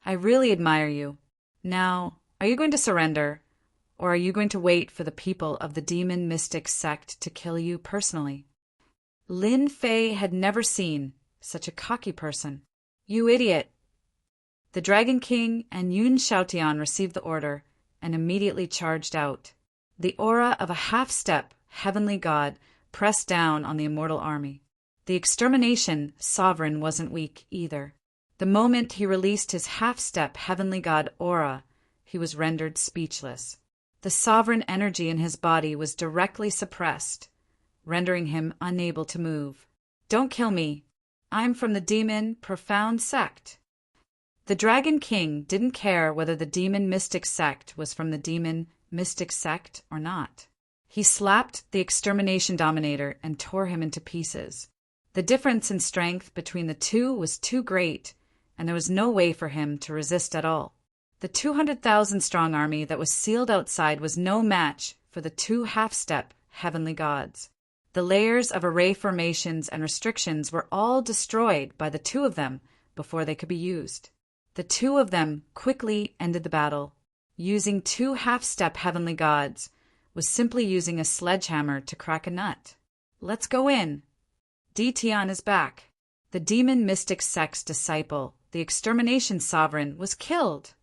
I really admire you. Now, are you going to surrender, or are you going to wait for the people of the demon mystic sect to kill you personally?" Lin Fei had never seen such a cocky person. "You idiot!" The Dragon King and Yun Xiaotian received the order and immediately charged out. The aura of a half-step heavenly god pressed down on the immortal army. The extermination sovereign wasn't weak either. The moment he released his half-step heavenly god aura, he was rendered speechless. The sovereign energy in his body was directly suppressed, rendering him unable to move. "Don't kill me. I'm from the demon profound sect." The Dragon King didn't care whether the demon mystic sect was from the demon mystic sect or not. He slapped the extermination dominator and tore him into pieces. The difference in strength between the two was too great, and there was no way for him to resist at all. The 200,000-strong army that was sealed outside was no match for the two half-step heavenly gods. The layers of array formations and restrictions were all destroyed by the two of them before they could be used. The two of them quickly ended the battle. Using two half-step heavenly gods was simply using a sledgehammer to crack a nut. "Let's go in. D. Tian is back." The demon mystic sect's disciple, the extermination sovereign, was killed.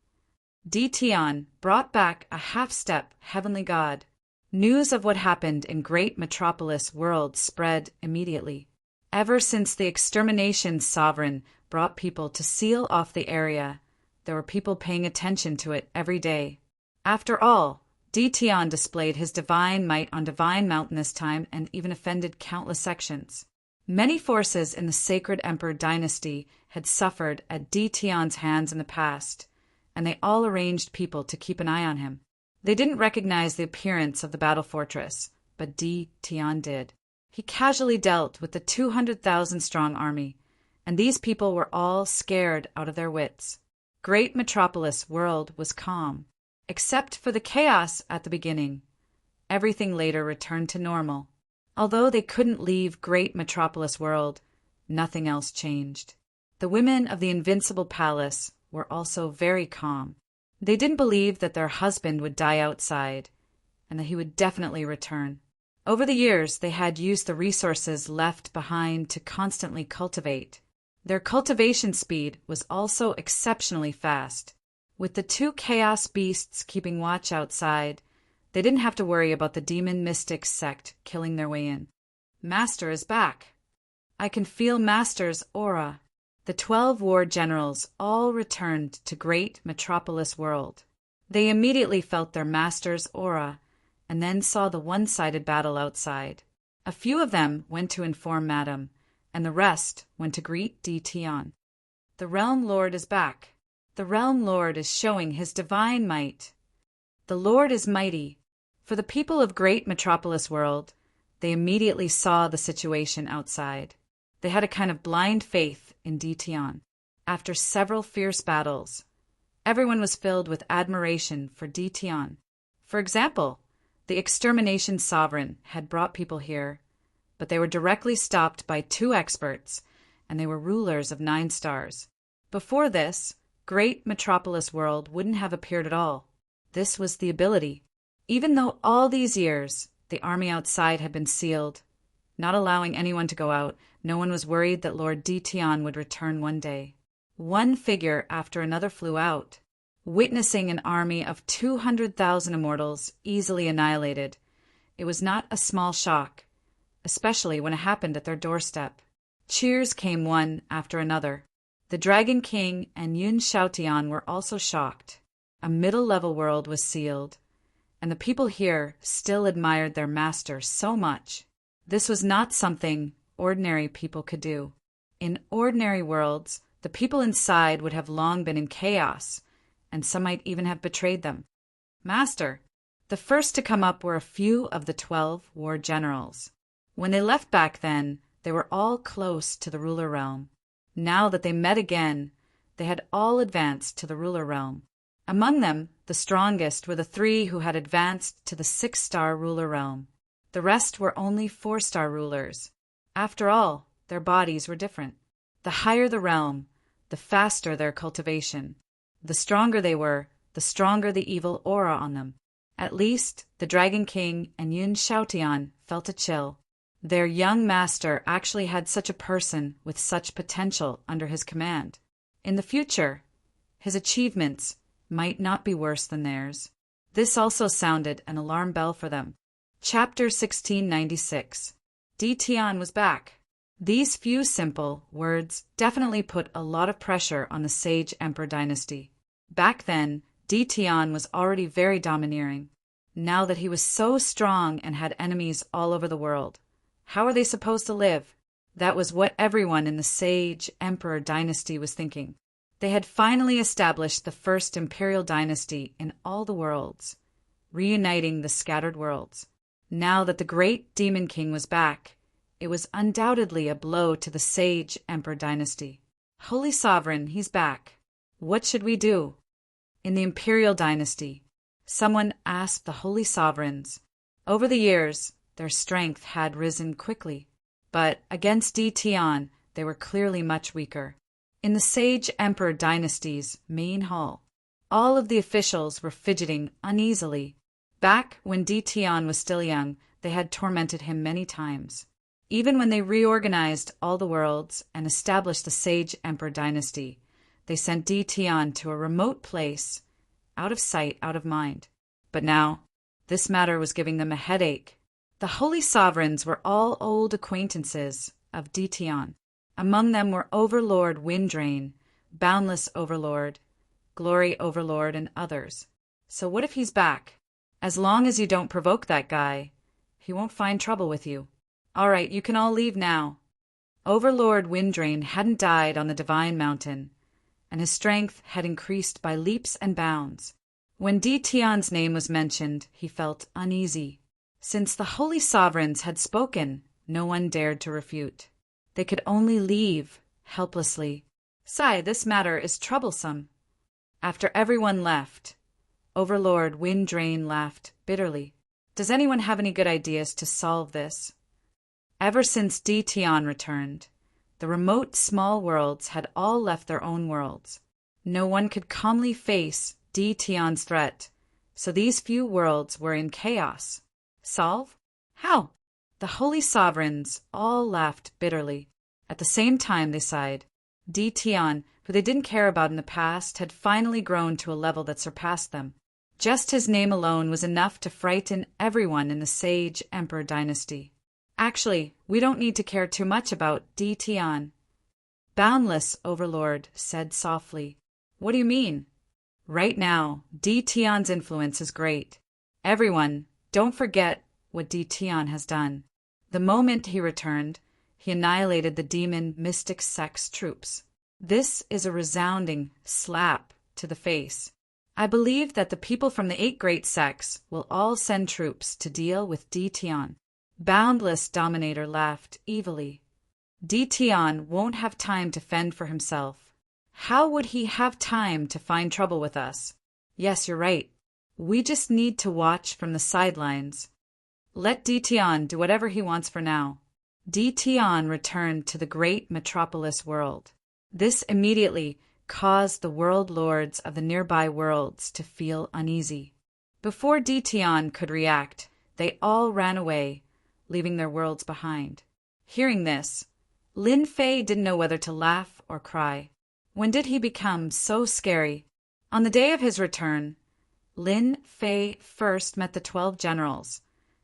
D. Tian brought back a half-step heavenly god. News of what happened in Great Metropolis World spread immediately. Ever since the extermination sovereign brought people to seal off the area, there were people paying attention to it every day. After all, D. Tian displayed his divine might on Divine Mountain this time and even offended countless sections. Many forces in the Sacred Emperor dynasty had suffered at D. Tian's hands in the past, and they all arranged people to keep an eye on him. They didn't recognize the appearance of the battle fortress, but D. Tian did. He casually dealt with the 200,000-strong army, and these people were all scared out of their wits. Great Metropolis World was calm, except for the chaos at the beginning. Everything later returned to normal. Although they couldn't leave Great Metropolis World, nothing else changed. The women of the Invincible Palace were also very calm. They didn't believe that their husband would die outside, and that he would definitely return. Over the years, they had used the resources left behind to constantly cultivate. Their cultivation speed was also exceptionally fast. With the two chaos beasts keeping watch outside, they didn't have to worry about the demon mystic sect killing their way in. "Master is back. I can feel Master's aura." The 12 war generals all returned to Great Metropolis World. They immediately felt their master's aura, and then saw the one-sided battle outside. A few of them went to inform Madame, and the rest went to greet D. Tian. "The Realm Lord is back. The Realm Lord is showing his divine might." "The Lord is mighty." For the people of great metropolis world, they immediately saw the situation outside. They had a kind of blind faith in Ditian. After several fierce battles, everyone was filled with admiration for Ditian. For example, the extermination sovereign had brought people here, but they were directly stopped by 2 experts, and they were rulers of 9 stars. Before this, great metropolis world wouldn't have appeared at all. This was the ability. Even though all these years the army outside had been sealed, not allowing anyone to go out, no one was worried that Lord Ditian would return one day. One figure after another flew out, witnessing an army of 200,000 immortals easily annihilated. It was not a small shock, especially when it happened at their doorstep. Cheers came one after another. The Dragon King and Yun Shaotian were also shocked. A middle-level world was sealed, and the people here still admired their master so much. This was not something ordinary people could do. In ordinary worlds, the people inside would have long been in chaos, and some might even have betrayed them. Master, the first to come up were a few of the 12 war generals. When they left back then, they were all close to the ruler realm. Now that they met again, they had all advanced to the ruler realm. Among them, the strongest were the 3 who had advanced to the 6-star ruler realm. The rest were only 4-star rulers. After all, their bodies were different. The higher the realm, the faster their cultivation. The stronger they were, the stronger the evil aura on them. At least, the Dragon King and Yun Shaotian felt a chill. Their young master actually had such a person with such potential under his command. In the future, his achievements might not be worse than theirs. This also sounded an alarm bell for them. Chapter 1696. Ditian was back. These few simple words definitely put a lot of pressure on the Sage Emperor dynasty. Back then, Ditian was already very domineering. Now that he was so strong and had enemies all over the world, how are they supposed to live? That was what everyone in the Sage Emperor dynasty was thinking. They had finally established the first imperial dynasty in all the worlds, reuniting the scattered worlds. Now that the great Demon King was back, it was undoubtedly a blow to the Sage Emperor dynasty. Holy Sovereign, he's back. What should we do? In the imperial dynasty, someone asked the Holy Sovereigns. Over the years, their strength had risen quickly, but against Ditian, they were clearly much weaker. In the Sage Emperor dynasty's main hall, all of the officials were fidgeting uneasily. Back when Ditian was still young, they had tormented him many times. Even when they reorganized all the worlds and established the Sage Emperor dynasty, they sent Ditian to a remote place, out of sight, out of mind. But now, this matter was giving them a headache. The Holy Sovereigns were all old acquaintances of Ditian. Among them were Overlord Windrain, Boundless Overlord, Glory Overlord, and others. So what if he's back? As long as you don't provoke that guy, he won't find trouble with you. All right, you can all leave now. Overlord Windrain hadn't died on the Divine Mountain, and his strength had increased by leaps and bounds. When Ditian's name was mentioned, he felt uneasy. Since the Holy Sovereigns had spoken, no one dared to refute. They could only leave, helplessly. Sigh, this matter is troublesome. After everyone left, Overlord Windrain laughed bitterly. Does anyone have any good ideas to solve this? Ever since Ditian returned, the remote small worlds had all left their own worlds. No one could calmly face Ditian's threat, so these few worlds were in chaos. Solve? How? The Holy Sovereigns all laughed bitterly. At the same time they sighed. Ditian, who they didn't care about in the past, had finally grown to a level that surpassed them. Just his name alone was enough to frighten everyone in the Sage Emperor dynasty. Actually, we don't need to care too much about Ditian. Boundless Overlord said softly. What do you mean? Right now, Ditian's influence is great. Everyone, don't forget what Ditian has done. The moment he returned, he annihilated the demon mystic sect's troops. This is a resounding slap to the face. I believe that the people from the 8 great sects will all send troops to deal with Di Tian. Boundless Dominator laughed evilly. Di Tian won't have time to fend for himself. How would he have time to find trouble with us? Yes, you're right. We just need to watch from the sidelines. Let Di Tian do whatever he wants for now. Di Tian returned to the great metropolis world. This immediately caused the world lords of the nearby worlds to feel uneasy. Before Di Tian could react, they all ran away, leaving their worlds behind. Hearing this, Lin Fei didn't know whether to laugh or cry. When did he become so scary? On the day of his return, Lin Fei first met the 12 generals,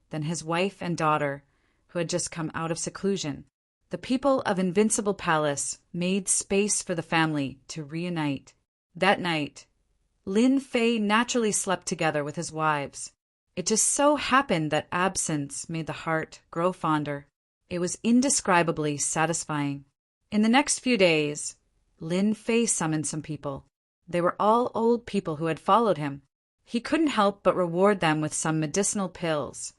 then his wife and daughter, who had just come out of seclusion. The people of Invincible Palace made space for the family to reunite. That night, Lin Fei naturally slept together with his wives. It just so happened that absence made the heart grow fonder. It was indescribably satisfying. In the next few days, Lin Fei summoned some people. They were all old people who had followed him. He couldn't help but reward them with some medicinal pills,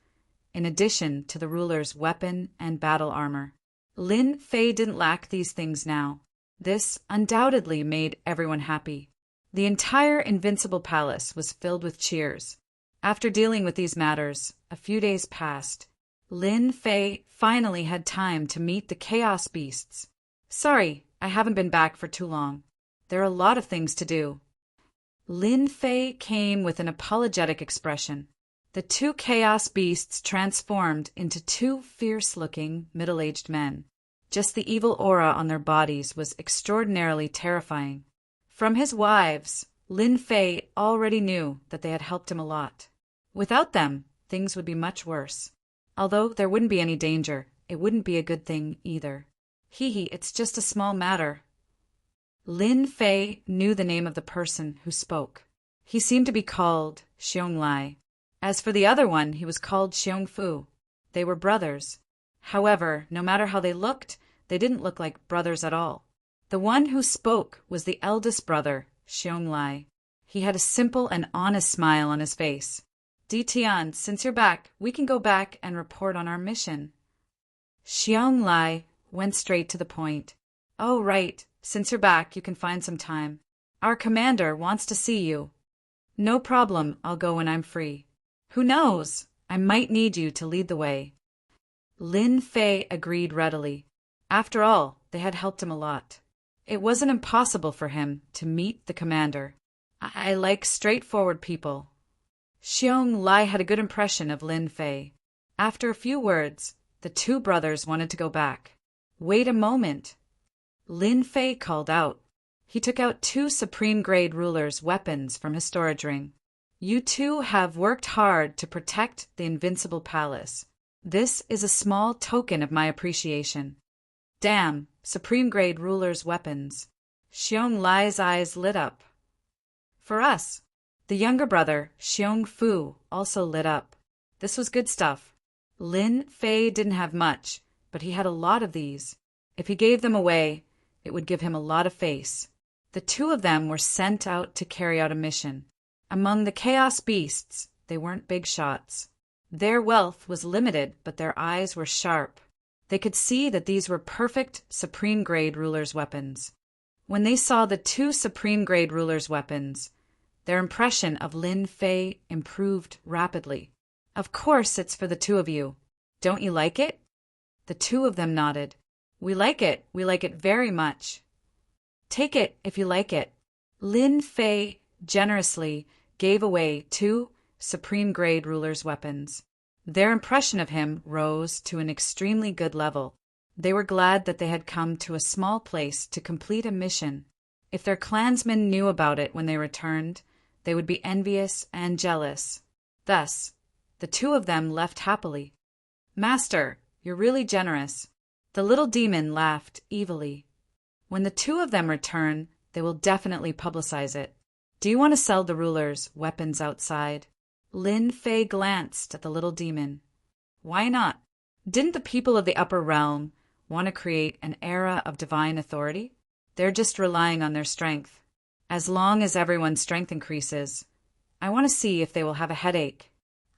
in addition to the ruler's weapon and battle armor. Lin Fei didn't lack these things now. This undoubtedly made everyone happy. The entire Invincible Palace was filled with cheers. After dealing with these matters, a few days passed. Lin Fei finally had time to meet the Chaos Beasts. Sorry, I haven't been back for too long. There are a lot of things to do. Lin Fei came with an apologetic expression. The 2 Chaos Beasts transformed into 2 fierce-looking, middle-aged men. Just the evil aura on their bodies was extraordinarily terrifying. From his wives, Lin Fei already knew that they had helped him a lot. Without them, things would be much worse. Although there wouldn't be any danger, it wouldn't be a good thing either. It's just a small matter. Lin Fei knew the name of the person who spoke. He seemed to be called Xiong Lai. As for the other one, he was called Xiong Fu. They were brothers. However, no matter how they looked, they didn't look like brothers at all. The one who spoke was the eldest brother, Xiong Lai. He had a simple and honest smile on his face. Di Tian, since you're back, we can go back and report on our mission. Xiong Lai went straight to the point. Oh, right. Since you're back, you can find some time. Our commander wants to see you. No problem. I'll go when I'm free. Who knows? I might need you to lead the way. Lin Fei agreed readily. After all, they had helped him a lot. It wasn't impossible for him to meet the commander. I like straightforward people. Xiong Lai had a good impression of Lin Fei. After a few words, the 2 brothers wanted to go back. Wait a moment. Lin Fei called out. He took out 2 supreme-grade rulers' weapons from his storage ring. You 2 have worked hard to protect the Invincible Palace. This is a small token of my appreciation. Damn, supreme-grade rulers' weapons. Xiong Lai's eyes lit up. For us. The younger brother, Xiong Fu, also lit up. This was good stuff. Lin Fei didn't have much, but he had a lot of these. If he gave them away, it would give him a lot of face. The 2 of them were sent out to carry out a mission. Among the Chaos Beasts, they weren't big shots. Their wealth was limited, but their eyes were sharp. They could see that these were perfect supreme-grade rulers' weapons. When they saw the 2 supreme-grade rulers' weapons, their impression of Lin Fei improved rapidly. Of course it's for the 2 of you. Don't you like it? The 2 of them nodded. We like it. We like it very much. Take it if you like it. Lin Fei generously gave away 2 supreme-grade rulers' weapons. Their impression of him rose to an extremely good level. They were glad that they had come to a small place to complete a mission. If their clansmen knew about it when they returned, they would be envious and jealous. Thus, the 2 of them left happily. Master, you're really generous. The little demon laughed evilly. When the 2 of them return, they will definitely publicize it. Do you want to sell the rulers weapons outside? Lin Fei glanced at the little demon. Why not? Didn't the people of the upper realm want to create an era of divine authority? They're just relying on their strength. As long as everyone's strength increases, I want to see if they will have a headache.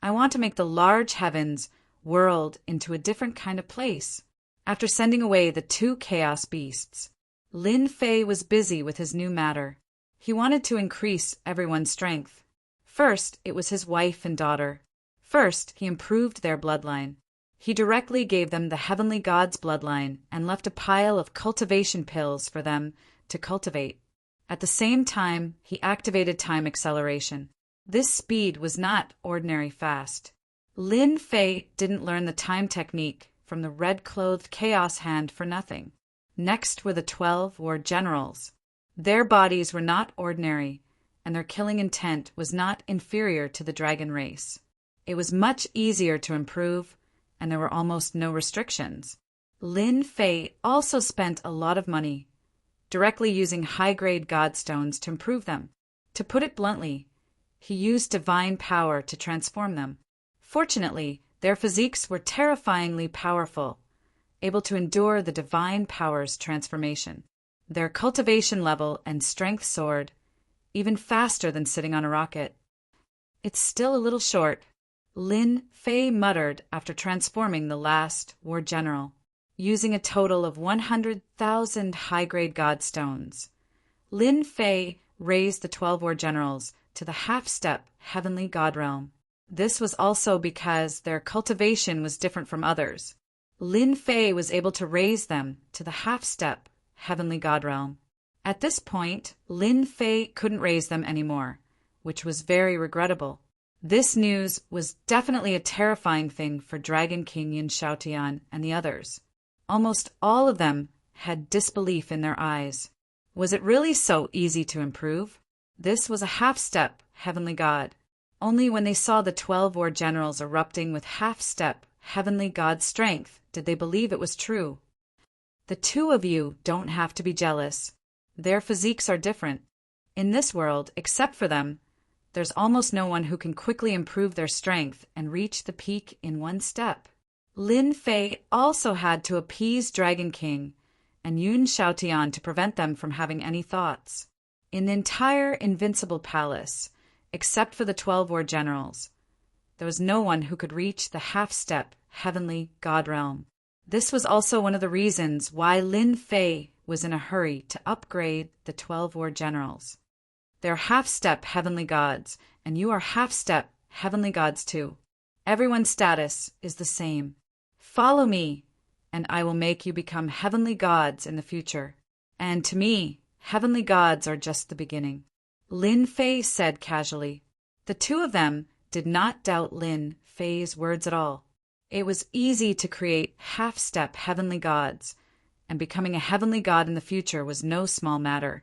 I want to make the large heavens world into a different kind of place. After sending away the 2 chaos beasts, Lin Fei was busy with his new matter. He wanted to increase everyone's strength. First, it was his wife and daughter. First, he improved their bloodline. He directly gave them the heavenly god's bloodline and left a pile of cultivation pills for them to cultivate. At the same time, he activated time acceleration. This speed was not ordinary fast. Lin Fei didn't learn the time technique from the red-clothed chaos hand for nothing. Next were the 12 war generals. Their bodies were not ordinary, and their killing intent was not inferior to the dragon race. It was much easier to improve, and there were almost no restrictions. Lin Fei also spent a lot of money, directly using high-grade godstones to improve them. To put it bluntly, he used divine power to transform them. Fortunately, their physiques were terrifyingly powerful, able to endure the divine power's transformation. Their cultivation level and strength soared, even faster than sitting on a rocket. It's still a little short, Lin Fei muttered after transforming the last war general, using a total of 100,000 high-grade godstones. Lin Fei raised the 12 war generals to the half-step heavenly god realm. This was also because their cultivation was different from others. Lin Fei was able to raise them to the half-step heavenly god realm. At this point, Lin Fei couldn't raise them anymore, which was very regrettable. This news was definitely a terrifying thing for Dragon King Yin Xiaotian and the others. Almost all of them had disbelief in their eyes. Was it really so easy to improve? This was a half-step heavenly god. Only when they saw the 12 war generals erupting with half-step heavenly god strength did they believe it was true. The 2 of you don't have to be jealous. Their physiques are different. In this world, except for them, there's almost no one who can quickly improve their strength and reach the peak in one step. Lin Fei also had to appease Dragon King and Yun Xiaotian to prevent them from having any thoughts. In the entire Invincible Palace, except for the 12 war generals, there was no one who could reach the half-step heavenly god realm. This was also one of the reasons why Lin Fei was in a hurry to upgrade the 12 war generals. They're half-step heavenly gods, and you are half-step heavenly gods too. Everyone's status is the same. Follow me, and I will make you become heavenly gods in the future. And to me, heavenly gods are just the beginning. Lin Fei said casually. The 2 of them did not doubt Lin Fei's words at all. It was easy to create half-step heavenly gods, and becoming a heavenly god in the future was no small matter.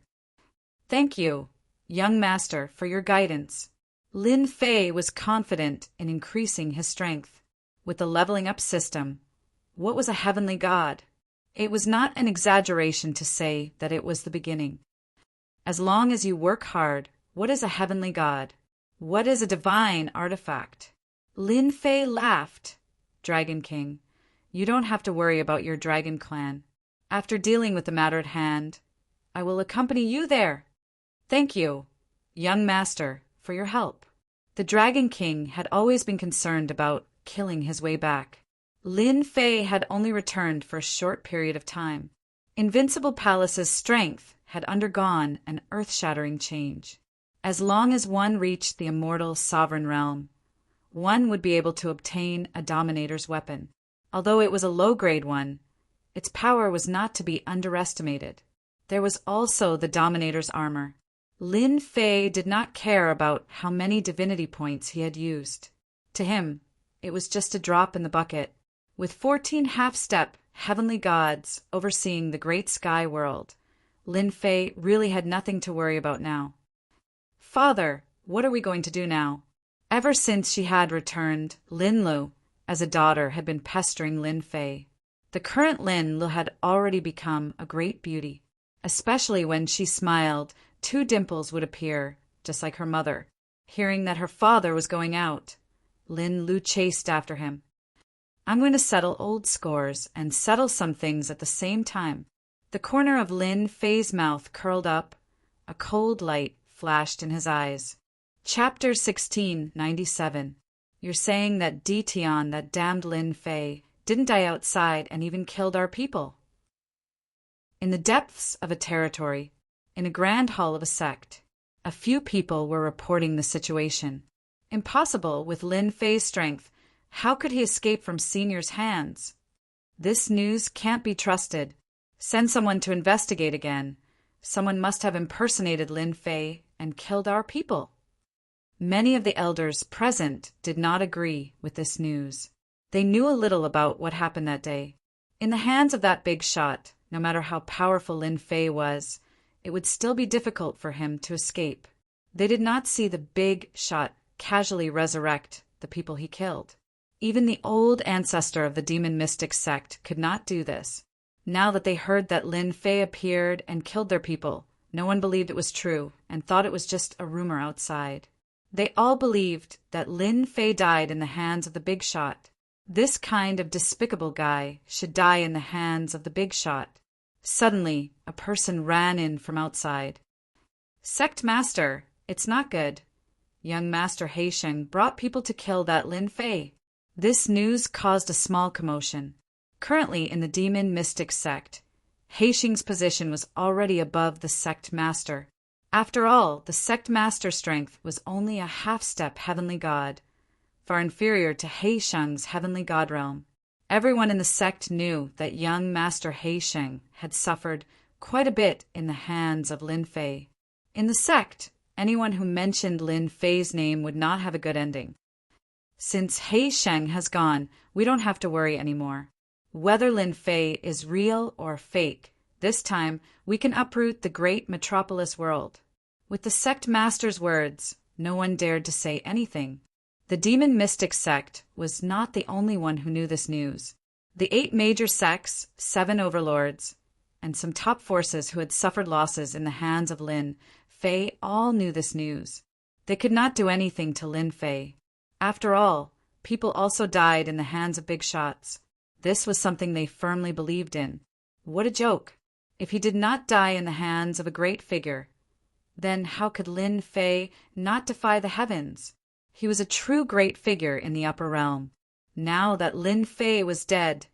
Thank you, young master, for your guidance. Lin Fei was confident in increasing his strength. With the leveling up system, what was a heavenly god? It was not an exaggeration to say that it was the beginning. As long as you work hard, what is a heavenly god? What is a divine artifact? Lin Fei laughed. Dragon King, you don't have to worry about your dragon clan. After dealing with the matter at hand, I will accompany you there. Thank you, young master, for your help. The Dragon King had always been concerned about killing his way back. Lin Fei had only returned for a short period of time. Invincible Palace's strength had undergone an earth-shattering change. As long as one reached the immortal sovereign realm, one would be able to obtain a Dominator's weapon. Although it was a low-grade one, its power was not to be underestimated. There was also the Dominator's armor. Lin Fei did not care about how many divinity points he had used. To him, it was just a drop in the bucket. With 14 half-step heavenly gods overseeing the great sky world, Lin Fei really had nothing to worry about now. Father, what are we going to do now? Ever since she had returned, Lin Lu, as a daughter, had been pestering Lin Fei. The current Lin Lu had already become a great beauty. Especially when she smiled, 2 dimples would appear, just like her mother. Hearing that her father was going out, Lin Lu chased after him. I'm going to settle old scores and settle some things at the same time. The corner of Lin Fei's mouth curled up, A cold light flashed in his eyes. Chapter 1697. You're saying that Dition, that damned Lin Fei, didn't die outside and even killed our people? In the depths of a territory, in a grand hall of a sect, a few people were reporting the situation. Impossible with Lin Fei's strength. How could he escape from Senior's hands? This news can't be trusted. Send someone to investigate again. Someone must have impersonated Lin Fei and killed our people. Many of the elders present did not agree with this news. They knew a little about what happened that day. In the hands of that big shot, no matter how powerful Lin Fei was, it would still be difficult for him to escape. They did not see the big shot casually resurrect the people he killed. Even the old ancestor of the demon mystic sect could not do this. Now that they heard that Lin Fei appeared and killed their people, no one believed it was true and thought it was just a rumor outside. They all believed that Lin Fei died in the hands of the big shot. This kind of despicable guy should die in the hands of the big shot. Suddenly, a person ran in from outside. Sect Master, it's not good. Young Master Heisheng brought people to kill that Lin Fei. This news caused a small commotion. Currently in the demon mystic sect, Heisheng's position was already above the sect master. After all, the sect master's strength was only a half-step heavenly god, far inferior to Heisheng's heavenly god realm. Everyone in the sect knew that young Master Heisheng had suffered quite a bit in the hands of Lin Fei. In the sect, anyone who mentioned Lin Fei's name would not have a good ending. Since Heisheng has gone, we don't have to worry anymore. Whether Lin Fei is real or fake, this time we can uproot the great metropolis world. With the sect master's words, no one dared to say anything. The demon mystic sect was not the only one who knew this news. The 8 major sects, 7 overlords, and some top forces who had suffered losses in the hands of Lin Fei all knew this news. They could not do anything to Lin Fei. After all, people also died in the hands of big shots. This was something they firmly believed in. What a joke! If he did not die in the hands of a great figure, then how could Lin Fei not defy the heavens? He was a true great figure in the upper realm. Now that Lin Fei was dead,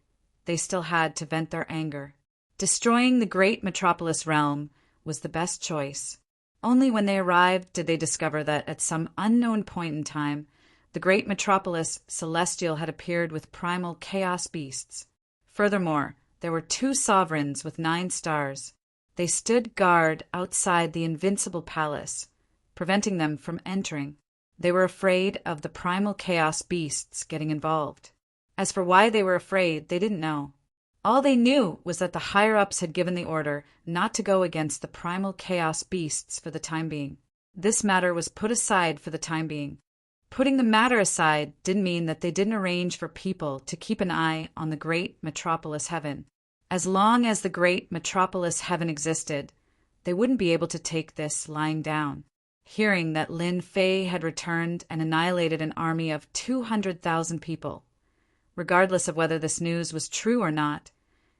they still had to vent their anger. Destroying the great metropolis realm was the best choice. Only when they arrived did they discover that at some unknown point in time, the great metropolis celestial had appeared with primal chaos beasts. Furthermore, there were 2 sovereigns with 9 stars. They stood guard outside the invincible palace, preventing them from entering. They were afraid of the primal chaos beasts getting involved. As for why they were afraid, they didn't know. All they knew was that the higher-ups had given the order not to go against the primal chaos beasts for the time being. This matter was put aside for the time being. Putting the matter aside didn't mean that they didn't arrange for people to keep an eye on the great metropolis heaven. As long as the great metropolis heaven existed, they wouldn't be able to take this lying down. Hearing that Lin Fei had returned and annihilated an army of 200,000 people, regardless of whether this news was true or not,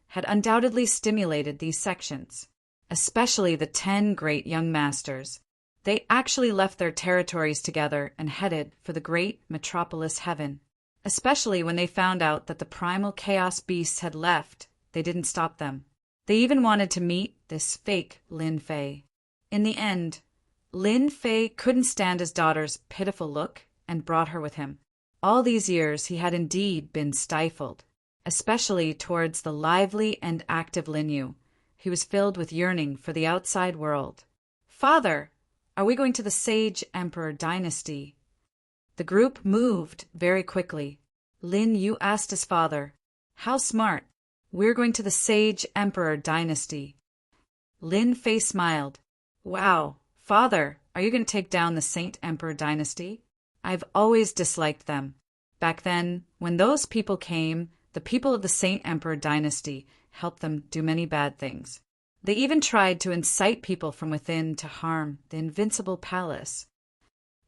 had undoubtedly stimulated these sections, especially the 10 great young masters. They actually left their territories together and headed for the great metropolis heaven. Especially when they found out that the primal chaos beasts had left, they didn't stop them. They even wanted to meet this fake Lin Fei. In the end, Lin Fei couldn't stand his daughter's pitiful look and brought her with him. All these years he had indeed been stifled, especially towards the lively and active Lin Yu. He was filled with yearning for the outside world. "Father, are we going to the Sage Emperor dynasty?" The group moved very quickly. Lin Yu asked his father, "How smart. We're going to the Sage Emperor dynasty." Lin Fei smiled. "Wow, father, are you going to take down the Saint Emperor dynasty? I've always disliked them. Back then, when those people came, the people of the Saint Emperor dynasty helped them do many bad things. They even tried to incite people from within to harm the invincible palace."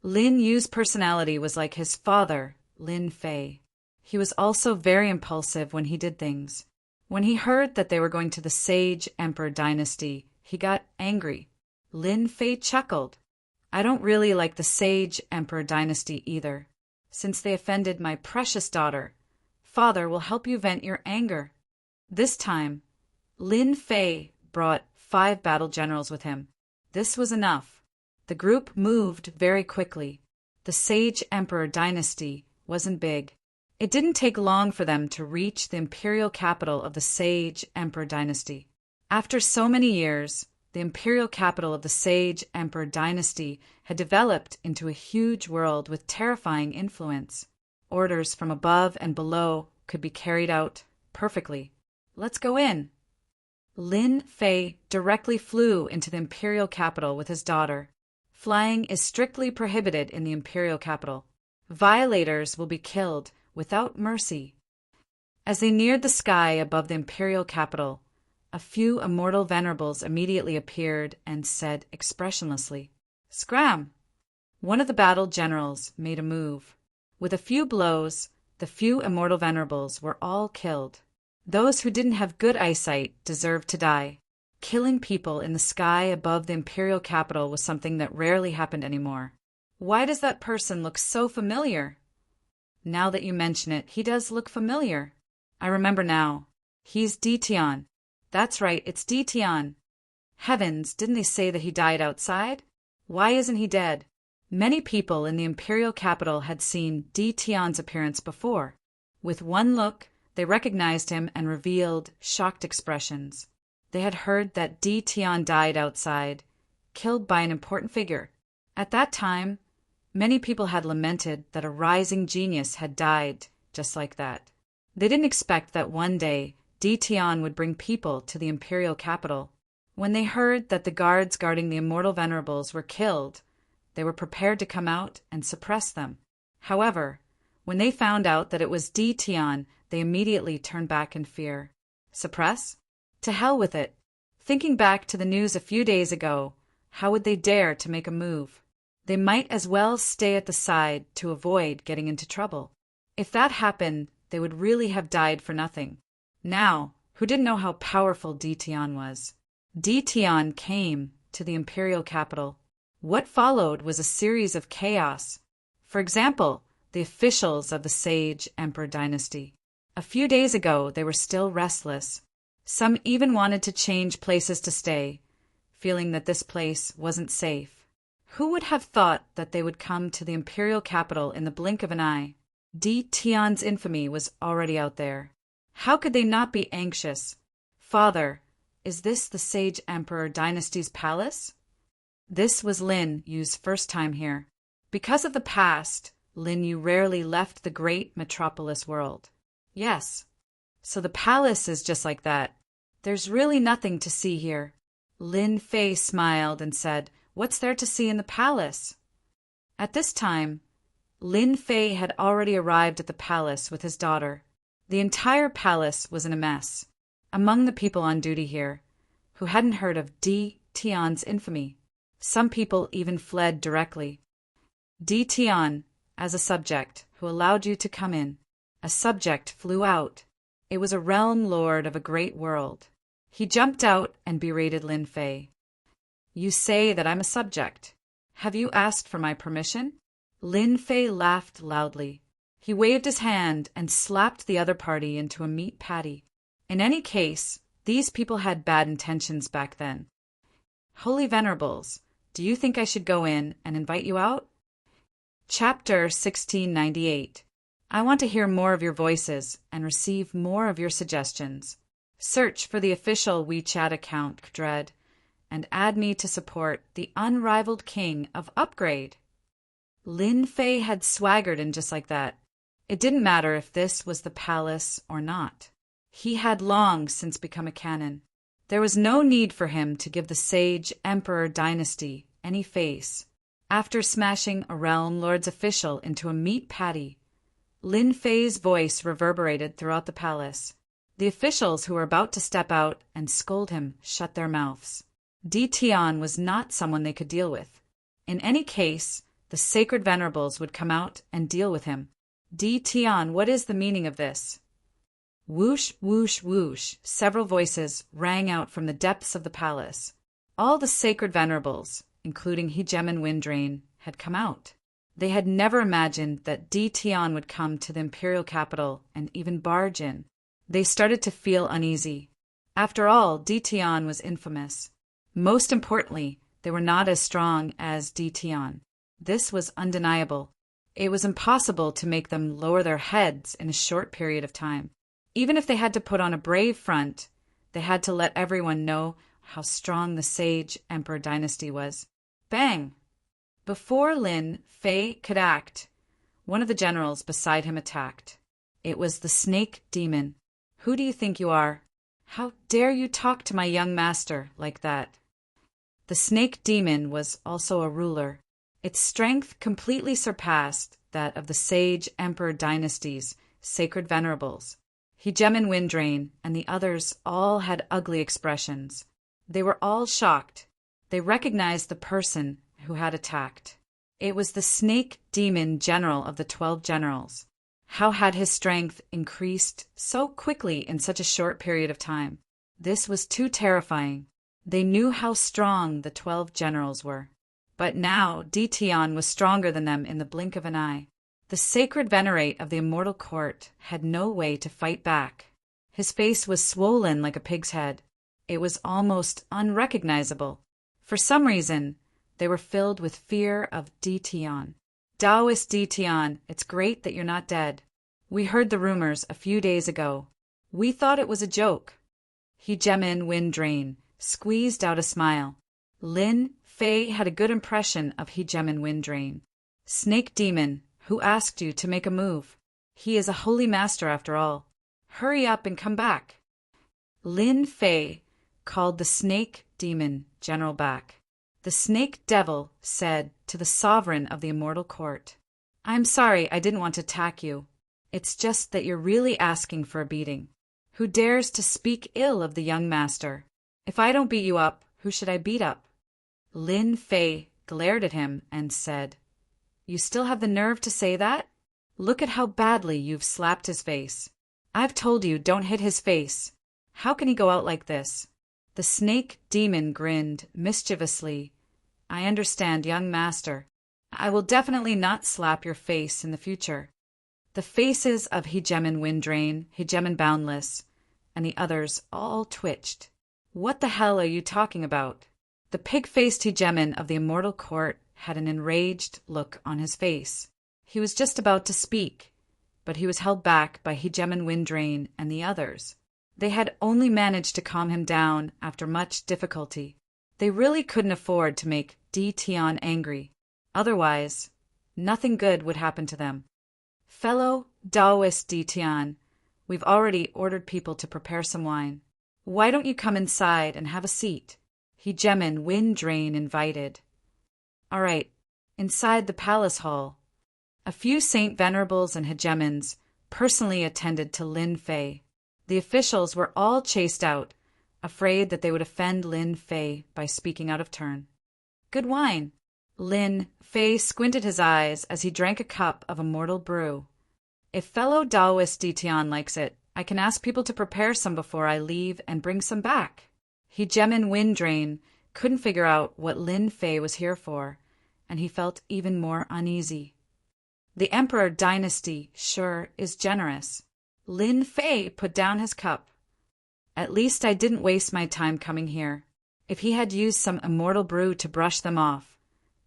Lin Yu's personality was like his father, Lin Fei. He was also very impulsive when he did things. When he heard that they were going to the Sage Emperor dynasty, he got angry. Lin Fei chuckled. I don't really like the Sage Emperor dynasty either, since they offended my precious daughter. Father will help you vent your anger. This time, Lin Fei brought 5 battle generals with him. This was enough. The group moved very quickly. The Sage Emperor dynasty wasn't big. It didn't take long for them to reach the imperial capital of the Sage Emperor dynasty. After so many years, the imperial capital of the Sage Emperor dynasty had developed into a huge world with terrifying influence. Orders from above and below could be carried out perfectly. Let's go in. Lin Fei directly flew into the imperial capital with his daughter. Flying is strictly prohibited in the imperial capital. Violators will be killed without mercy. As they neared the sky above the imperial capital, a few immortal venerables immediately appeared and said expressionlessly, "Scram!" One of the battle generals made a move. With a few blows, the few immortal venerables were all killed. Those who didn't have good eyesight deserved to die. Killing people in the sky above the imperial capital was something that rarely happened anymore. Why does that person look so familiar? Now that you mention it, he does look familiar. I remember now. He's Ditian. That's right, it's Ditian. Heavens, didn't they say that he died outside? Why isn't he dead? Many people in the imperial capital had seen Ditian's appearance before. With one look, they recognized him and revealed shocked expressions. They had heard that Ditian died outside, killed by an important figure. At that time, many people had lamented that a rising genius had died just like that. They didn't expect that one day Ditian would bring people to the imperial capital. When they heard that the guards guarding the immortal venerables were killed, they were prepared to come out and suppress them. However, when they found out that it was Ditian, they immediately turned back in fear. Suppress? To hell with it. Thinking back to the news a few days ago, how would they dare to make a move? They might as well stay at the side to avoid getting into trouble. If that happened, they would really have died for nothing. Now, who didn't know how powerful Ditian was? Ditian came to the imperial capital. What followed was a series of chaos. For example, the officials of the Sage Emperor dynasty. A few days ago, they were still restless. Some even wanted to change places to stay, feeling that this place wasn't safe. Who would have thought that they would come to the imperial capital in the blink of an eye? Ditian's infamy was already out there. How could they not be anxious? Father, is this the Sage Emperor dynasty's palace? This was Lin Yu's first time here. Because of the past, Lin Yu rarely left the great metropolis world. Yes. So the palace is just like that. There's really nothing to see here. Lin Fei smiled and said, "What's there to see in the palace?" At this time, Lin Fei had already arrived at the palace with his daughter. The entire palace was in a mess. Among the people on duty here, who hadn't heard of Ditian's infamy, some people even fled directly. Ditian, as a subject, who allowed you to come in. A subject flew out. It was a realm lord of a great world. He jumped out and berated Lin Fei. "You say that I'm a subject. Have you asked for my permission?" Lin Fei laughed loudly. He waved his hand and slapped the other party into a meat patty. In any case, these people had bad intentions back then. "Holy Venerables, do you think I should go in and invite you out?" Chapter 1698. I want to hear more of your voices and receive more of your suggestions. Search for the official WeChat account, Dread, and add me to support the unrivaled king of Upgrade. Lin Fei had swaggered in just like that. It didn't matter if this was the palace or not. He had long since become a canon. There was no need for him to give the Sage Emperor dynasty any face. After smashing a realm lord's official into a meat patty, Lin Fei's voice reverberated throughout the palace. The officials who were about to step out and scold him shut their mouths. Ditian was not someone they could deal with. In any case, the sacred venerables would come out and deal with him. Ditian, what is the meaning of this? Whoosh, whoosh, whoosh, several voices rang out from the depths of the palace. All the sacred venerables, including Hegemen Windrain, had come out. They had never imagined that Tian would come to the imperial capital and even barge in. They started to feel uneasy. After all, Tian was infamous. Most importantly, they were not as strong as Tian. This was undeniable. It was impossible to make them lower their heads in a short period of time. Even if they had to put on a brave front, they had to let everyone know how strong the Sage Emperor dynasty was. Bang! Before Lin Fei could act, one of the generals beside him attacked. It was the snake demon. Who do you think you are? How dare you talk to my young master like that? The snake demon was also a ruler. Its strength completely surpassed that of the Sage Emperor dynasty's sacred venerables. Hegemen Windrain and the others all had ugly expressions. They were all shocked. They recognized the person who had attacked. It was the snake demon general of the 12 generals. How had his strength increased so quickly in such a short period of time? This was too terrifying. They knew how strong the 12 generals were. But now Tian was stronger than them in the blink of an eye. The sacred venerate of the immortal court had no way to fight back. His face was swollen like a pig's head. It was almost unrecognizable. For some reason, they were filled with fear of Tian. Taoist Tian, it's great that you're not dead. We heard the rumors a few days ago. We thought it was a joke. Hegemen Windrain squeezed out a smile. Lin Fei had a good impression of Hegemen Windrain. Snake demon, who asked you to make a move? He is a holy master after all. Hurry up and come back. Lin Fei called the snake demon general back. The snake devil said to the sovereign of the immortal court, I'm sorry, I didn't want to attack you. It's just that you're really asking for a beating. Who dares to speak ill of the young master? If I don't beat you up, who should I beat up? Lin Fei glared at him and said, You still have the nerve to say that? Look at how badly you've slapped his face. I've told you don't hit his face. How can he go out like this? The snake demon grinned mischievously. I understand, young master. I will definitely not slap your face in the future. The faces of Hegemen Windrain, Hegemen Boundless, and the others all twitched. What the hell are you talking about? The pig-faced Hegemen of the immortal court had an enraged look on his face. He was just about to speak, but he was held back by Hegemen Windrain and the others. They had only managed to calm him down after much difficulty. They really couldn't afford to make Tian angry. Otherwise, nothing good would happen to them. Fellow Taoist Tian, we've already ordered people to prepare some wine. Why don't you come inside and have a seat? Hegemen Windrain invited. All right, inside the palace hall. A few Saint Venerables and Hegemens personally attended to Lin Fei. The officials were all chased out, afraid that they would offend Lin Fei by speaking out of turn. Good wine. Lin Fei squinted his eyes as he drank a cup of immortal brew. If fellow Taoist Tian likes it, I can ask people to prepare some before I leave and bring some back. Hegemen Windrain couldn't figure out what Lin Fei was here for, and he felt even more uneasy. The Emperor dynasty sure is generous. Lin Fei put down his cup. At least I didn't waste my time coming here. If he had used some immortal brew to brush them off,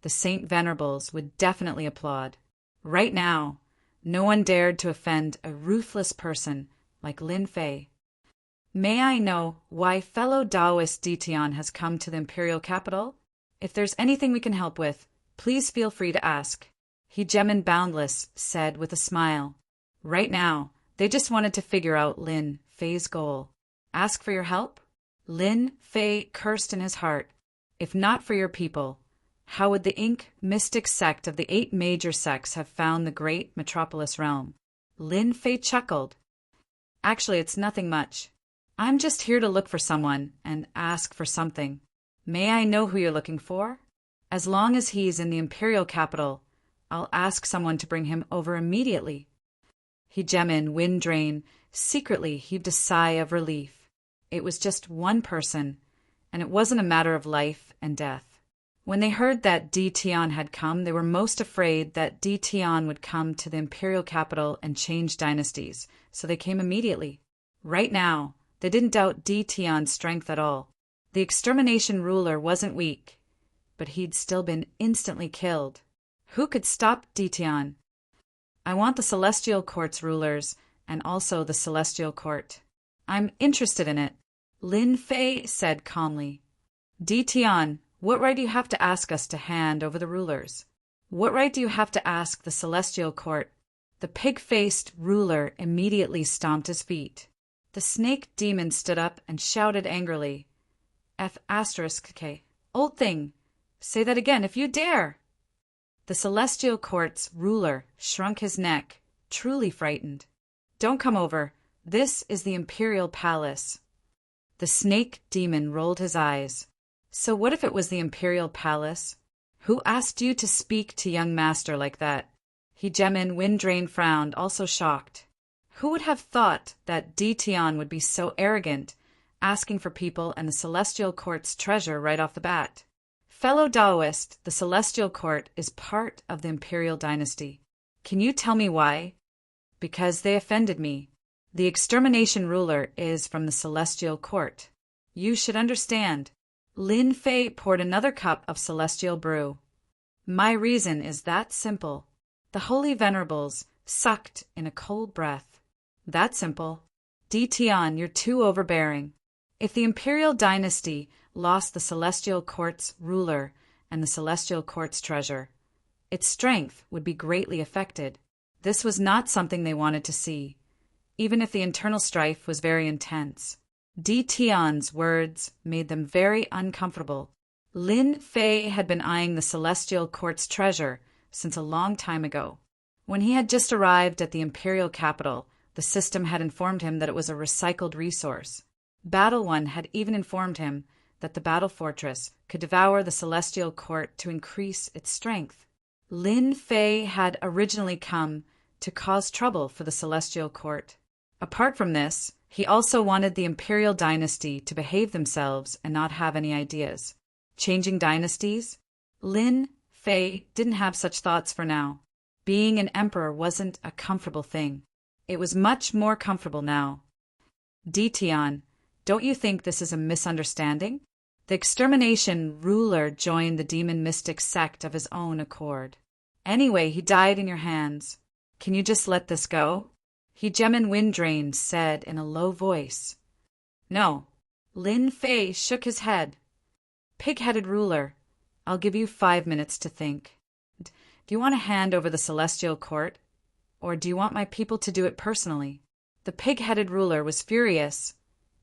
the Saint Venerables would definitely applaud. Right now, no one dared to offend a ruthless person like Lin Fei. May I know why fellow Taoist Tian has come to the imperial capital? If there's anything we can help with, please feel free to ask. Hegemen Boundless said with a smile. Right now, they just wanted to figure out Lin Fei's goal. Ask for your help? Lin Fei cursed in his heart. If not for your people, how would the ink mystic sect of the 8 major sects have found the great metropolis realm? Lin Fei chuckled. Actually, it's nothing much. I'm just here to look for someone and ask for something. May I know who you're looking for? As long as he's in the imperial capital, I'll ask someone to bring him over immediately. Hegemen Windrain secretly heaved a sigh of relief. It was just one person, and it wasn't a matter of life and death. When they heard that Di Tian had come, they were most afraid that Di Tian would come to the imperial capital and change dynasties, so they came immediately. Right now, they didn't doubt Di Tian's strength at all. The extermination ruler wasn't weak, but he'd still been instantly killed. Who could stop Di Tian? I want the Celestial Court's rulers, and also the Celestial Court. I'm interested in it, Lin Fei said calmly. Di Tian, what right do you have to ask us to hand over the rulers? What right do you have to ask the Celestial Court? The pig-faced ruler immediately stomped his feet. The snake demon stood up and shouted angrily. F***K. Old thing, say that again if you dare. The Celestial Court's ruler shrunk his neck, truly frightened. Don't come over. This is the Imperial Palace. The snake demon rolled his eyes. So what if it was the Imperial Palace? Who asked you to speak to young master like that? Hegemin Windrain frowned, also shocked. Who would have thought that Di Tian would be so arrogant, asking for people and the Celestial Court's treasure right off the bat? Fellow Daoist, the Celestial Court is part of the Imperial dynasty. Can you tell me why? Because they offended me. The extermination ruler is from the Celestial Court. You should understand. Lin Fei poured another cup of celestial brew. My reason is that simple. The Holy Venerables sucked in a cold breath. That simple. Di Tian, you're too overbearing. If the Imperial dynasty lost the Celestial Court's ruler and the Celestial Court's treasure, its strength would be greatly affected. This was not something they wanted to see, even if the internal strife was very intense. Di Tian's words made them very uncomfortable. Lin Fei had been eyeing the Celestial Court's treasure since a long time ago. When he had just arrived at the Imperial capital, the system had informed him that it was a recycled resource. Battle One had even informed him that the battle fortress could devour the Celestial Court to increase its strength. Lin Fei had originally come to cause trouble for the Celestial Court. Apart from this, he also wanted the Imperial dynasty to behave themselves and not have any ideas. Changing dynasties? Lin Fei didn't have such thoughts for now. Being an emperor wasn't a comfortable thing. It was much more comfortable now. Di Tian, don't you think this is a misunderstanding? The extermination ruler joined the demon mystic sect of his own accord. Anyway, he died in your hands. Can you just let this go? Hegemin Windrain said in a low voice. No. Lin Fei shook his head. Pig-headed ruler, I'll give you 5 minutes to think. Do you want to hand over the Celestial Court, or do you want my people to do it personally? The pig-headed ruler was furious,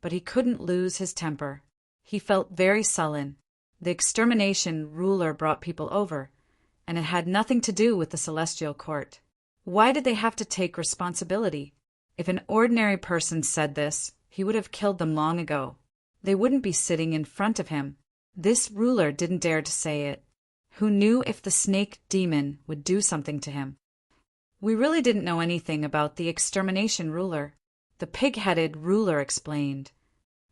but he couldn't lose his temper. He felt very sullen. The extermination ruler brought people over, and it had nothing to do with the Celestial Court. Why did they have to take responsibility? If an ordinary person said this, he would have killed them long ago. They wouldn't be sitting in front of him. This ruler didn't dare to say it. Who knew if the snake demon would do something to him? We really didn't know anything about the extermination ruler. The pig-headed ruler explained.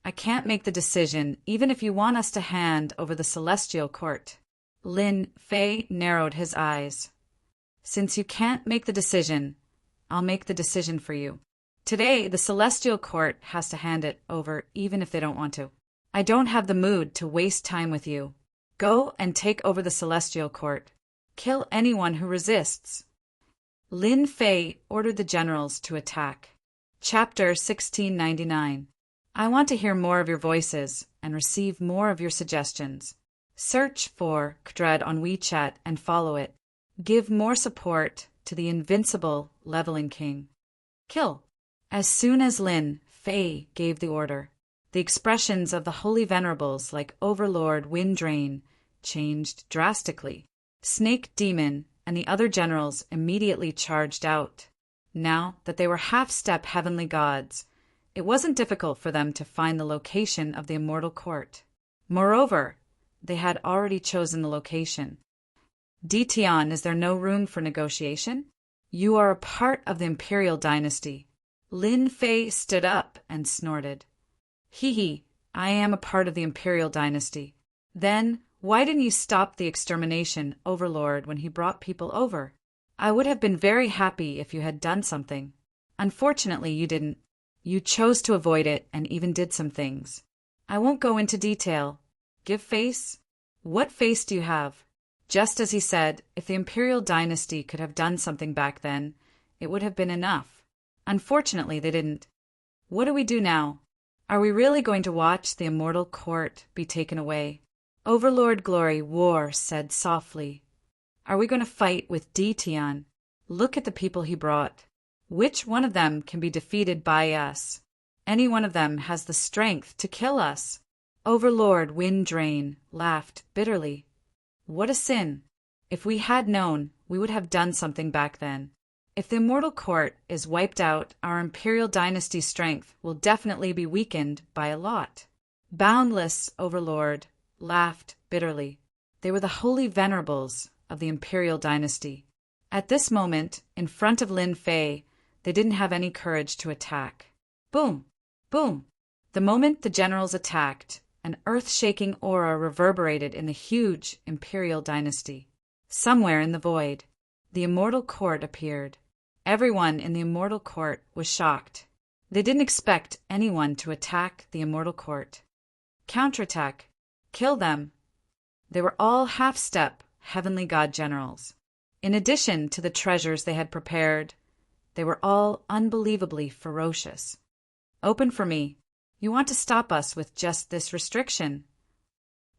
I can't make the decision even if you want us to hand over the Celestial Court. Lin Fei narrowed his eyes. Since you can't make the decision, I'll make the decision for you. Today, the Celestial Court has to hand it over even if they don't want to. I don't have the mood to waste time with you. Go and take over the Celestial Court. Kill anyone who resists. Lin Fei ordered the generals to attack. Chapter 1699. I want to hear more of your voices and receive more of your suggestions. Search for Kdred on WeChat and follow it. Give more support to the invincible Leveling King. Kill. As soon as Lin Fei gave the order, the expressions of the Holy Venerables like Overlord Windrain changed drastically. Snake Demon and the other generals immediately charged out. Now that they were half-step heavenly gods, it wasn't difficult for them to find the location of the Immortal Court. Moreover, they had already chosen the location. Di Tian, is there no room for negotiation? You are a part of the Imperial dynasty. Lin Fei stood up and snorted. Hee hee, I am a part of the imperial dynasty. Then, why didn't you stop the extermination, Overlord, when he brought people over? I would have been very happy if you had done something. Unfortunately, you didn't. You chose to avoid it and even did some things. I won't go into detail. Give face? What face do you have? Just as he said, if the imperial dynasty could have done something back then, it would have been enough. Unfortunately, they didn't. What do we do now? Are we really going to watch the immortal court be taken away? Overlord Glory War said softly. Are we going to fight with Detian? Look at the people he brought. Which one of them can be defeated by us? Any one of them has the strength to kill us. Overlord Windrain laughed bitterly. What a sin! If we had known, we would have done something back then. If the immortal court is wiped out, our imperial dynasty's strength will definitely be weakened by a lot. Boundless Overlord laughed bitterly. They were the holy venerables of the imperial dynasty. At this moment, in front of Lin Fei, they didn't have any courage to attack. Boom! Boom! The moment the generals attacked, an earth-shaking aura reverberated in the huge imperial dynasty. Somewhere in the void, the immortal court appeared. Everyone in the immortal court was shocked. They didn't expect anyone to attack the immortal court. Counterattack! Kill them! They were all half-step heavenly god generals. In addition to the treasures they had prepared, they were all unbelievably ferocious. Open for me. You want to stop us with just this restriction.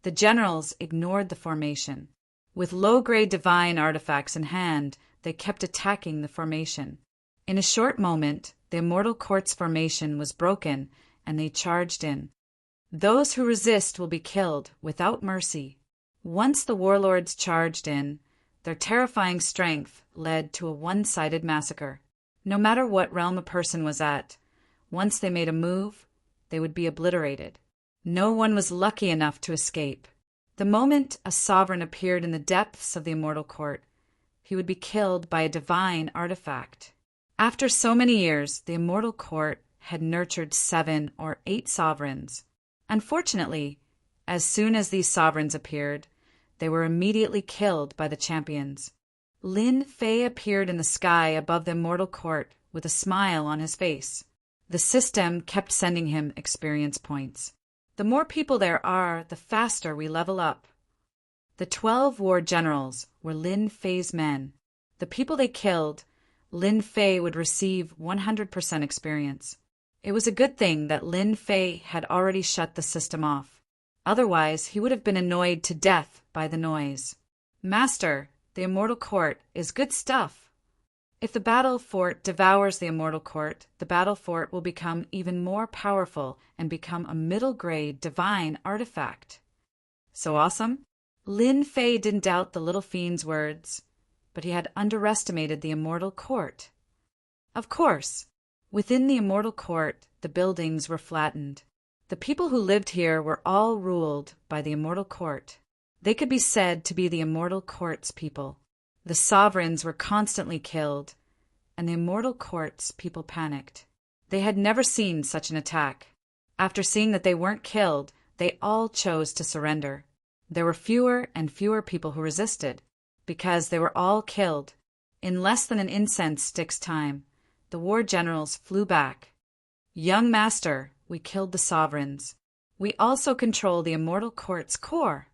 The generals ignored the formation. With low-grade divine artifacts in hand, they kept attacking the formation. In a short moment, the immortal court's formation was broken, and they charged in. Those who resist will be killed without mercy. Once the warlords charged in, their terrifying strength led to a one-sided massacre. No matter what realm a person was at, once they made a move, they would be obliterated. No one was lucky enough to escape. The moment a sovereign appeared in the depths of the immortal court, he would be killed by a divine artifact. After so many years, the immortal court had nurtured 7 or 8 sovereigns. Unfortunately, as soon as these sovereigns appeared, they were immediately killed by the champions. Lin Fei appeared in the sky above the immortal court with a smile on his face. The system kept sending him experience points. The more people there are, the faster we level up. The 12 war generals were Lin Fei's men. The people they killed, Lin Fei would receive 100% experience. It was a good thing that Lin Fei had already shut the system off. Otherwise, he would have been annoyed to death by the noise. Master, the immortal court is good stuff. If the battle fort devours the immortal court, the battle fort will become even more powerful and become a middle-grade divine artifact. So awesome? Lin Fei didn't doubt the little fiend's words, but he had underestimated the immortal court. Of course, within the immortal court, the buildings were flattened. The people who lived here were all ruled by the immortal court. They could be said to be the immortal court's people. The sovereigns were constantly killed, and the immortal court's people panicked. They had never seen such an attack. After seeing that they weren't killed, they all chose to surrender. There were fewer and fewer people who resisted, because they were all killed. In less than an incense stick's time, the war generals flew back. Young master, we killed the sovereigns. We also control the immortal court's core.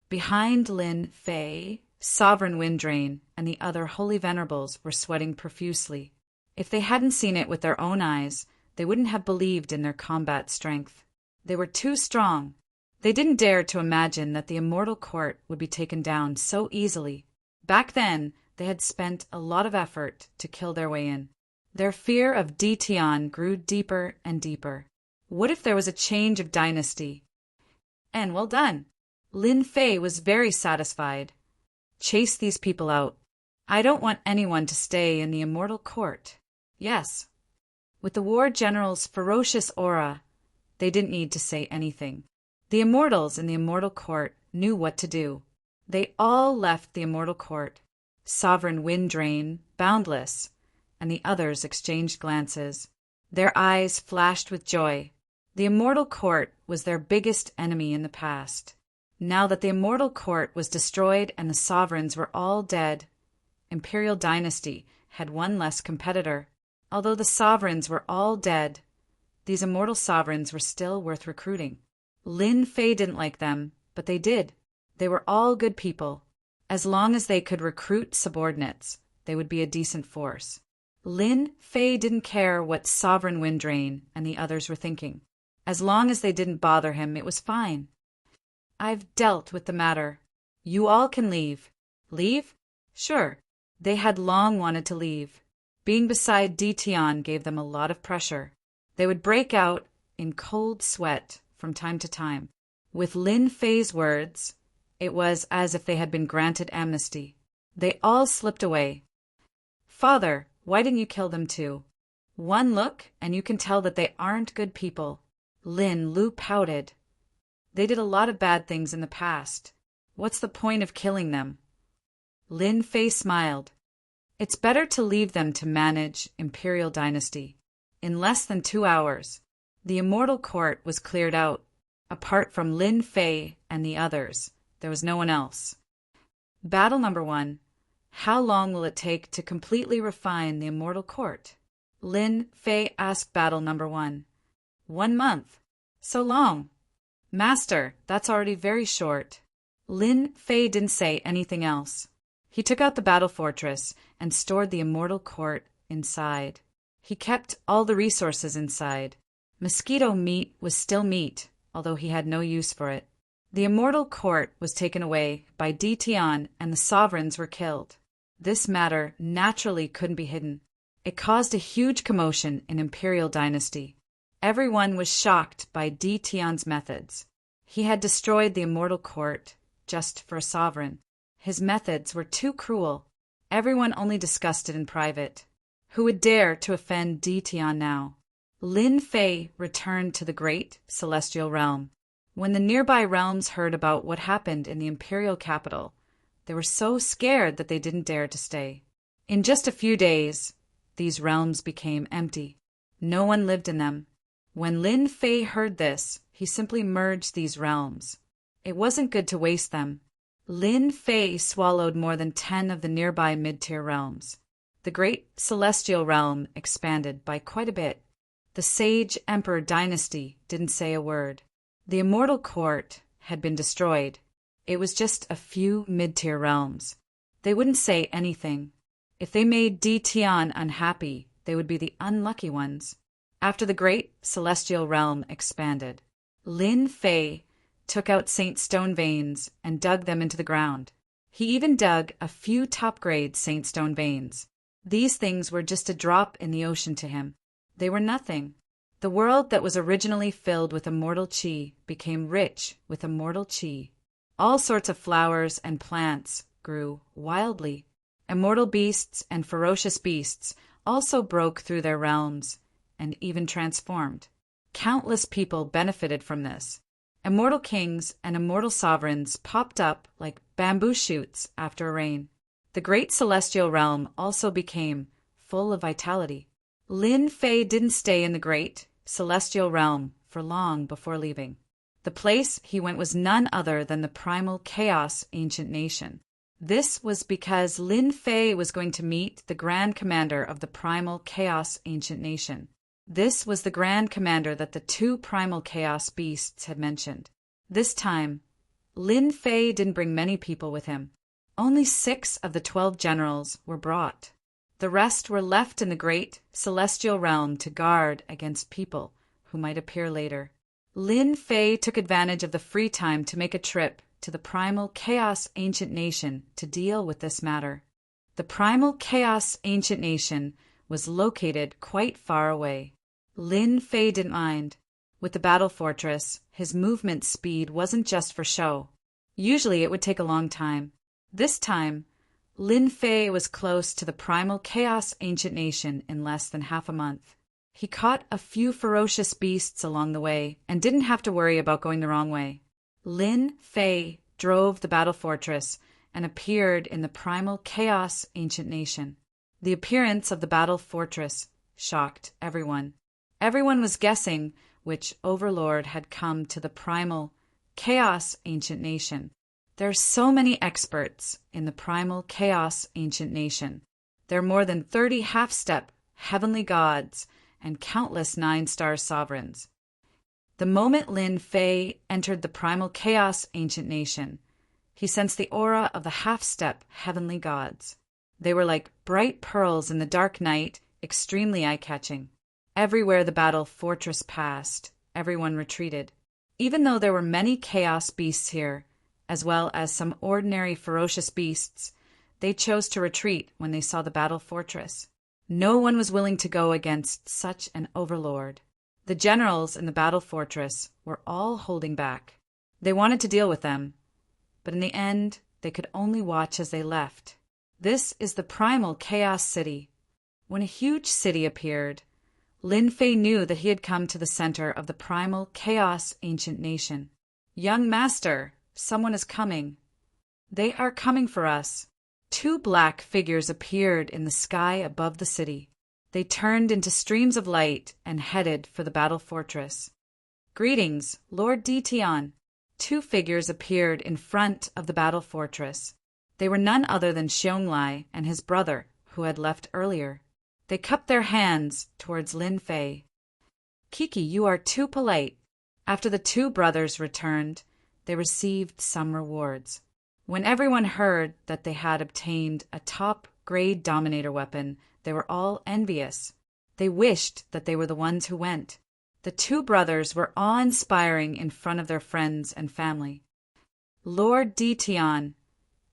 Behind Lin Fei, Sovereign Windrain and the other holy venerables were sweating profusely. If they hadn't seen it with their own eyes, they wouldn't have believed in their combat strength. They were too strong. They didn't dare to imagine that the immortal court would be taken down so easily. Back then, they had spent a lot of effort to kill their way in. Their fear of Detian grew deeper and deeper. What if there was a change of dynasty? And well done. Lin Fei was very satisfied. Chase these people out. I don't want anyone to stay in the immortal court. Yes. With the war general's ferocious aura, they didn't need to say anything. The immortals in the immortal court knew what to do. They all left the immortal court. Sovereign Windrain, Boundless, and the others exchanged glances. Their eyes flashed with joy. The Immortal Court was their biggest enemy in the past. Now that the Immortal Court was destroyed and the sovereigns were all dead, Imperial Dynasty had one less competitor. Although the sovereigns were all dead, these immortal sovereigns were still worth recruiting. Lin Fei didn't like them, but they did. They were all good people. As long as they could recruit subordinates, they would be a decent force. Lin Fei didn't care what Sovereign Windrain and the others were thinking. As long as they didn't bother him, it was fine. I've dealt with the matter. You all can leave. Leave? Sure. They had long wanted to leave. Being beside Ditian gave them a lot of pressure. They would break out in cold sweat from time to time. With Lin Fei's words, it was as if they had been granted amnesty. They all slipped away. Father, why didn't you kill them too? One look, and you can tell that they aren't good people. Lin Lu pouted. They did a lot of bad things in the past. What's the point of killing them? Lin Fei smiled. It's better to leave them to manage Imperial Dynasty. In less than 2 hours, the Immortal Court was cleared out. Apart from Lin Fei and the others, there was no one else. Battle number 1. How long will it take to completely refine the Immortal Court? Lin Fei asked battle number 1. 1 month. So long. Master, that's already very short. Lin Fei didn't say anything else. He took out the battle fortress and stored the Immortal Court inside. He kept all the resources inside. Mosquito meat was still meat, although he had no use for it. The Immortal Court was taken away by Ditian and the sovereigns were killed. This matter naturally couldn't be hidden. It caused a huge commotion in Imperial Dynasty. Everyone was shocked by Ditian's methods. He had destroyed the Immortal Court just for a sovereign. His methods were too cruel. Everyone only discussed it in private. Who would dare to offend Ditian now? Lin Fei returned to the great celestial realm. When the nearby realms heard about what happened in the imperial capital, they were so scared that they didn't dare to stay. In just a few days, these realms became empty. No one lived in them. When Lin Fei heard this, he simply merged these realms. It wasn't good to waste them. Lin Fei swallowed more than 10 of the nearby mid-tier realms. The great celestial realm expanded by quite a bit. The Sage Emperor dynasty didn't say a word. The Immortal Court had been destroyed. It was just a few mid-tier realms. They wouldn't say anything. If they made Ditian unhappy, they would be the unlucky ones. After the great celestial realm expanded, Lin Fei took out Saint Stone veins and dug them into the ground. He even dug a few top-grade Saint Stone veins. These things were just a drop in the ocean to him. They were nothing. The world that was originally filled with immortal qi became rich with immortal qi. All sorts of flowers and plants grew wildly. Immortal beasts and ferocious beasts also broke through their realms and even transformed. Countless people benefited from this. Immortal kings and immortal sovereigns popped up like bamboo shoots after a rain. The great celestial realm also became full of vitality. Lin Fei didn't stay in the great celestial realm for long before leaving. The place he went was none other than the primal chaos ancient nation. This was because Lin Fei was going to meet the Grand Commander of the primal chaos ancient nation. This was the Grand Commander that the 2 primal chaos beasts had mentioned. This time, Lin Fei didn't bring many people with him. Only 6 of the 12 generals were brought. The rest were left in the great celestial realm to guard against people who might appear later. Lin Fei took advantage of the free time to make a trip to the primal chaos ancient nation to deal with this matter. The primal chaos ancient nation was located quite far away. Lin Fei didn't mind. With the battle fortress, his movement speed wasn't just for show. Usually it would take a long time. This time, Lin Fei was close to the primal chaos ancient nation in less than half a month. He caught a few ferocious beasts along the way and didn't have to worry about going the wrong way. Lin Fei drove the battle fortress and appeared in the primal chaos ancient nation. The appearance of the battle fortress shocked everyone. Everyone was guessing which Overlord had come to the primal Chaos Ancient Nation. There are so many experts in the primal Chaos Ancient Nation. There are more than 30 half-step heavenly gods and countless 9-star sovereigns. The moment Lin Fei entered the primal Chaos Ancient Nation, he sensed the aura of the half-step heavenly gods. They were like bright pearls in the dark night, extremely eye-catching. Everywhere the battle fortress passed, everyone retreated. Even though there were many chaos beasts here, as well as some ordinary ferocious beasts, they chose to retreat when they saw the battle fortress. No one was willing to go against such an overlord. The generals in the battle fortress were all holding back. They wanted to deal with them, but in the end, they could only watch as they left. This is the primal Chaos City. When a huge city appeared, Lin Fei knew that he had come to the center of the primal Chaos Ancient Nation. "Young master, someone is coming." "They are coming for us." 2 black figures appeared in the sky above the city. They turned into streams of light and headed for the battle fortress. "Greetings, Lord Ditian." 2 figures appeared in front of the battle fortress. They were none other than Xiong and his brother, who had left earlier. They cupped their hands towards Lin Fei. "Kiki, you are too polite." After the 2 brothers returned, they received some rewards. When everyone heard that they had obtained a top-grade Dominator weapon, they were all envious. They wished that they were the ones who went. The 2 brothers were awe-inspiring in front of their friends and family. "Lord Ditian,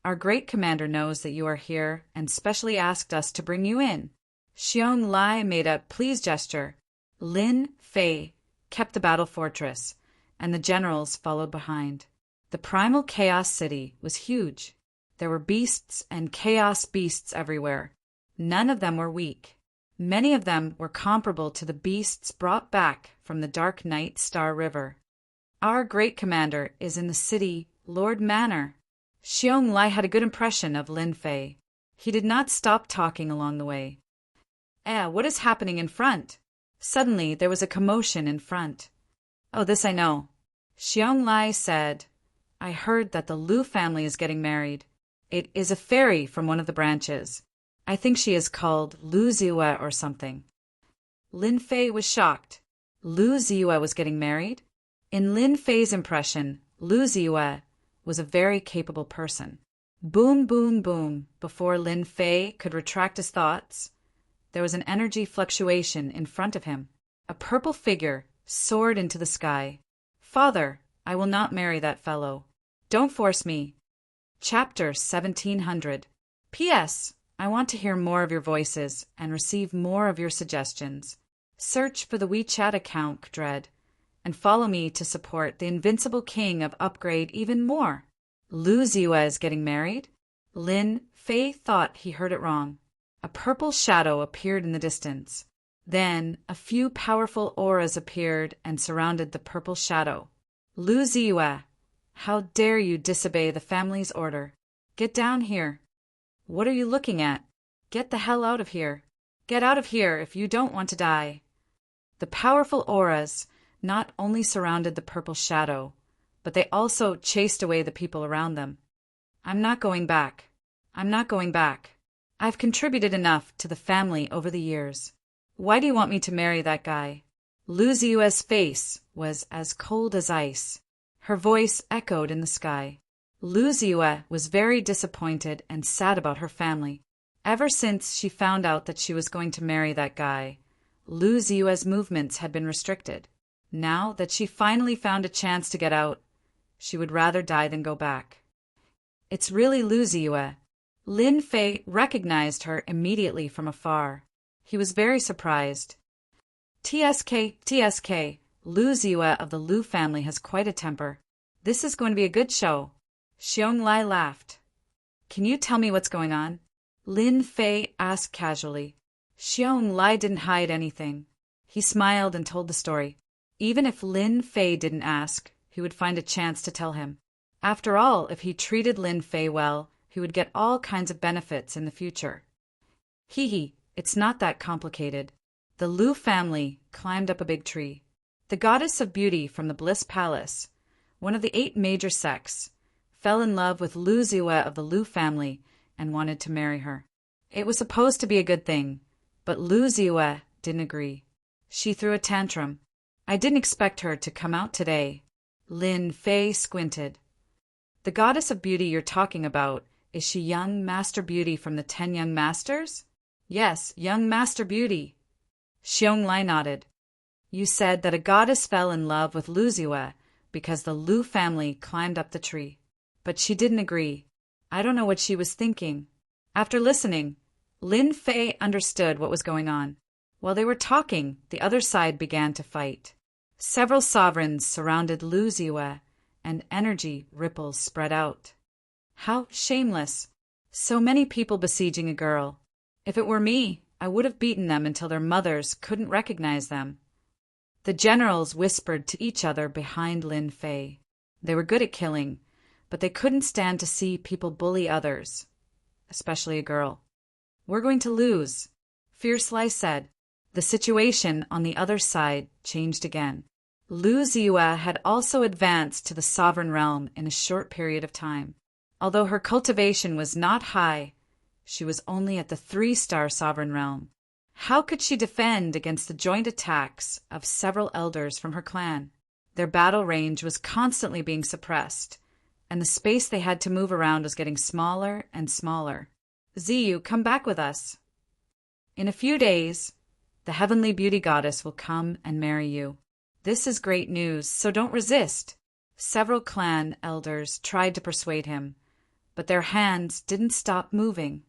our great commander knows that you are here and specially asked us to bring you in." Xiong Lai made a please gesture. Lin Fei kept the battle fortress, and the generals followed behind. The primal Chaos City was huge. There were beasts and chaos beasts everywhere. None of them were weak. Many of them were comparable to the beasts brought back from the Dark Night Star River. "Our great commander is in the city, Lord Manor." Xiong Lai had a good impression of Lin Fei. He did not stop talking along the way. What is happening in front?" Suddenly there was a commotion in front. "Oh, this I know." Xiong Lai said, "I heard that the Lu family is getting married. It is a fairy from one of the branches. I think she is called Lu Ziwe or something." Lin Fei was shocked. Lu Ziwe was getting married? In Lin Fei's impression, Lu Ziwe was a very capable person. Boom, boom, boom. Before Lin Fei could retract his thoughts, there was an energy fluctuation in front of him. A purple figure soared into the sky. "Father, I will not marry that fellow. Don't force me." Chapter 1700. P.S. I want to hear more of your voices and receive more of your suggestions. Search for the WeChat account Kdred and follow me to support the Invincible King of Upgrade even more. Lu Ziwe is getting married? Lin Fei thought he heard it wrong. A purple shadow appeared in the distance. Then a few powerful auras appeared and surrounded the purple shadow. "Lu Ziwe, how dare you disobey the family's order? Get down here." "What are you looking at? Get the hell out of here. Get out of here if you don't want to die." The powerful auras not only surrounded the purple shadow, but they also chased away the people around them. "I'm not going back. I'm not going back. I've contributed enough to the family over the years. Why do you want me to marry that guy?" Lu Ziwe's face was as cold as ice. Her voice echoed in the sky. Lu Ziwe was very disappointed and sad about her family. Ever since she found out that she was going to marry that guy, Lu Ziwe's movements had been restricted. Now that she finally found a chance to get out, she would rather die than go back. "It's really Lu Ziwe." Lin Fei recognized her immediately from afar. He was very surprised. TSK, Lu Ziwe of the Lu family has quite a temper. This is going to be a good show." Xiong Lai laughed. "Can you tell me what's going on?" Lin Fei asked casually. Xiong Lai didn't hide anything. He smiled and told the story. Even if Lin Fei didn't ask, he would find a chance to tell him. After all, if he treated Lin Fei well, he would get all kinds of benefits in the future. It's not that complicated. The Lu family climbed up a big tree. The goddess of beauty from the Bliss Palace, one of the 8 major sects, fell in love with Lu Ziwa of the Lu family and wanted to marry her. It was supposed to be a good thing, but Lu Ziwa didn't agree. She threw a tantrum. I didn't expect her to come out today. Lin Fei squinted. The goddess of beauty you're talking about, is she young Master Beauty from the 10 Young Masters? Yes, young Master Beauty. Xiong Lai nodded. You said that a goddess fell in love with Lu Ziwa because the Lu family climbed up the tree. But she didn't agree. I don't know what she was thinking. After listening, Lin Fei understood what was going on. While they were talking, the other side began to fight. Several sovereigns surrounded Lu Ziwa, and energy ripples spread out. How shameless! So many people besieging a girl. If it were me, I would have beaten them until their mothers couldn't recognize them. The generals whispered to each other behind Lin Fei. They were good at killing, but they couldn't stand to see people bully others, especially a girl. We're going to lose, Fierce Lai said. The situation on the other side changed again. Lu Ziwa had also advanced to the sovereign realm in a short period of time. Although her cultivation was not high, she was only at the 3-star sovereign realm. How could she defend against the joint attacks of several elders from her clan? Their battle range was constantly being suppressed, and the space they had to move around was getting smaller and smaller. Ziyu, come back with us. In a few days, the heavenly beauty goddess will come and marry you. This is great news, so don't resist. Several clan elders tried to persuade him, but their hands didn't stop moving.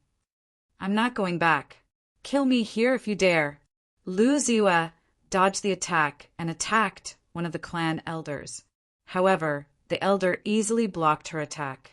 I'm not going back. Kill me here if you dare. Lu Ziwa dodged the attack and attacked one of the clan elders. However, the elder easily blocked her attack.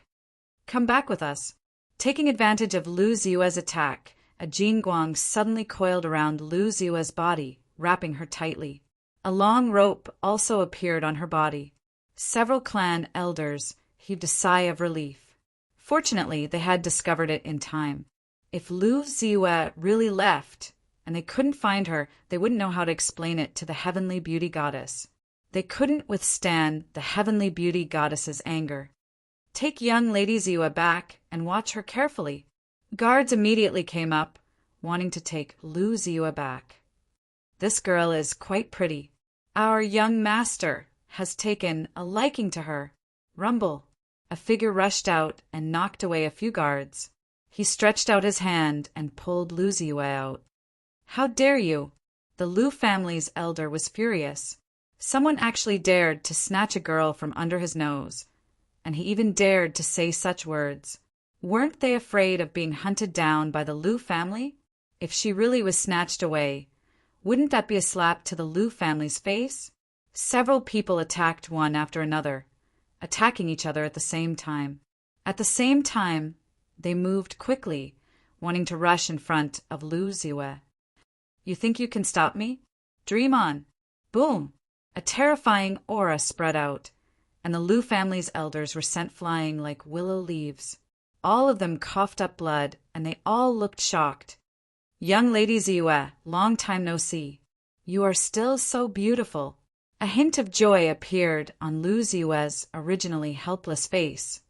Come back with us. Taking advantage of Lu Ziwa's attack, a Jingguang suddenly coiled around Lu Ziwa's body, wrapping her tightly. A long rope also appeared on her body. Several clan elders heaved a sigh of relief. Fortunately, they had discovered it in time. If Lu Ziwa really left, and they couldn't find her, they wouldn't know how to explain it to the heavenly beauty goddess. They couldn't withstand the heavenly beauty goddess's anger. Take young Lady Ziwa back and watch her carefully. Guards immediately came up, wanting to take Lu Ziwa back. This girl is quite pretty. Our young master has taken a liking to her. Rumble. A figure rushed out and knocked away a few guards. He stretched out his hand and pulled Lu Ziwa out. How dare you? The Lu family's elder was furious. Someone actually dared to snatch a girl from under his nose, and he even dared to say such words. Weren't they afraid of being hunted down by the Lu family? If she really was snatched away, wouldn't that be a slap to the Lu family's face? Several people attacked one after another, attacking each other at the same time. At the same time, they moved quickly, wanting to rush in front of Lu Ziwa. You think you can stop me? Dream on. Boom! A terrifying aura spread out, and the Lu family's elders were sent flying like willow leaves. All of them coughed up blood, and they all looked shocked. Young Lady Ziwa, long time no see. You are still so beautiful. A hint of joy appeared on Lu Ziwa's originally helpless face.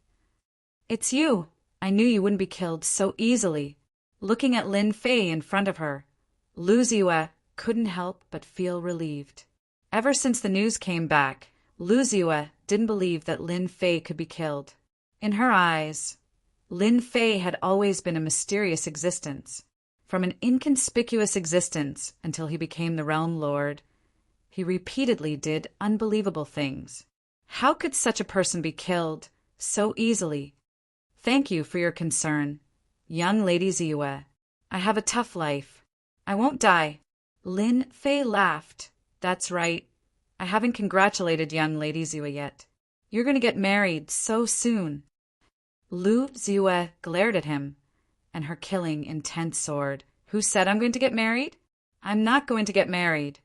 It's you. I knew you wouldn't be killed so easily. Looking at Lin Fei in front of her, Lu Ziwa couldn't help but feel relieved. Ever since the news came back, Lu Ziwa didn't believe that Lin Fei could be killed. In her eyes, Lin Fei had always been a mysterious existence. From an inconspicuous existence until he became the Realm Lord, he repeatedly did unbelievable things. How could such a person be killed so easily? Thank you for your concern, young Lady Ziwa. I have a tough life. I won't die. Lin Fei laughed. That's right. I haven't congratulated young Lady Ziwa yet. You're going to get married so soon. Lu Ziwa glared at him, and her killing intent soared. Who said I'm going to get married? I'm not going to get married.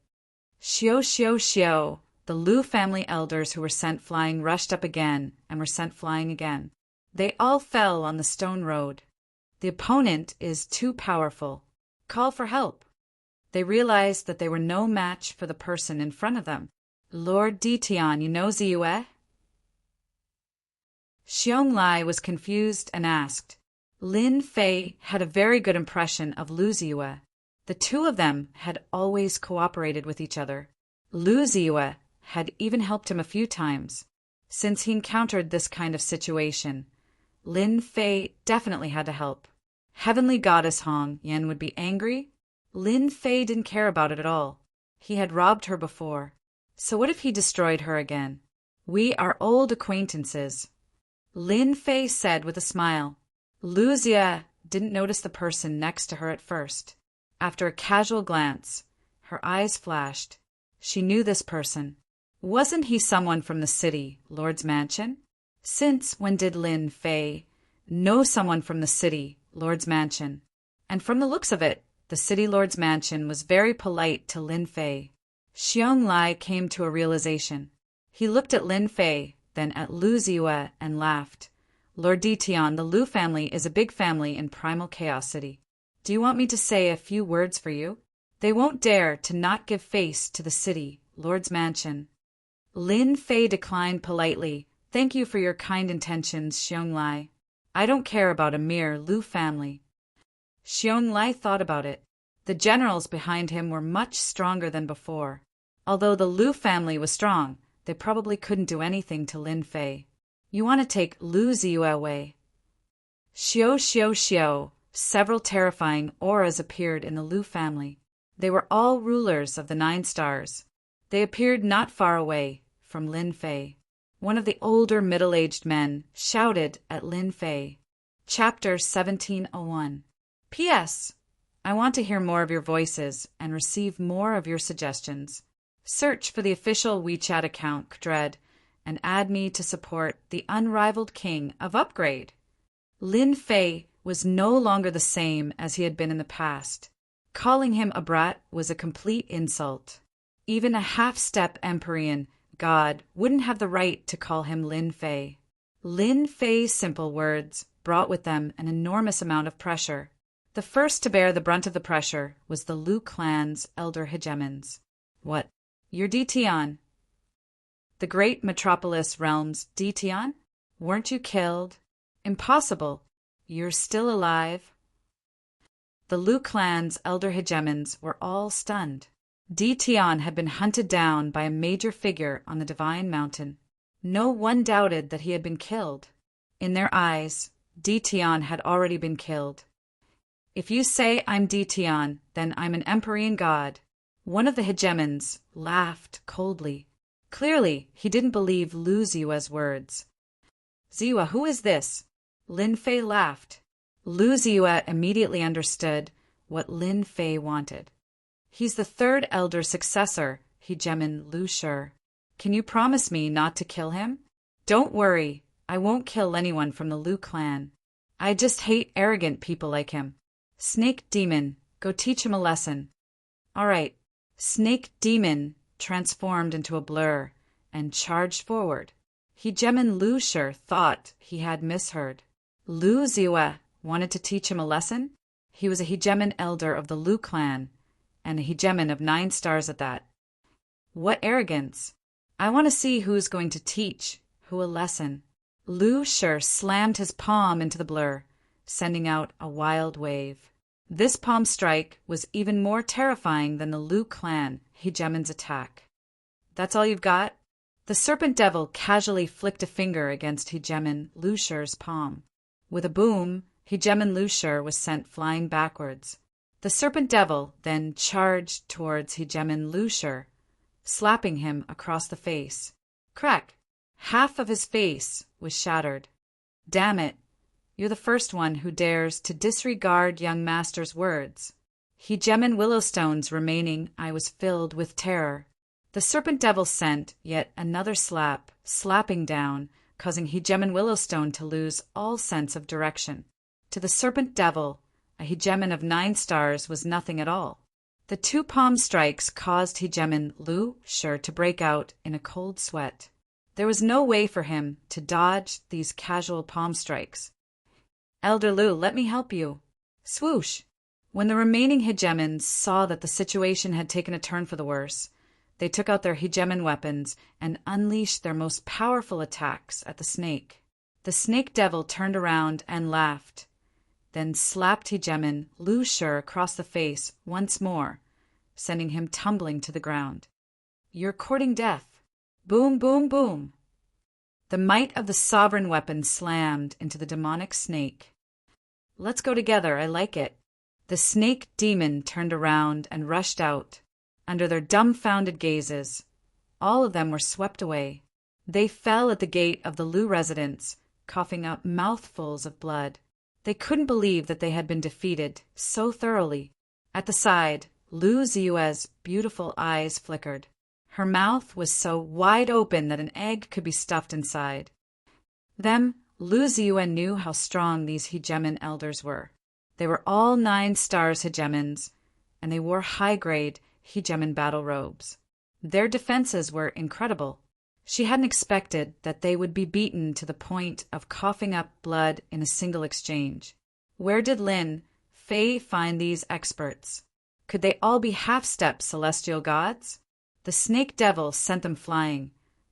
Xiao, xiao, xiao. The Lu family elders who were sent flying rushed up again and were sent flying again. They all fell on the stone road. The opponent is too powerful. Call for help. They realized that they were no match for the person in front of them. Lord Ditian, you know Ziue? Xiong Lai was confused and asked. Lin Fei had a very good impression of Lu Ziue. The two of them had always cooperated with each other. Lu Ziue had even helped him a few times. Since he encountered this kind of situation, Lin Fei definitely had to help. Heavenly Goddess Hong Yan would be angry? Lin Fei didn't care about it at all. He had robbed her before. So what if he destroyed her again? We are old acquaintances. Lin Fei said with a smile. Lu Ziue didn't notice the person next to her at first. After a casual glance, her eyes flashed. She knew this person. Wasn't he someone from the city, Lord's mansion? Since when did Lin Fei know someone from the city, Lord's mansion? And from the looks of it, the city Lord's mansion was very polite to Lin Fei. Xiong Lai came to a realization. He looked at Lin Fei, then at Lu Ziue, and laughed. Lord Ditian, the Lu family is a big family in Primal Chaos City. Do you want me to say a few words for you? They won't dare to not give face to the city, Lord's mansion. Lin Fei declined politely. Thank you for your kind intentions, Xiong Lai. I don't care about a mere Lu family. Xiong Lai thought about it. The generals behind him were much stronger than before. Although the Lu family was strong, they probably couldn't do anything to Lin Fei. You want to take Lu Ziue away. Xiao xiao xiao. Several terrifying auras appeared in the Lu family. They were all rulers of the 9 stars. They appeared not far away from Lin Fei. One of the older middle-aged men shouted at Lin Fei. Chapter 1701. P.S. I want to hear more of your voices and receive more of your suggestions. Search for the official WeChat account, Kdred, and add me to support the unrivaled king of Upgrade. Lin Fei was no longer the same as he had been in the past. Calling him a brat was a complete insult. Even a half-step Empyrean god wouldn't have the right to call him Lin Fei. Lin Fei's simple words brought with them an enormous amount of pressure. The first to bear the brunt of the pressure was the Lu clan's elder hegemons. What? You're Ditian? The great metropolis realm's Ditian? Weren't you killed? Impossible. You're still alive. The Lu clan's elder hegemons were all stunned. Ditian had been hunted down by a major figure on the Divine Mountain. No one doubted that he had been killed. In their eyes, Ditian had already been killed. If you say I'm Ditian, then I'm an Empyrean god. One of the hegemons laughed coldly. Clearly, he didn't believe Lu Ziue's words. Ziue, who is this? Lin Fei laughed. Lu Ziue immediately understood what Lin Fei wanted. He's the 3rd elder successor, hegemon Lu Shi. Can you promise me not to kill him? Don't worry, I won't kill anyone from the Lu clan. I just hate arrogant people like him. Snake Demon, go teach him a lesson. All right. Snake Demon transformed into a blur and charged forward. Hegemon Lu Shi thought he had misheard. Lu Ziue wanted to teach him a lesson? He was a hegemon elder of the Lu clan, and a hegemon of 9 stars at that. What arrogance! I want to see who's going to teach who a lesson. Lu Shi slammed his palm into the blur, sending out a wild wave. This palm strike was even more terrifying than the Lu clan hegemon's attack. That's all you've got? The serpent devil casually flicked a finger against hegemon Lu Shi's palm. With a boom, hegemon Lu Shi was sent flying backwards. The serpent devil then charged towards hegemon Lu Shi, slapping him across the face. Crack! Half of his face was shattered. Damn it! You're the first one who dares to disregard young master's words. Hegemon Willowstone's remaining I was filled with terror. The serpent devil sent yet another slap, slapping down, causing hegemon Willowstone to lose all sense of direction. To the serpent devil, a hegemon of 9 stars was nothing at all. The 2 palm strikes caused hegemon Lu Shi to break out in a cold sweat. There was no way for him to dodge these casual palm strikes. Elder Lu, let me help you. Swoosh! When the remaining hegemons saw that the situation had taken a turn for the worse, They took out their hegemon weapons and unleashed their most powerful attacks at the snake. The snake devil turned around and laughed, then slapped hegemon Lu Shur across the face once more, sending him tumbling to the ground. "You're courting death." Boom, boom, boom. The might of the sovereign weapon slammed into the demonic snake. "Let's go together, I like it." The snake demon turned around and rushed out. Under their dumbfounded gazes, all of them were swept away. They fell at the gate of the Lu residence, coughing up mouthfuls of blood. They couldn't believe that they had been defeated so thoroughly. At the side, Lu Ziyue's beautiful eyes flickered. Her mouth was so wide open that an egg could be stuffed inside. Then Lu Ziyue knew how strong these hegemon elders were. They were all 9 stars hegemons, and they wore high-grade hegemon battle robes. Their defenses were incredible. She hadn't expected that they would be beaten to the point of coughing up blood in a single exchange. Where did Lin Fei find these experts? Could they all be half-step celestial gods? The snake devil sent them flying,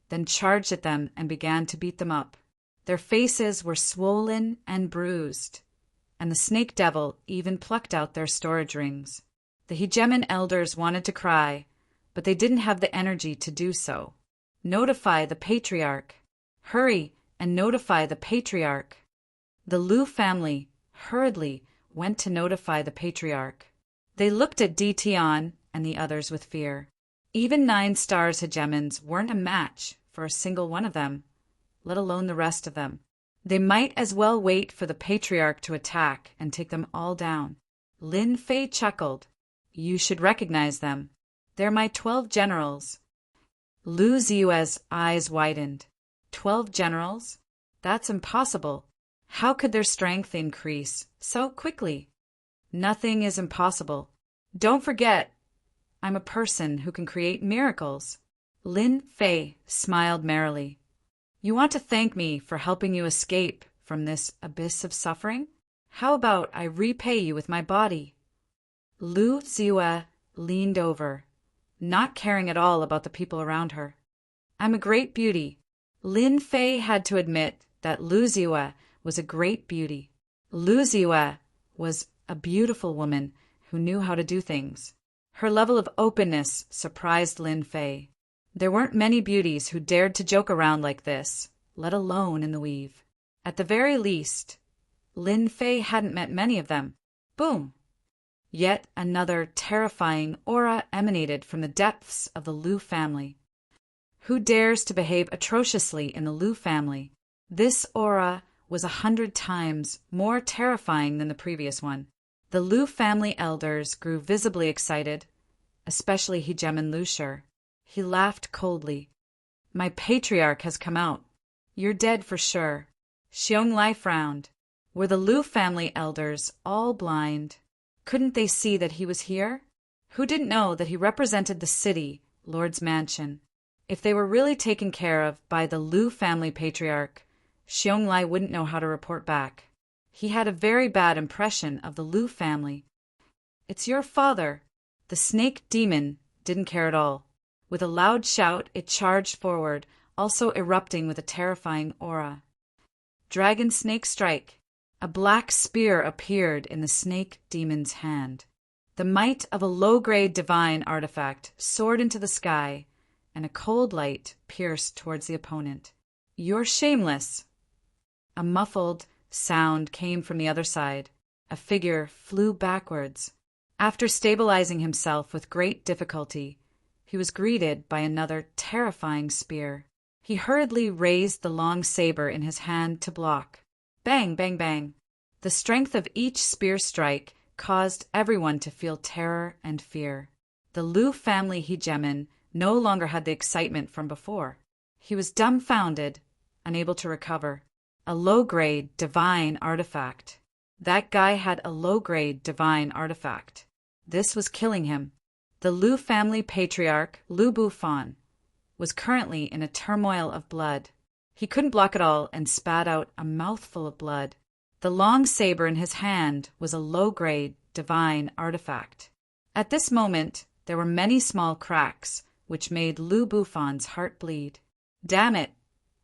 then charged at them and began to beat them up. Their faces were swollen and bruised, and the snake devil even plucked out their storage rings. The hegemon elders wanted to cry, but they didn't have the energy to do so. "Notify the patriarch. Hurry and notify the patriarch." The Lu family hurriedly went to notify the patriarch. They looked at Di Tian and the others with fear. Even 9 stars hegemons weren't a match for a single one of them, let alone the rest of them. They might as well wait for the patriarch to attack and take them all down. Lin Fei chuckled. "You should recognize them. They're my 12 generals." Lu Ziyue's eyes widened. 12 generals? That's impossible. How could their strength increase so quickly? Nothing is impossible. Don't forget, I'm a person who can create miracles. Lin Fei smiled merrily. "You want to thank me for helping you escape from this abyss of suffering? How about I repay you with my body?" Lu Ziyue leaned over, not caring at all about the people around her. "I'm a great beauty." Lin Fei had to admit that Lu Ziyue was a great beauty. Lu Ziyue was a beautiful woman who knew how to do things. Her level of openness surprised Lin Fei. There weren't many beauties who dared to joke around like this, let alone in the weave. At the very least, Lin Fei hadn't met many of them. Boom! Yet another terrifying aura emanated from the depths of the Lu family. Who dares to behave atrociously in the Lu family? This aura was 100 times more terrifying than the previous one. The Lu family elders grew visibly excited, especially hegemon Lu Shur. He laughed coldly. "My patriarch has come out. You're dead for sure." Xiong Lai frowned. Were the Lu family elders all blind? Couldn't they see that he was here? Who didn't know that he represented the city, Lord's mansion? If they were really taken care of by the Lu family patriarch, Xiong Lai wouldn't know how to report back. He had a very bad impression of the Lu family. "It's your father." The snake demon didn't care at all. With a loud shout, it charged forward, also erupting with a terrifying aura. Dragon Snake Strike. A black spear appeared in the snake demon's hand. The might of a low-grade divine artifact soared into the sky, and a cold light pierced towards the opponent. "You're shameless." A muffled sound came from the other side. A figure flew backwards. After stabilizing himself with great difficulty, he was greeted by another terrifying spear. He hurriedly raised the long saber in his hand to block. Bang, bang, bang. The strength of each spear strike caused everyone to feel terror and fear. The Lu family hegemon no longer had the excitement from before. He was dumbfounded, unable to recover. A low-grade divine artifact. That guy had a low-grade divine artifact. This was killing him. The Lu family patriarch, Lu Bufan, was currently in a turmoil of blood. He couldn't block it all and spat out a mouthful of blood. The long saber in his hand was a low-grade divine artifact. At this moment, there were many small cracks which made Lu Bufon's heart bleed. Damn it!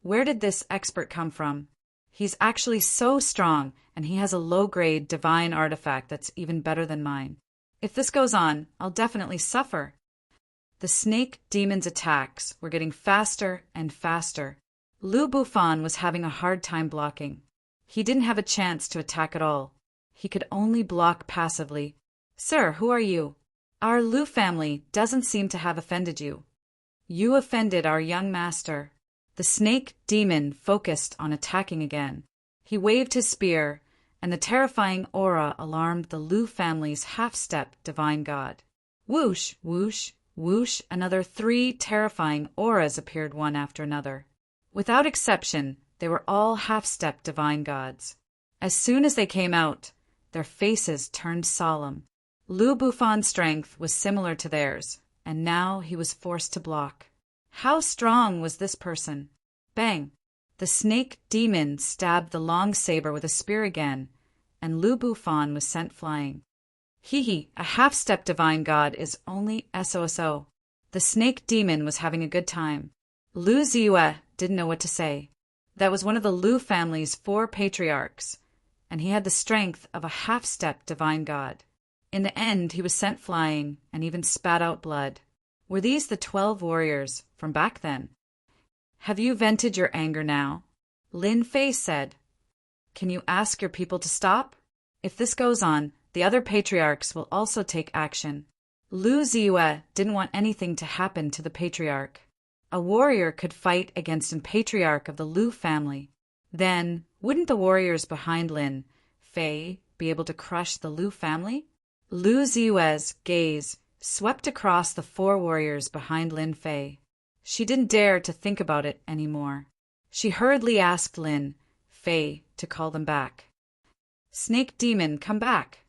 Where did this expert come from? He's actually so strong, and he has a low-grade divine artifact that's even better than mine. If this goes on, I'll definitely suffer. The snake demon's attacks were getting faster and faster. Lu Bufon was having a hard time blocking. He didn't have a chance to attack at all. He could only block passively. Sir, who are you? Our Lu family doesn't seem to have offended you. You offended our young master. The snake demon focused on attacking again. He waved his spear, and the terrifying aura alarmed the Lu family's half-step divine god. Whoosh, whoosh, whoosh, another 3 terrifying auras appeared one after another. Without exception, they were all half-step divine gods. As soon as they came out, their faces turned solemn. Lu Bufon's strength was similar to theirs, and now he was forced to block. How strong was this person? Bang! The snake demon stabbed the long saber with a spear again, and Lu Bufon was sent flying. Hee, a half-step divine god is only SOSO. The snake demon was having a good time. Lu Ziyue didn't know what to say. That was one of the Lu family's 4 patriarchs, and he had the strength of a half-step divine god. In the end, he was sent flying and even spat out blood. Were these the 12 warriors from back then? Have you vented your anger now? Lin Fei said. Can you ask your people to stop? If this goes on, the other patriarchs will also take action. Lu Ziyue didn't want anything to happen to the patriarch. A warrior could fight against a patriarch of the Lu family. Then, wouldn't the warriors behind Lin Fei be able to crush the Lu family? Lu Ziyue's gaze swept across the 4 warriors behind Lin Fei. She didn't dare to think about it anymore. She hurriedly asked Lin Fei to call them back. Snake demon, come back.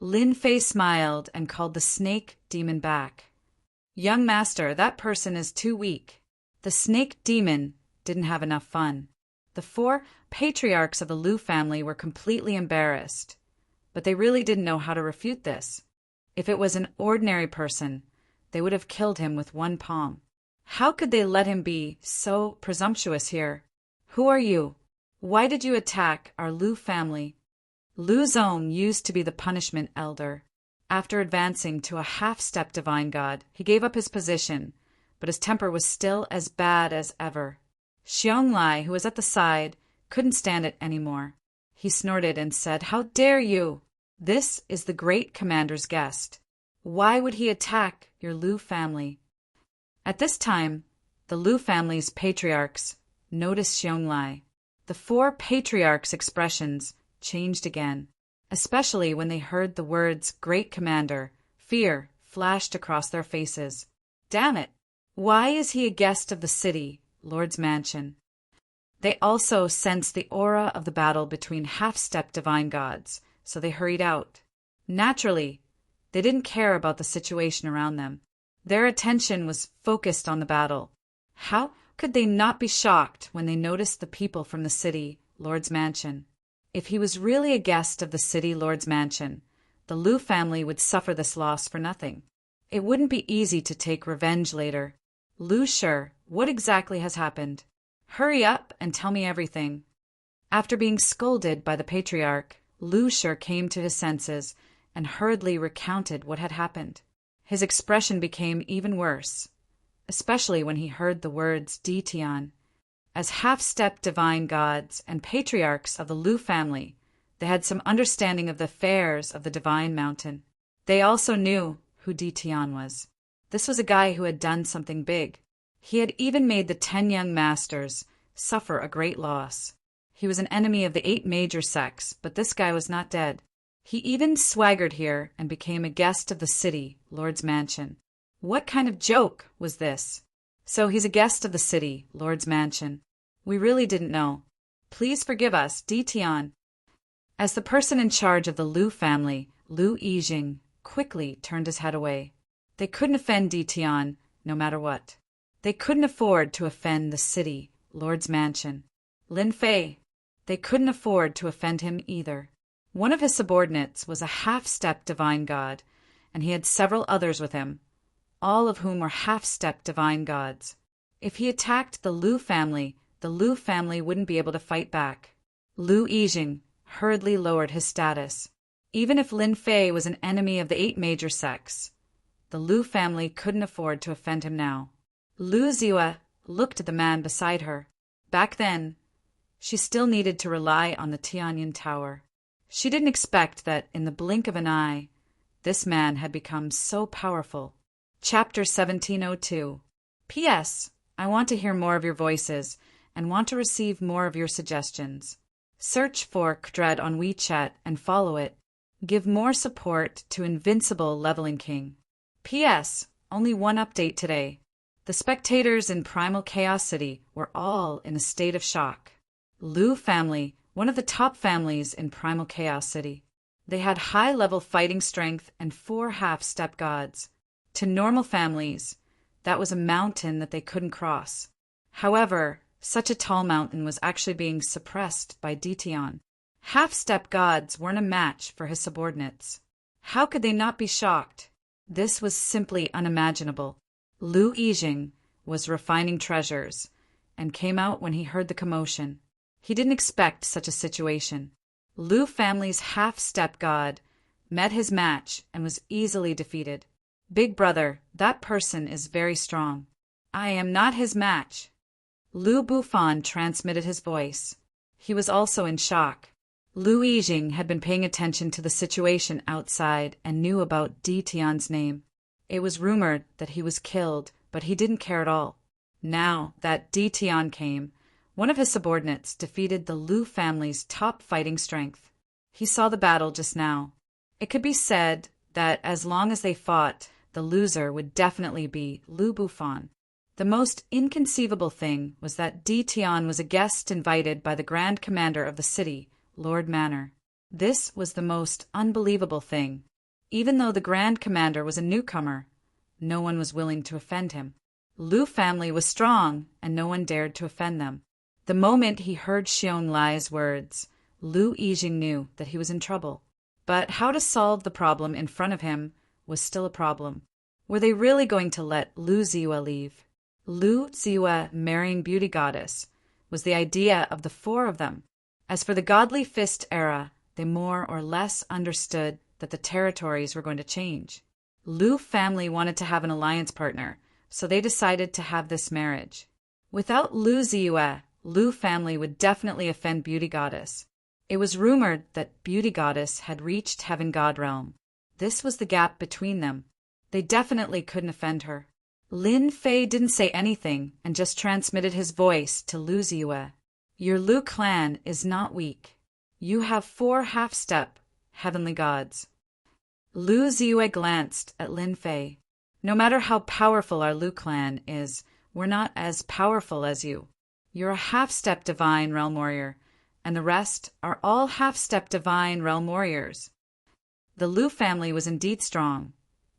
Lin Fei smiled and called the snake demon back. Young master, that person is too weak. The snake demon didn't have enough fun. The 4 patriarchs of the Lu family were completely embarrassed, but they really didn't know how to refute this. If it was an ordinary person, they would have killed him with one palm. How could they let him be so presumptuous here? Who are you? Why did you attack our Lu family? Lu Zong used to be the punishment elder. After advancing to a half-step divine god, he gave up his position, but his temper was still as bad as ever. Xiong who was at the side, couldn't stand it anymore. He snorted and said, How dare you? This is the great commander's guest. Why would he attack your Lu family? At this time, the Lu family's patriarchs noticed Xiong. The 4 patriarchs' expressions changed again, especially when they heard the words Great Commander. Fear flashed across their faces. Damn it! Why is he a guest of the city, Lord's mansion? They also sensed the aura of the battle between half-step divine gods, so they hurried out. Naturally, they didn't care about the situation around them. Their attention was focused on the battle. How could they not be shocked when they noticed the people from the city, Lord's mansion? If he was really a guest of the city, Lord's mansion, the Lu family would suffer this loss for nothing. It wouldn't be easy to take revenge later. Lu Shi, what exactly has happened? Hurry up and tell me everything. After being scolded by the patriarch, Lu Shi came to his senses and hurriedly recounted what had happened. His expression became even worse, especially when he heard the words Ditian. As half-step divine gods and patriarchs of the Lu family, they had some understanding of the affairs of the divine mountain. They also knew who Ditian was. This was a guy who had done something big. He had even made the 10 young masters suffer a great loss. He was an enemy of the 8 major sects, but this guy was not dead. He even swaggered here and became a guest of the city, Lord's mansion. What kind of joke was this? So he's a guest of the city, Lord's mansion. We really didn't know. Please forgive us, Ditian. As the person in charge of the Lu family, Lu Yijing quickly turned his head away. They couldn't offend Ditian, no matter what. They couldn't afford to offend the city, Lord's mansion. Lin Fei, they couldn't afford to offend him either. One of his subordinates was a half-step divine god, and he had several others with him. all of whom were half-step divine gods. If he attacked the Lu family wouldn't be able to fight back. Lu Yijing hurriedly lowered his status. Even if Lin Fei was an enemy of the 8 major sects, the Lu family couldn't afford to offend him now. Lu Ziyue looked at the man beside her. Back then, she still needed to rely on the Tianyin Tower. She didn't expect that, in the blink of an eye, this man had become so powerful. Chapter 1702. P.S. I want to hear more of your voices and want to receive more of your suggestions. Search for Kdred on WeChat and follow it. Give more support to Invincible Leveling King. P.S. Only one update today. The spectators in Primal Chaos City were all in a state of shock. Lu family, one of the top families in Primal Chaos City. They had high-level fighting strength and 4 half-step gods. To normal families, that was a mountain that they couldn't cross. However, such a tall mountain was actually being suppressed by Ditian. Half-step gods weren't a match for his subordinates. How could they not be shocked? This was simply unimaginable. Lu Yijing was refining treasures and came out when he heard the commotion. He didn't expect such a situation. Lu family's half-step god met his match and was easily defeated. Big brother, that person is very strong. I am not his match. Lu Bufan transmitted his voice. He was also in shock. Lu Yijing had been paying attention to the situation outside and knew about Ditian's name. It was rumored that he was killed, but he didn't care at all. Now that Ditian came, one of his subordinates defeated the Lu family's top fighting strength. He saw the battle just now. It could be said that as long as they fought, the loser would definitely be Lu Bufan. The most inconceivable thing was that Ditian was a guest invited by the Grand Commander of the city, Lord Manor. This was the most unbelievable thing. Even though the Grand Commander was a newcomer, no one was willing to offend him. Lu family was strong, and no one dared to offend them. The moment he heard Xiong Lai's words, Lu Yijing knew that he was in trouble. But how to solve the problem in front of him was still a problem. Were they really going to let Lu Ziyue leave? Lu Ziyue marrying Beauty Goddess was the idea of the 4 of them. As for the Godly Fist era, they more or less understood that the territories were going to change. Lu family wanted to have an alliance partner, so they decided to have this marriage. Without Lu Ziyue, Lu family would definitely offend Beauty Goddess. It was rumored that Beauty Goddess had reached Heaven God realm. This was the gap between them. They definitely couldn't offend her. Lin Fei didn't say anything and just transmitted his voice to Lu Ziyue. Your Lu clan is not weak. You have 4 half-step heavenly gods. Lu Ziyue glanced at Lin Fei. No matter how powerful our Lu clan is, we're not as powerful as you. You're a half-step divine realm warrior, and the rest are all half-step divine realm warriors. The Lu family was indeed strong,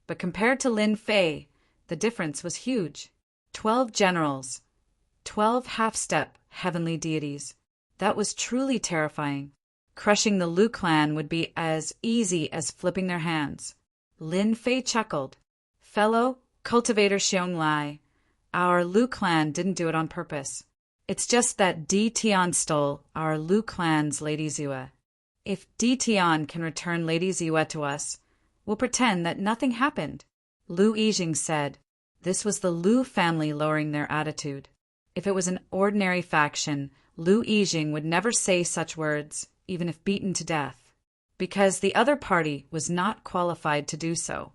but compared to Lin Fei, the difference was huge. 12 generals, 12 half-step heavenly deities. That was truly terrifying. Crushing the Lu clan would be as easy as flipping their hands. Lin Fei chuckled. Fellow cultivator Xiong Lai, our Lu clan didn't do it on purpose. It's just that Ditian stole our Lu clan's Lady Ziyue. If Ditian can return Lady Ziyue to us, we'll pretend that nothing happened. Lu Yijing said. This was the Lu family lowering their attitude. If it was an ordinary faction, Lu Yijing would never say such words, even if beaten to death, because the other party was not qualified to do so.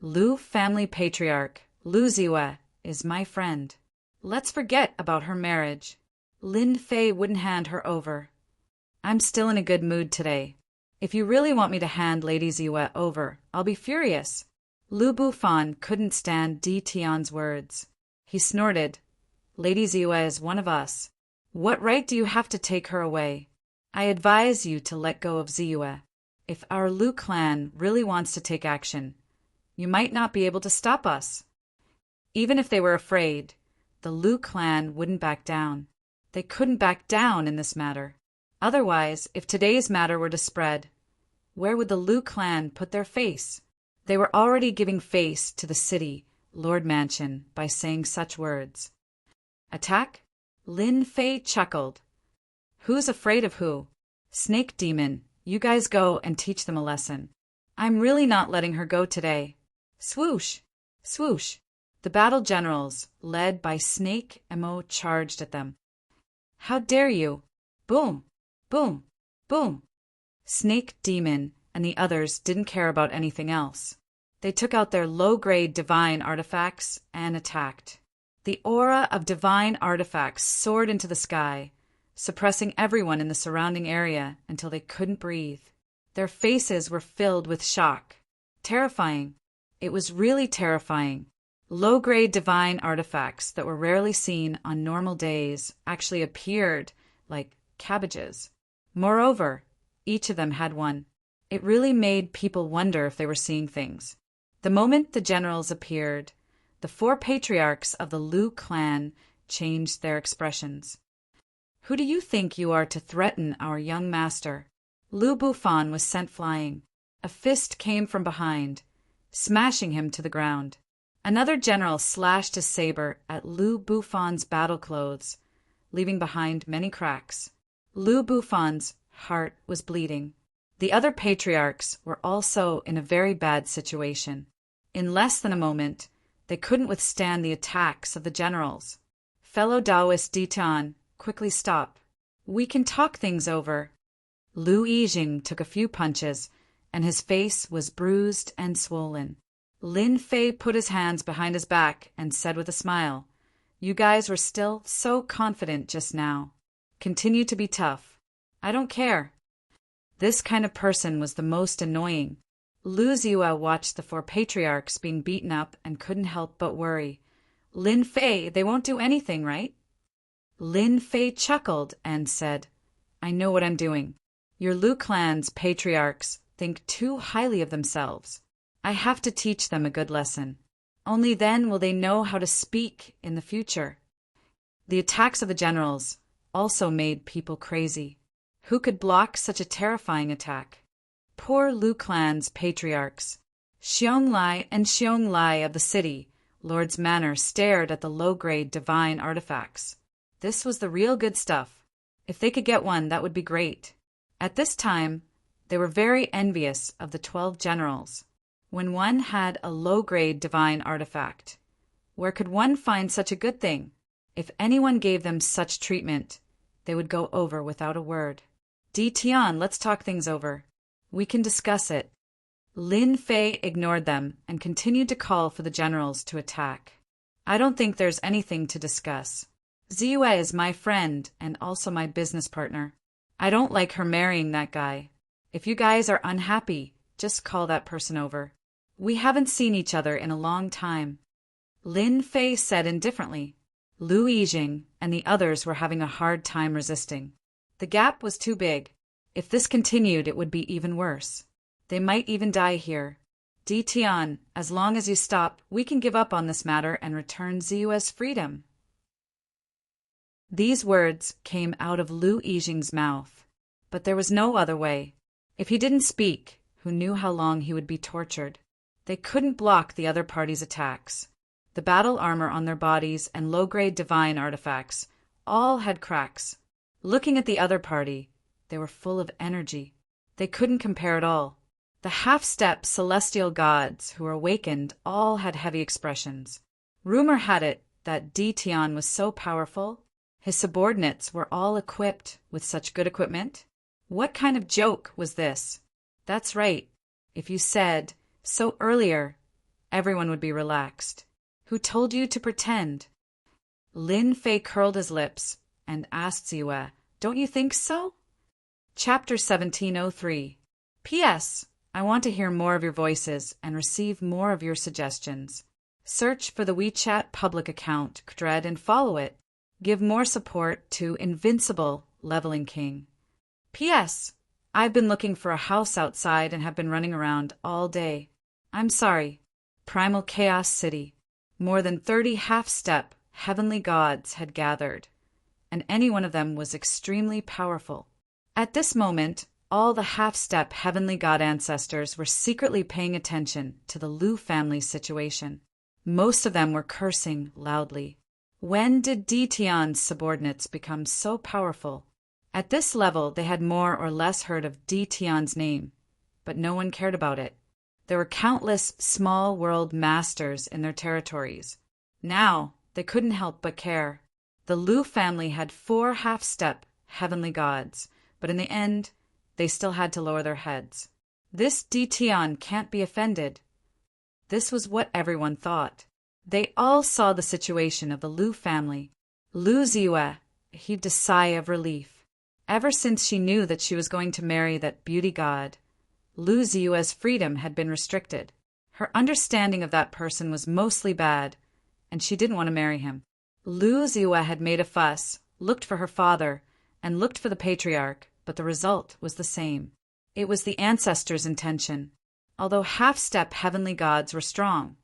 Lu family patriarch, Lu Ziyue, is my friend. Let's forget about her marriage. Lin Fei wouldn't hand her over. I'm still in a good mood today. If you really want me to hand Lady Ziyue over, I'll be furious. Lu Bufan couldn't stand Ditian's words. He snorted. Lady Ziyue is one of us. What right do you have to take her away? I advise you to let go of Ziyue. If our Lu clan really wants to take action, you might not be able to stop us. Even if they were afraid, the Lu clan wouldn't back down. They couldn't back down in this matter. Otherwise, if today's matter were to spread, where would the Lu clan put their face? They were already giving face to the city Lord Mansion by saying such words. Attack? Lin Fei chuckled. Who's afraid of who? Snake Demon, you guys go and teach them a lesson. I'm really not letting her go today. Swoosh! Swoosh! The battle generals, led by Snake Mo, charged at them. How dare you! Boom! Boom! Boom! Snake Demon and the others didn't care about anything else. They took out their low-grade divine artifacts and attacked. The aura of divine artifacts soared into the sky, suppressing everyone in the surrounding area until they couldn't breathe. Their faces were filled with shock. Terrifying. It was really terrifying. Low-grade divine artifacts that were rarely seen on normal days actually appeared like cabbages. Moreover, each of them had one. It really made people wonder if they were seeing things. The moment the generals appeared, the 4 patriarchs of the Lu clan changed their expressions. Who do you think you are to threaten our young master? Lu Bufan was sent flying. A fist came from behind, smashing him to the ground. Another general slashed his saber at Lu Bufan's battle clothes, leaving behind many cracks. Lu Bufan's heart was bleeding. The other patriarchs were also in a very bad situation. In less than a moment, they couldn't withstand the attacks of the generals. Fellow Taoist Ditan, quickly stop. We can talk things over. Lu Yijing took a few punches, and his face was bruised and swollen. Lin Fei put his hands behind his back and said with a smile, You guys were still so confident just now. Continue to be tough. I don't care. This kind of person was the most annoying. Lu Ziwa watched the 4 patriarchs being beaten up and couldn't help but worry. Lin Fei, they won't do anything, right? Lin Fei chuckled and said, I know what I'm doing. Your Lu clan's patriarchs think too highly of themselves. I have to teach them a good lesson. Only then will they know how to speak in the future. The attacks of the generals also made people crazy. Who could block such a terrifying attack? Poor Lu clan's patriarchs. Xiong Lai and Xiong Lai of the city, Lord's Manor, stared at the low-grade divine artifacts. This was the real good stuff. If they could get one, that would be great. At this time, they were very envious of the 12 generals. When one had a low-grade divine artifact, where could one find such a good thing? If anyone gave them such treatment, they would go over without a word. Di Tian, let's talk things over. We can discuss it. Lin Fei ignored them and continued to call for the generals to attack. I don't think there's anything to discuss. Ziyue is my friend and also my business partner. I don't like her marrying that guy. If you guys are unhappy, just call that person over. We haven't seen each other in a long time. Lin Fei said indifferently. Lu Yijing and the others were having a hard time resisting. The gap was too big. If this continued, it would be even worse. They might even die here. Di Tian, as long as you stop, we can give up on this matter and return Ziyue's freedom. These words came out of Lu Yijing's mouth, but there was no other way. If he didn't speak, who knew how long he would be tortured? They couldn't block the other party's attacks. The battle armor on their bodies and low-grade divine artifacts all had cracks. Looking at the other party, they were full of energy. They couldn't compare at all. The half-step celestial gods who were awakened all had heavy expressions. Rumor had it that Di Tian was so powerful, his subordinates were all equipped with such good equipment. What kind of joke was this? That's right. If you said so earlier, everyone would be relaxed. Who told you to pretend? Lin Fei curled his lips and asked Ziyue, Don't you think so? Chapter 1703. P.S. I want to hear more of your voices and receive more of your suggestions. Search for the WeChat public account thread and follow it. Give more support to Invincible Leveling King. P.S. I've been looking for a house outside and have been running around all day. I'm sorry. Primal Chaos City. More than 30 half-step heavenly gods had gathered, and any one of them was extremely powerful. At this moment, all the half-step heavenly god ancestors were secretly paying attention to the Lu family's situation. Most of them were cursing loudly. When did Ditian's subordinates become so powerful? At this level, they had more or less heard of Ditian's name, but no one cared about it. There were countless small world masters in their territories. Now, they couldn't help but care. The Lu family had 4 half-step heavenly gods, but in the end, they still had to lower their heads. This Ditian can't be offended. This was what everyone thought. They all saw the situation of the Lu family. Lu Ziyue heaved a sigh of relief. Ever since she knew that she was going to marry that beauty god, Lu Ziyue's freedom had been restricted. Her understanding of that person was mostly bad, and she didn't want to marry him. Lu Ziyue had made a fuss, looked for her father, and looked for the patriarch, but the result was the same. It was the ancestors' intention. Although half-step heavenly gods were strong,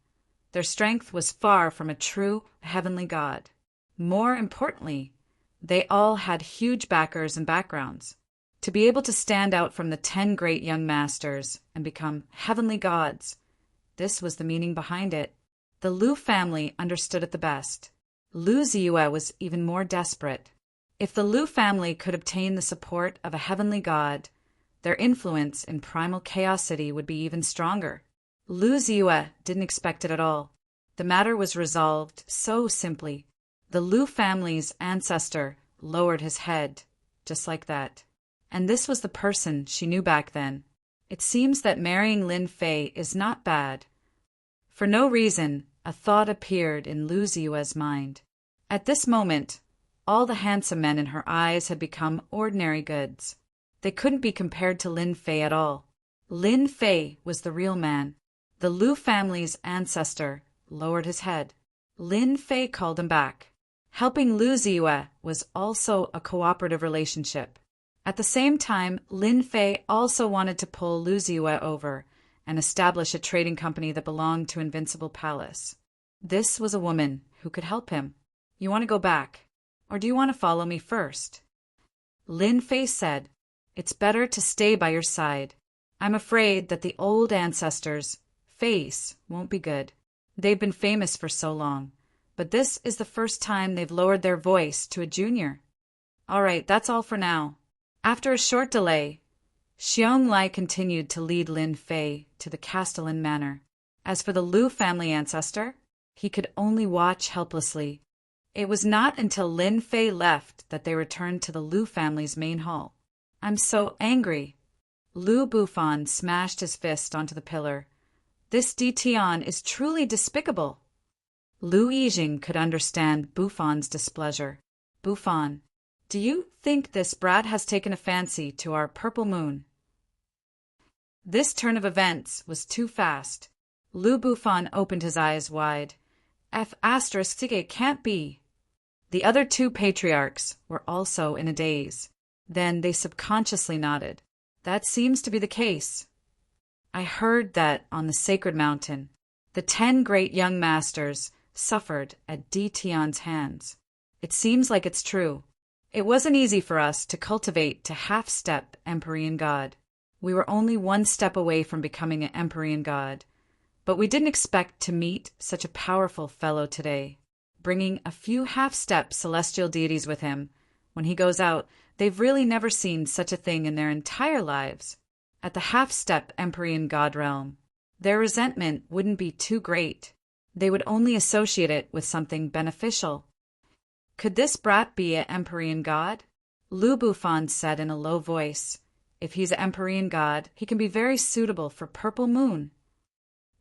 their strength was far from a true heavenly god. More importantly, they all had huge backers and backgrounds. To be able to stand out from the 10 great young masters and become heavenly gods, this was the meaning behind it. The Lu family understood it the best. Lu Ziyue was even more desperate. If the Lu family could obtain the support of a heavenly god, their influence in Primal Chaos City would be even stronger. Lu Ziyue didn't expect it at all. The matter was resolved so simply. The Lu family's ancestor lowered his head, just like that. And this was the person she knew back then. It seems that marrying Lin Fei is not bad. For no reason, a thought appeared in Lu Ziyue's mind. At this moment, all the handsome men in her eyes had become ordinary goods. They couldn't be compared to Lin Fei at all. Lin Fei was the real man. The Lu family's ancestor lowered his head. Lin Fei called him back. Helping Lu Ziyue was also a cooperative relationship. At the same time, Lin Fei also wanted to pull Lu Ziyue over and establish a trading company that belonged to Invincible Palace. This was a woman who could help him. You want to go back, or do you want to follow me first? Lin Fei said, It's better to stay by your side. I'm afraid that the old ancestors' face won't be good. They've been famous for so long, but this is the first time they've lowered their voice to a junior. All right, that's all for now. After a short delay, Xiong Lai continued to lead Lin Fei to the Castellan Manor. As for the Lu family ancestor, he could only watch helplessly. It was not until Lin Fei left that they returned to the Lu family's main hall. I'm so angry. Lu Bufan smashed his fist onto the pillar. This Ditian is truly despicable. Lu Yijing could understand Bufan's displeasure. Bufan, do you think this brat has taken a fancy to our purple moon? This turn of events was too fast. Lu Bufan opened his eyes wide. F*** can't be. The other 2 patriarchs were also in a daze. Then they subconsciously nodded. That seems to be the case. I heard that on the sacred mountain, the 10 great young masters suffered at Ditian's hands. It seems like it's true. It wasn't easy for us to cultivate to half-step Empyrean God. We were only 1 step away from becoming an Empyrean God, but we didn't expect to meet such a powerful fellow today. Bringing a few half-step celestial deities with him, when he goes out, they've really never seen such a thing in their entire lives. At the half-step Empyrean God realm, their resentment wouldn't be too great. They would only associate it with something beneficial. Could this brat be an Empyrean God? Lu Bufan said in a low voice. If he's an Empyrean God, he can be very suitable for Purple Moon.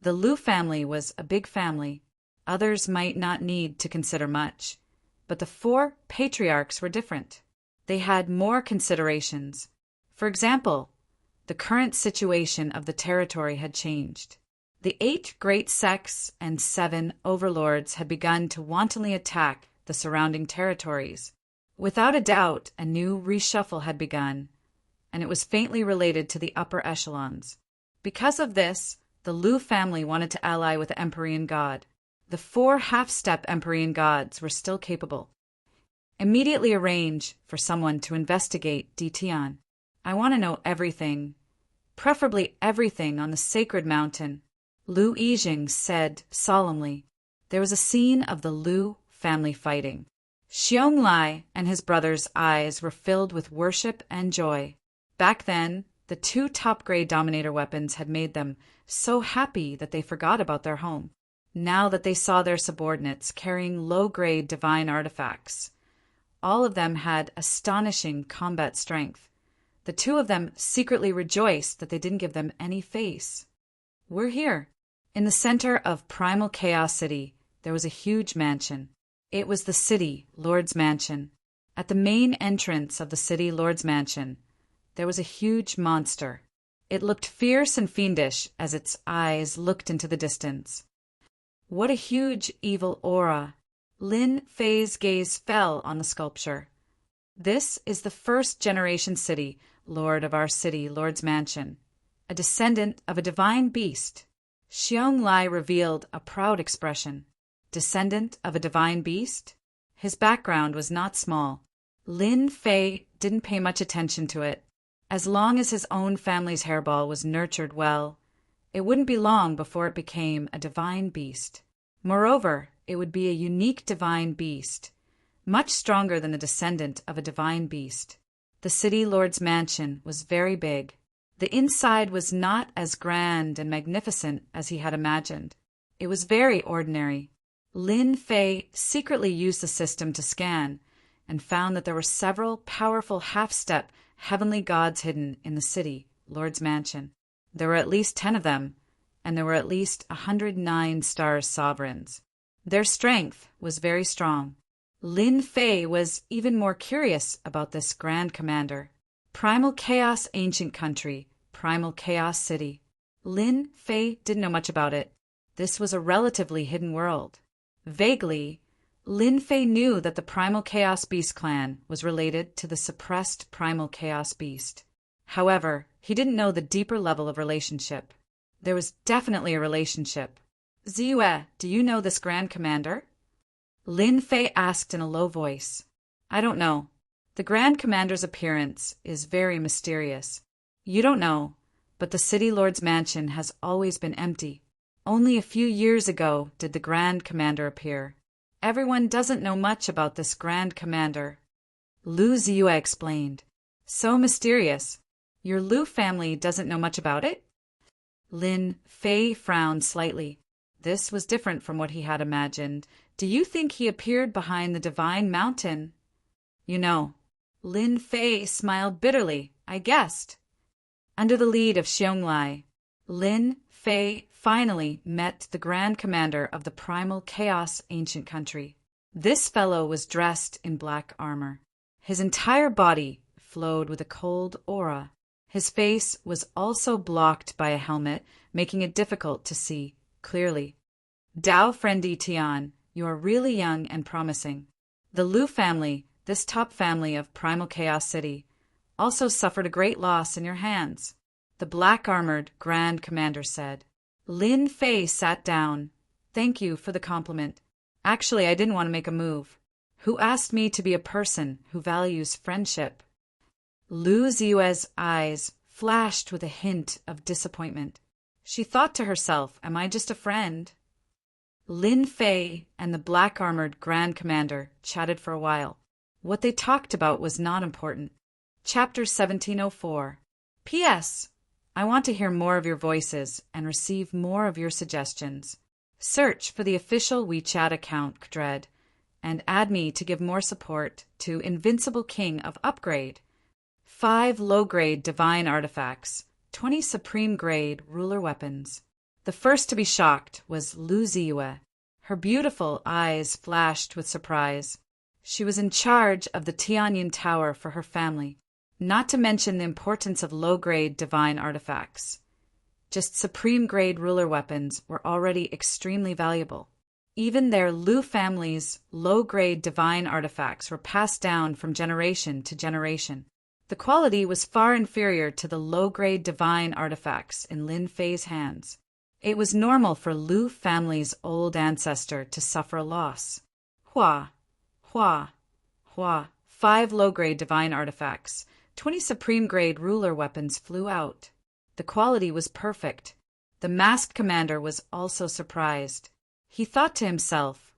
The Lu family was a big family. Others might not need to consider much. But the 4 patriarchs were different. They had more considerations. For example, the current situation of the territory had changed. The 8 great sects and 7 overlords had begun to wantonly attack the surrounding territories. Without a doubt, a new reshuffle had begun, and it was faintly related to the upper echelons. Because of this, the Lu family wanted to ally with the Empyrean God. The 4 half-step Empyrean gods were still capable. Immediately arrange for someone to investigate Ditian. I want to know everything, preferably everything on the sacred mountain, Lu Yijing said solemnly. there was a scene of the Lu family fighting. Xiong Lai and his brother's eyes were filled with worship and joy. Back then, the two top-grade Dominator weapons had made them so happy that they forgot about their home. Now that they saw their subordinates carrying low-grade divine artifacts, all of them had astonishing combat strength. The two of them secretly rejoiced that they didn't give them any face. We're here. In the center of Primal Chaos City, there was a huge mansion. It was the City Lord's Mansion. At the main entrance of the City Lord's Mansion, there was a huge monster. It looked fierce and fiendish as its eyes looked into the distance. What a huge evil aura! Lin Fei's gaze fell on the sculpture. This is the first-generation City Lord of our City Lord's Mansion, a descendant of a divine beast. Xiong Lai revealed a proud expression. Descendant of a divine beast? His background was not small. Lin Fei didn't pay much attention to it. As long as his own family's hairball was nurtured well, it wouldn't be long before it became a divine beast. Moreover, it would be a unique divine beast, much stronger than the descendant of a divine beast. The City Lord's mansion was very big. The inside was not as grand and magnificent as he had imagined. It was very ordinary. Lin Fei secretly used the system to scan and found that there were several powerful half-step heavenly gods hidden in the City Lord's mansion. There were at least 10 of them, and there were at least 109 star sovereigns. Their strength was very strong. Lin Fei was even more curious about this Grand Commander. Primal Chaos Ancient Country, Primal Chaos City. Lin Fei didn't know much about it. This was a relatively hidden world. Vaguely, Lin Fei knew that the Primal Chaos Beast clan was related to the suppressed Primal Chaos Beast. However, he didn't know the deeper level of relationship. There was definitely a relationship. Ziyue, do you know this Grand Commander? Lin Fei asked in a low voice. I don't know. The Grand Commander's appearance is very mysterious. You don't know, but the City Lord's mansion has always been empty. Only a few years ago did the Grand Commander appear. Everyone doesn't know much about this Grand Commander. Lu Ziyue explained. So mysterious. Your Lu family doesn't know much about it? Lin Fei frowned slightly. This was different from what he had imagined. Do you think he appeared behind the Divine Mountain? You know, Lin Fei smiled bitterly. I guessed. Under the lead of Xiong Lai, Lin Fei finally met the Grand Commander of the Primal Chaos Ancient Country. This fellow was dressed in black armor. His entire body flowed with a cold aura. His face was also blocked by a helmet, making it difficult to see clearly. Dao Friendy Tian, you are really young and promising. The Lu family, this top family of Primal Chaos City, also suffered a great loss in your hands, the black-armored Grand Commander said. Lin Fei sat down. Thank you for the compliment. Actually, I didn't want to make a move. Who asked me to be a person who values friendship? Lu Ziyue's eyes flashed with a hint of disappointment. She thought to herself, am I just a friend? Lin Fei and the black-armored Grand Commander chatted for a while. What they talked about was not important. Chapter 1704. P.S. I want to hear more of your voices and receive more of your suggestions. Search for the official WeChat account, Dread, and add me to give more support to Invincible King of Upgrade. 5 low-grade divine artifacts, 20 supreme-grade ruler weapons. The first to be shocked was Lu Ziyue. Her beautiful eyes flashed with surprise. She was in charge of the Tianyin Tower for her family, not to mention the importance of low-grade divine artifacts. Just supreme-grade ruler weapons were already extremely valuable. Even their Lu family's low-grade divine artifacts were passed down from generation to generation. The quality was far inferior to the low-grade divine artifacts in Lin Fei's hands. It was normal for Lu family's old ancestor to suffer a loss. Hua, 5 low-grade divine artifacts, 20 supreme-grade ruler weapons flew out. The quality was perfect. The masked commander was also surprised. He thought to himself,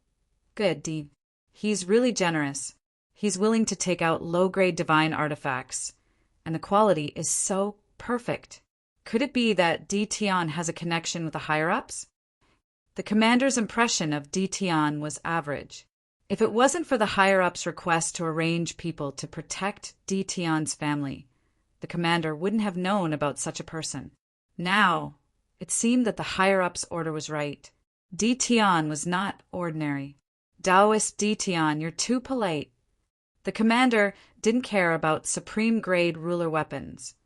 "Good, Dean. He's really generous. He's willing to take out low-grade divine artifacts, and the quality is so perfect. Could it be that Dition has a connection with the higher-ups?" The commander's impression of Dition was average. If it wasn't for the higher-ups' request to arrange people to protect Dition's family, the commander wouldn't have known about such a person. Now, it seemed that the higher-ups' order was right. Dition was not ordinary. "Taoist Dition, you're too polite." The commander didn't care about supreme-grade ruler weapons,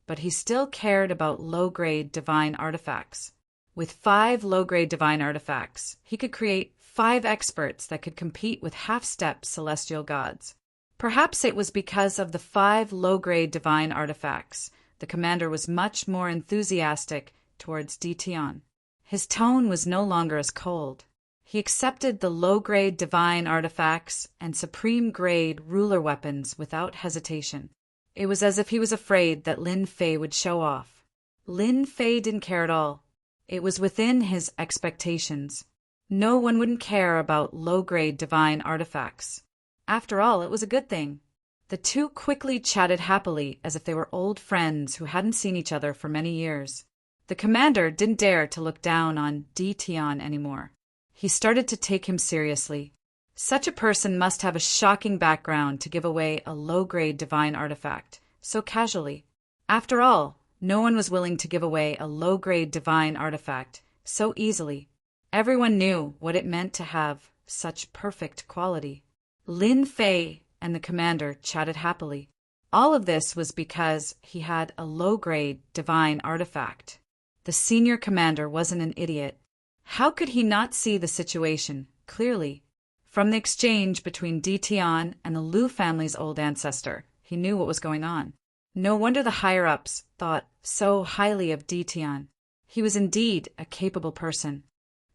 but he still cared about low-grade divine artifacts. With 5 low-grade divine artifacts, he could create 5 experts that could compete with half-step celestial gods. Perhaps it was because of the 5 low-grade divine artifacts the commander was much more enthusiastic towards Dition. His tone was no longer as cold. He accepted the low-grade divine artifacts and supreme-grade ruler weapons without hesitation. It was as if he was afraid that Lin Fei would show off. Lin Fei didn't care at all. It was within his expectations. No one wouldn't care about low-grade divine artifacts. After all, it was a good thing. The two quickly chatted happily as if they were old friends who hadn't seen each other for many years. The commander didn't dare to look down on Dition anymore. He started to take him seriously. Such a person must have a shocking background to give away a low-grade divine artifact so casually. After all, no one was willing to give away a low-grade divine artifact so easily. Everyone knew what it meant to have such perfect quality. Lin Fei and the commander chatted happily. All of this was because he had a low-grade divine artifact. The senior commander wasn't an idiot. How could he not see the situation clearly? From the exchange between Dition and the Liu family's old ancestor, he knew what was going on. No wonder the higher-ups thought so highly of Dition. He was indeed a capable person.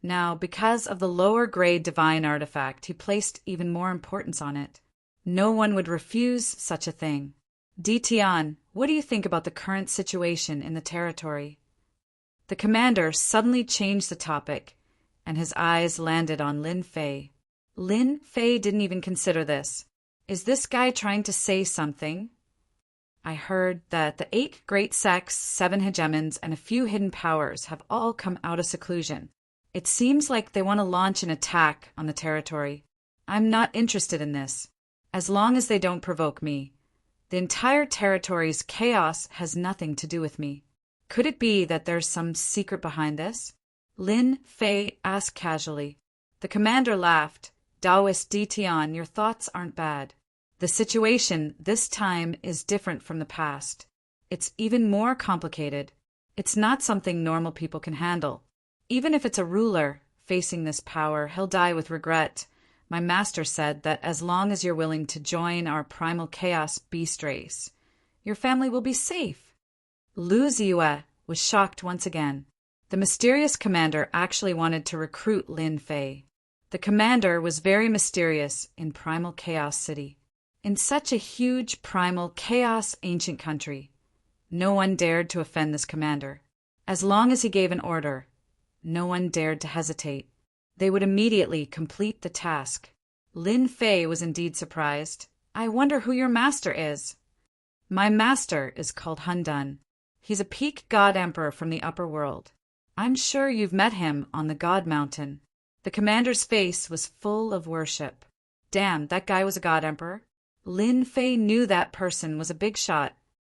Now, because of the lower-grade divine artifact, he placed even more importance on it. No one would refuse such a thing. Dition, what do you think about the current situation in the territory? The commander suddenly changed the topic, and his eyes landed on Lin Fei. Lin Fei didn't even consider this. Is this guy trying to say something? I heard that the 8 great sects, 7 hegemons, and a few hidden powers have all come out of seclusion. It seems like they want to launch an attack on the territory. I'm not interested in this. As long as they don't provoke me. The entire territory's chaos has nothing to do with me. Could it be that there's some secret behind this? Lin Fei asked casually. The commander laughed. Taoist Dition, your thoughts aren't bad. The situation this time is different from the past. It's even more complicated. It's not something normal people can handle. Even if it's a ruler facing this power, he'll die with regret. My master said that as long as you're willing to join our primal chaos beast race, your family will be safe. Lu Ziyue was shocked once again. The mysterious commander actually wanted to recruit Lin Fei. The commander was very mysterious in Primal Chaos City. In such a huge primal chaos ancient country, no one dared to offend this commander. As long as he gave an order, no one dared to hesitate. They would immediately complete the task. Lin Fei was indeed surprised. I wonder who your master is. My master is called Hundun. He's a peak god emperor from the upper world. I'm sure you've met him on the God Mountain. The commander's face was full of worship. Damn, that guy was a god emperor. Lin Fei knew that person was a big shot.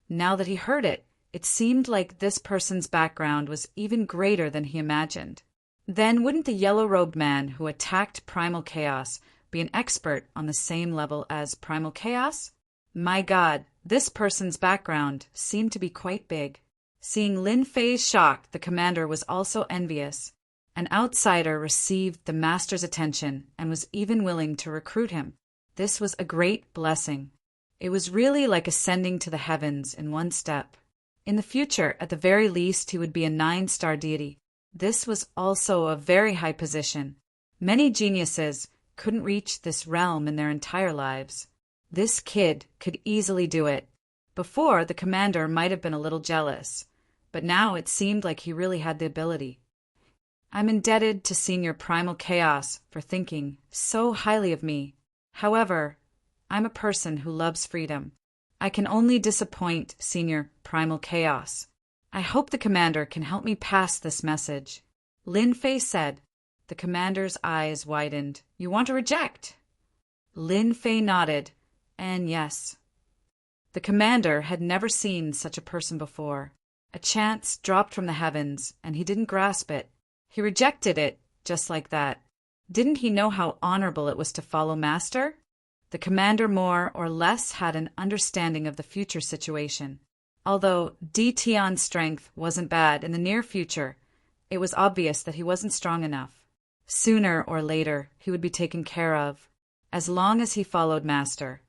Now that he heard it, it seemed like this person's background was even greater than he imagined. Then wouldn't the yellow-robed man who attacked Primal Chaos be an expert on the same level as Primal Chaos? My God, this person's background seemed to be quite big. Seeing Lin Fei's shock, the commander was also envious. An outsider received the master's attention and was even willing to recruit him. This was a great blessing. It was really like ascending to the heavens in one step. In the future, at the very least, he would be a 9-star deity. This was also a very high position. Many geniuses couldn't reach this realm in their entire lives. This kid could easily do it. Before, the commander might have been a little jealous, but now it seemed like he really had the ability. I'm indebted to Senior Primal Chaos for thinking so highly of me. However, I'm a person who loves freedom. I can only disappoint Senior Primal Chaos. I hope the commander can help me pass this message." Lin Fei said. The commander's eyes widened. "You want to reject?" Lin Fei nodded, and yes. The commander had never seen such a person before. A chance dropped from the heavens, and he didn't grasp it. He rejected it, just like that. Didn't he know how honorable it was to follow Master? The commander more or less had an understanding of the future situation. Although Di Tian's strength wasn't bad in the near future, it was obvious that he wasn't strong enough. Sooner or later, he would be taken care of. As long as he followed Master,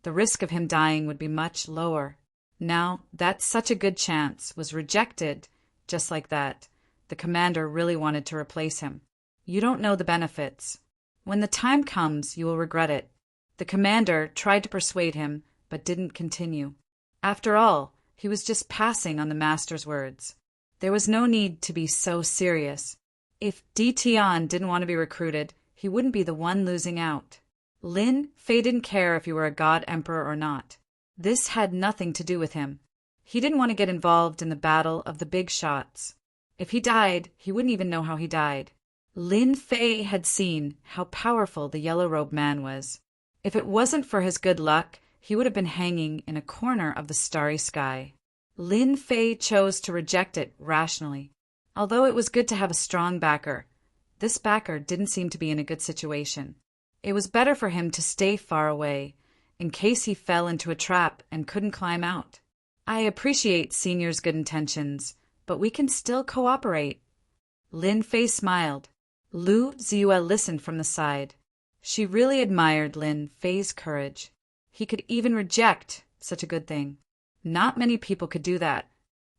the risk of him dying would be much lower. Now that such a good chance was rejected, just like that, the commander really wanted to replace him. You don't know the benefits. When the time comes, you will regret it. The commander tried to persuade him, but didn't continue. After all, he was just passing on the master's words. There was no need to be so serious. If Di Tian didn't want to be recruited, he wouldn't be the one losing out. Lin Fei didn't care if you were a god emperor or not. This had nothing to do with him. He didn't want to get involved in the battle of the big shots. If he died, he wouldn't even know how he died. Lin Fei had seen how powerful the yellow-robed man was. If it wasn't for his good luck, he would have been hanging in a corner of the starry sky. Lin Fei chose to reject it rationally. Although it was good to have a strong backer, this backer didn't seem to be in a good situation. It was better for him to stay far away, in case he fell into a trap and couldn't climb out. I appreciate Senior's good intentions, but we can still cooperate. Lin Fei smiled. Lu Ziyue listened from the side. She really admired Lin Fei's courage. He could even reject such a good thing. Not many people could do that.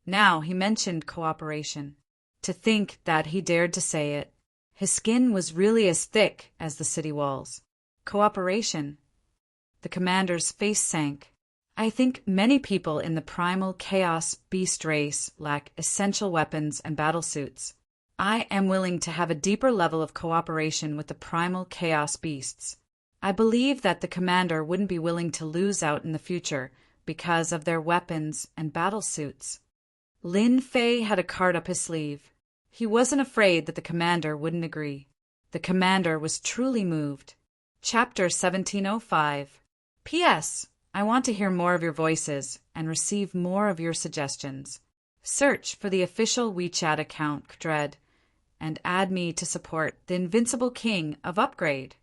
Now he mentioned cooperation. To think that he dared to say it. His skin was really as thick as the city walls. Cooperation. The commander's face sank. I think many people in the primal chaos beast race lack essential weapons and battlesuits. I am willing to have a deeper level of cooperation with the primal chaos beasts. I believe that the commander wouldn't be willing to lose out in the future because of their weapons and battlesuits. Lin Fei had a card up his sleeve. He wasn't afraid that the commander wouldn't agree. The commander was truly moved. Chapter 1705. P.S. I want to hear more of your voices and receive more of your suggestions. Search for the official WeChat account Dread and add me to support the Invincible King of Upgrade.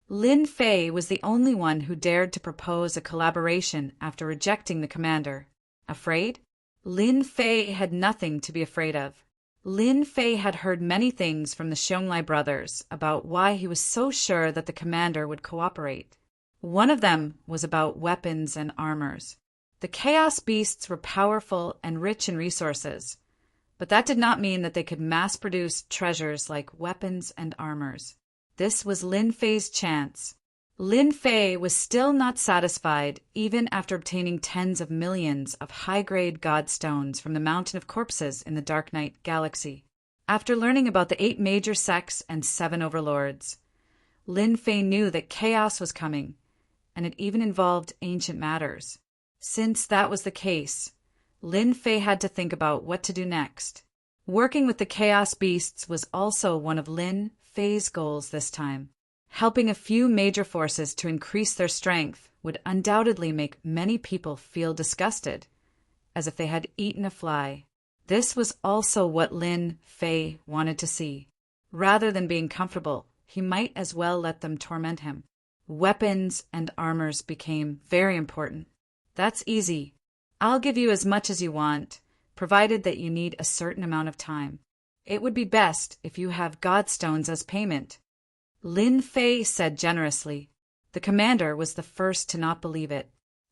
Lin Fei was the only one who dared to propose a collaboration after rejecting the commander. Afraid? Lin Fei had nothing to be afraid of. Lin Fei had heard many things from the Xiongli brothers about why he was so sure that the commander would cooperate. One of them was about weapons and armors. The Chaos Beasts were powerful and rich in resources, but that did not mean that they could mass-produce treasures like weapons and armors. This was Lin Fei's chance. Lin Fei was still not satisfied even after obtaining tens of millions of high-grade god stones from the Mountain of Corpses in the Dark Knight Galaxy. After learning about the 8 major sects and 7 overlords, Lin Fei knew that chaos was coming, and it even involved ancient matters. Since that was the case, Lin Fei had to think about what to do next. Working with the Chaos Beasts was also one of Lin Fei's goals this time. Helping a few major forces to increase their strength would undoubtedly make many people feel disgusted, as if they had eaten a fly. This was also what Lin Fei wanted to see. Rather than being comfortable, he might as well let them torment him. Weapons and armors became very important. That's easy. I'll give you as much as you want, provided that you need a certain amount of time. It would be best if you have godstones as payment. Lin Fei said generously. The commander was the first to not believe it.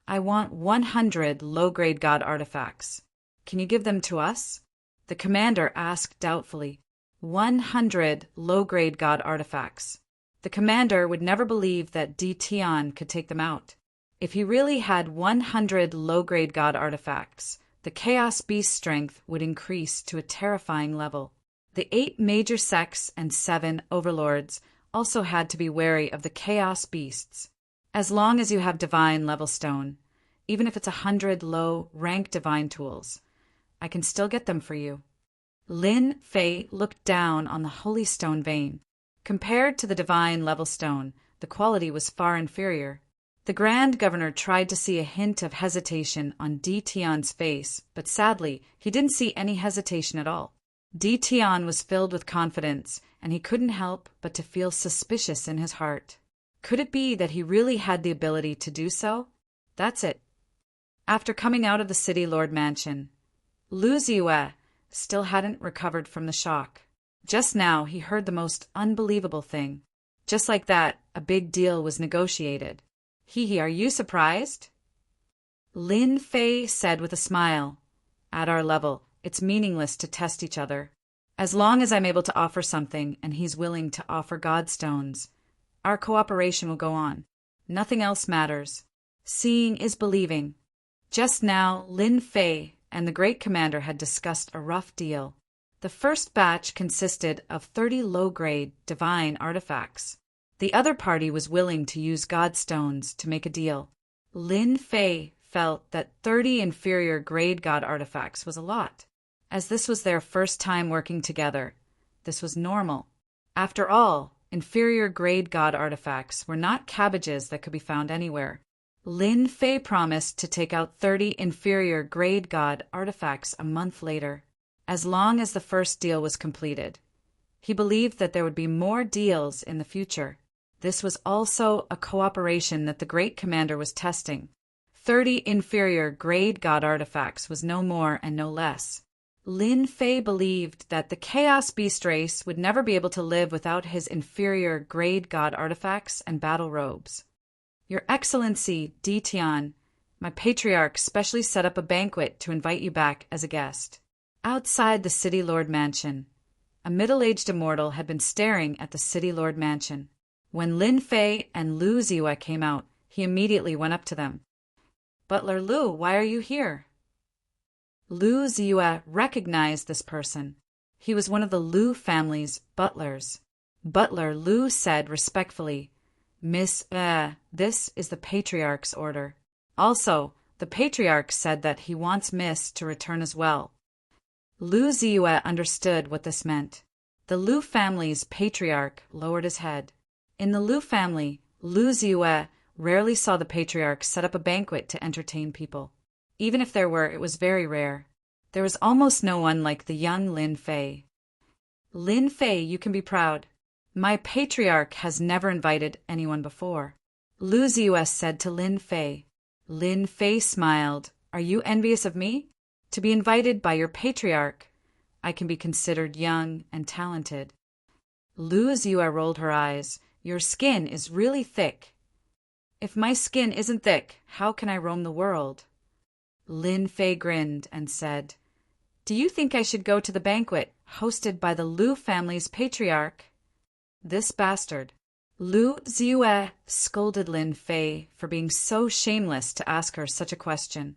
I want 100 low-grade god artifacts. Can you give them to us? The commander asked doubtfully. 100 low-grade god artifacts. The commander would never believe that Di Tian could take them out. If he really had 100 low-grade god artifacts, the Chaos Beast strength would increase to a terrifying level. The 8 major sects and 7 overlords also had to be wary of the chaos beasts. As long as you have divine level stone, even if it's 100 low rank divine tools, I can still get them for you. Lin Fei looked down on the holy stone vein. Compared to the divine level stone, the quality was far inferior. The Grand Governor tried to see a hint of hesitation on Di Tian's face, but sadly, he didn't see any hesitation at all. Di Tian was filled with confidence, and he couldn't help but to feel suspicious in his heart. Could it be that he really had the ability to do so? That's it. After coming out of the City Lord Mansion, Lu Ziyue still hadn't recovered from the shock. Just now, he heard the most unbelievable thing. Just like that, a big deal was negotiated. Hee, are you surprised? Lin Fei said with a smile. At our level, it's meaningless to test each other. As long as I'm able to offer something and he's willing to offer Godstones, our cooperation will go on. Nothing else matters. Seeing is believing. Just now, Lin Fei and the Great Commander had discussed a rough deal. The first batch consisted of 30 low-grade divine artifacts. The other party was willing to use Godstones to make a deal. Lin Fei felt that 30 inferior grade God artifacts was a lot. As this was their first time working together, this was normal. After all, inferior grade God artifacts were not cabbages that could be found anywhere. Lin Fei promised to take out 30 inferior grade God artifacts a month later, as long as the first deal was completed. He believed that there would be more deals in the future. This was also a cooperation that the Great Commander was testing. 30 inferior grade God artifacts was no more and no less. Lin Fei believed that the Chaos Beast race would never be able to live without his inferior grade God artifacts and battle robes. Your Excellency, Di Tian, my patriarch specially set up a banquet to invite you back as a guest. Outside the City Lord Mansion, a middle-aged immortal had been staring at the City Lord Mansion. When Lin Fei and Lu Ziyue came out, he immediately went up to them. Butler Lu, why are you here? Lu Ziyue recognized this person. He was one of the Lu family's butlers. Butler Lu said respectfully, Miss, this is the Patriarch's order. Also, the Patriarch said that he wants Miss to return as well. Lu Ziyue understood what this meant. The Lu family's Patriarch lowered his head. In the Lu family, Lu Ziyue rarely saw the Patriarch set up a banquet to entertain people. Even if there were, it was very rare. There was almost no one like the young Lin Fei. Lin Fei, you can be proud. My Patriarch has never invited anyone before. Lu Ziyue said to Lin Fei. Lin Fei smiled. Are you envious of me? To be invited by your Patriarch, I can be considered young and talented. Lu Ziyue rolled her eyes. Your skin is really thick. If my skin isn't thick, how can I roam the world? Lin Fei grinned and said, Do you think I should go to the banquet hosted by the Lu family's Patriarch? This bastard. Lu Ziyue scolded Lin Fei for being so shameless to ask her such a question.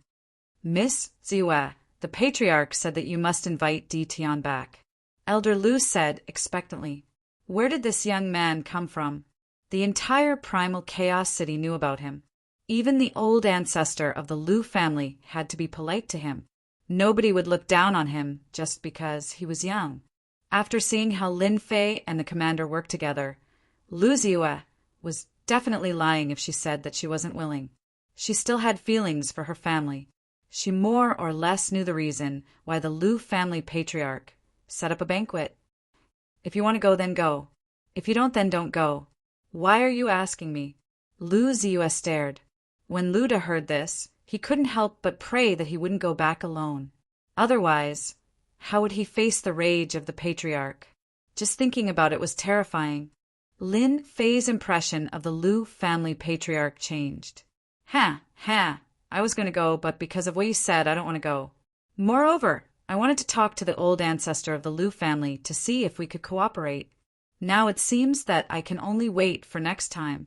Miss Ziyue, the Patriarch said that you must invite Di Tian back. Elder Lu said expectantly. Where did this young man come from? The entire primal chaos city knew about him. Even the old ancestor of the Lu family had to be polite to him. Nobody would look down on him just because he was young. After seeing how Lin Fei and the commander worked together, Lu Ziyue was definitely lying if she said that she wasn't willing. She still had feelings for her family. She more or less knew the reason why the Lu family Patriarch set up a banquet. If you want to go, then go. If you don't, then don't go. Why are you asking me? Lu Ziyue stared. When Luda heard this, he couldn't help but pray that he wouldn't go back alone. Otherwise, how would he face the rage of the Patriarch? Just thinking about it was terrifying. Lin Fei's impression of the Lu family Patriarch changed. I was going to go, but because of what you said, I don't want to go. Moreover, I wanted to talk to the old ancestor of the Lu family to see if we could cooperate. Now it seems that I can only wait for next time.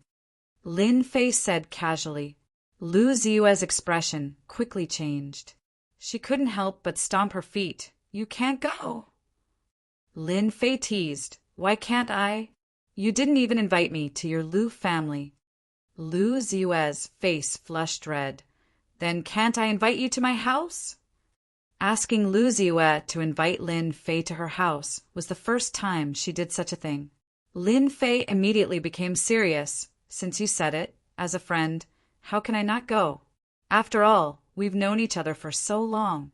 Lin Fei said casually. Lu Ziyue's expression quickly changed. She couldn't help but stomp her feet. You can't go. Lin Fei teased. Why can't I? You didn't even invite me to your Lu family. Lu Ziyue's face flushed red. Then can't I invite you to my house? Asking Lu Ziyue to invite Lin Fei to her house was the first time she did such a thing. Lin Fei immediately became serious. Since you said it, as a friend, how can I not go? After all, we've known each other for so long.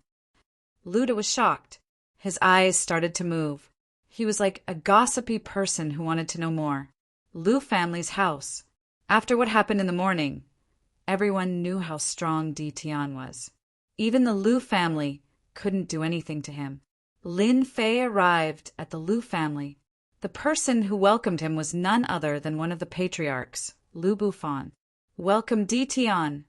Luda was shocked. His eyes started to move. He was like a gossipy person who wanted to know more. Lu family's house. After what happened in the morning, everyone knew how strong Di Tian was. Even the Lu family couldn't do anything to him. Lin Fei arrived at the Lu family. The person who welcomed him was none other than one of the patriarchs, Lu Bufan. Welcome, Di Tian.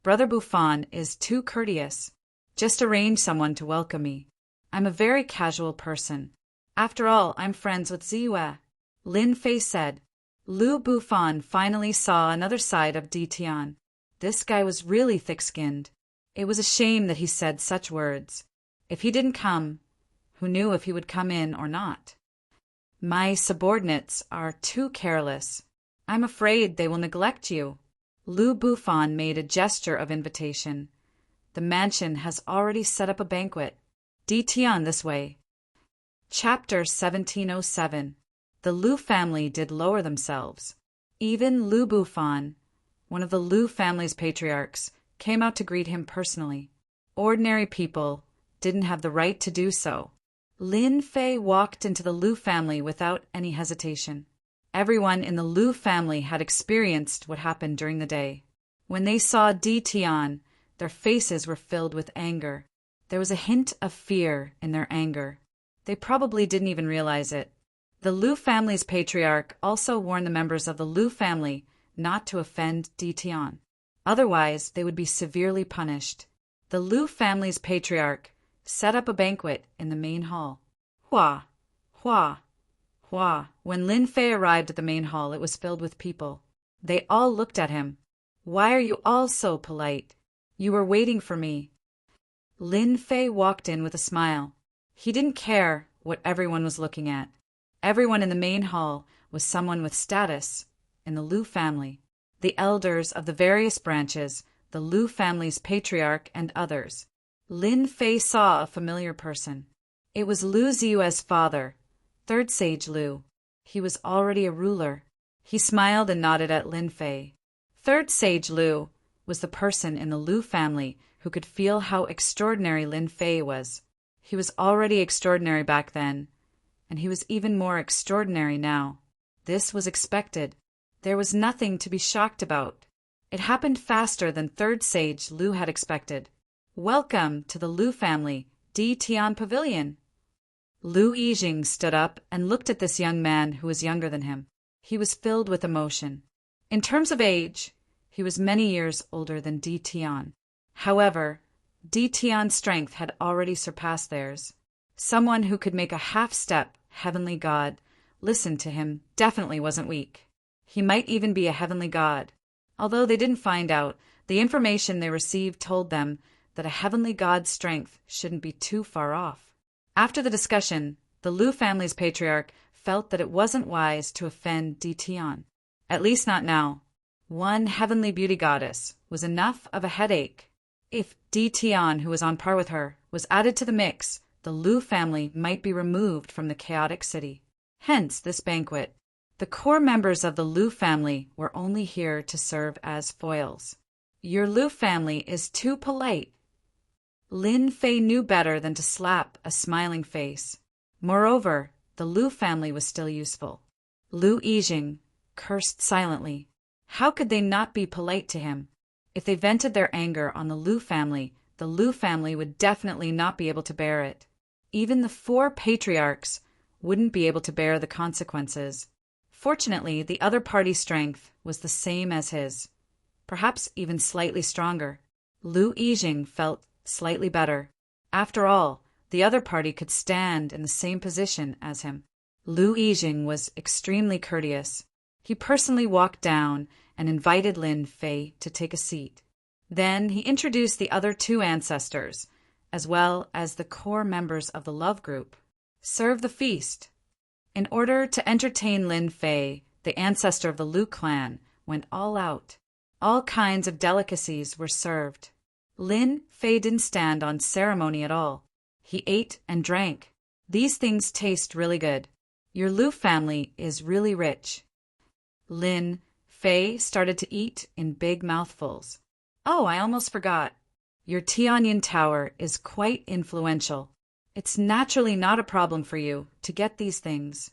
Brother Bufan is too courteous. Just arrange someone to welcome me. I'm a very casual person. After all, I'm friends with Ziyue. Lin Fei said. Lu Bufan finally saw another side of Di Tian. This guy was really thick-skinned. It was a shame that he said such words. If he didn't come, who knew if he would come in or not? My subordinates are too careless. I'm afraid they will neglect you. Lu Bufan made a gesture of invitation. The mansion has already set up a banquet. Di Tian this way. Chapter 1707. The Lu family did lower themselves. Even Lu Bufan, one of the Lu family's patriarchs, came out to greet him personally. Ordinary people didn't have the right to do so. Lin Fei walked into the Lu family without any hesitation. Everyone in the Lu family had experienced what happened during the day. When they saw Di Tian, their faces were filled with anger. There was a hint of fear in their anger. They probably didn't even realize it. The Lu family's patriarch also warned the members of the Lu family not to offend Di Tian. Otherwise, they would be severely punished. The Lu family's patriarch set up a banquet in the main hall. Hua, hua, hua. When Lin Fei arrived at the main hall, it was filled with people. They all looked at him. Why are you all so polite? You were waiting for me. Lin Fei walked in with a smile. He didn't care what everyone was looking at. Everyone in the main hall was someone with status in the Lu family. The elders of the various branches, the Lu family's patriarch, and others. Lin Fei saw a familiar person. It was Lu Ziyue's father, Third Sage Lu. He was already a ruler. He smiled and nodded at Lin Fei. Third Sage Lu was the person in the Lu family who could feel how extraordinary Lin Fei was. He was already extraordinary back then, and he was even more extraordinary now. This was expected. There was nothing to be shocked about. It happened faster than Third Sage Lu had expected. Welcome to the Lu family, Di Tian Pavilion. Lu Yijing stood up and looked at this young man who was younger than him. He was filled with emotion. In terms of age, he was many years older than Di Tian. However, Di Tian's strength had already surpassed theirs. Someone who could make a half-step heavenly god listen to him definitely wasn't weak. He might even be a heavenly god. Although they didn't find out, the information they received told them that a heavenly god's strength shouldn't be too far off. After the discussion, the Lu family's patriarch felt that it wasn't wise to offend Di Tian. At least not now. One heavenly beauty goddess was enough of a headache. If Di Tian, who was on par with her, was added to the mix, the Lu family might be removed from the chaotic city. Hence this banquet. The core members of the Lu family were only here to serve as foils. Your Lu family is too polite. Lin Fei knew better than to slap a smiling face. Moreover, the Lu family was still useful. Lu Yijing cursed silently. How could they not be polite to him? If they vented their anger on the Lu family would definitely not be able to bear it. Even the 4 patriarchs wouldn't be able to bear the consequences. Fortunately, the other party's strength was the same as his, perhaps even slightly stronger. Lu Yijing felt slightly better. After all, the other party could stand in the same position as him. Lu Yijing was extremely courteous. He personally walked down and invited Lin Fei to take a seat. Then he introduced the other 2 ancestors, as well as the core members of the love group. serve the feast. In order to entertain Lin Fei, the ancestor of the Lu clan, went all out. All kinds of delicacies were served. Lin Fei didn't stand on ceremony at all. He ate and drank. These things taste really good. Your Lu family is really rich. Lin Fei started to eat in big mouthfuls. Oh, I almost forgot. Your Tianyin Tower is quite influential. It's naturally not a problem for you to get these things.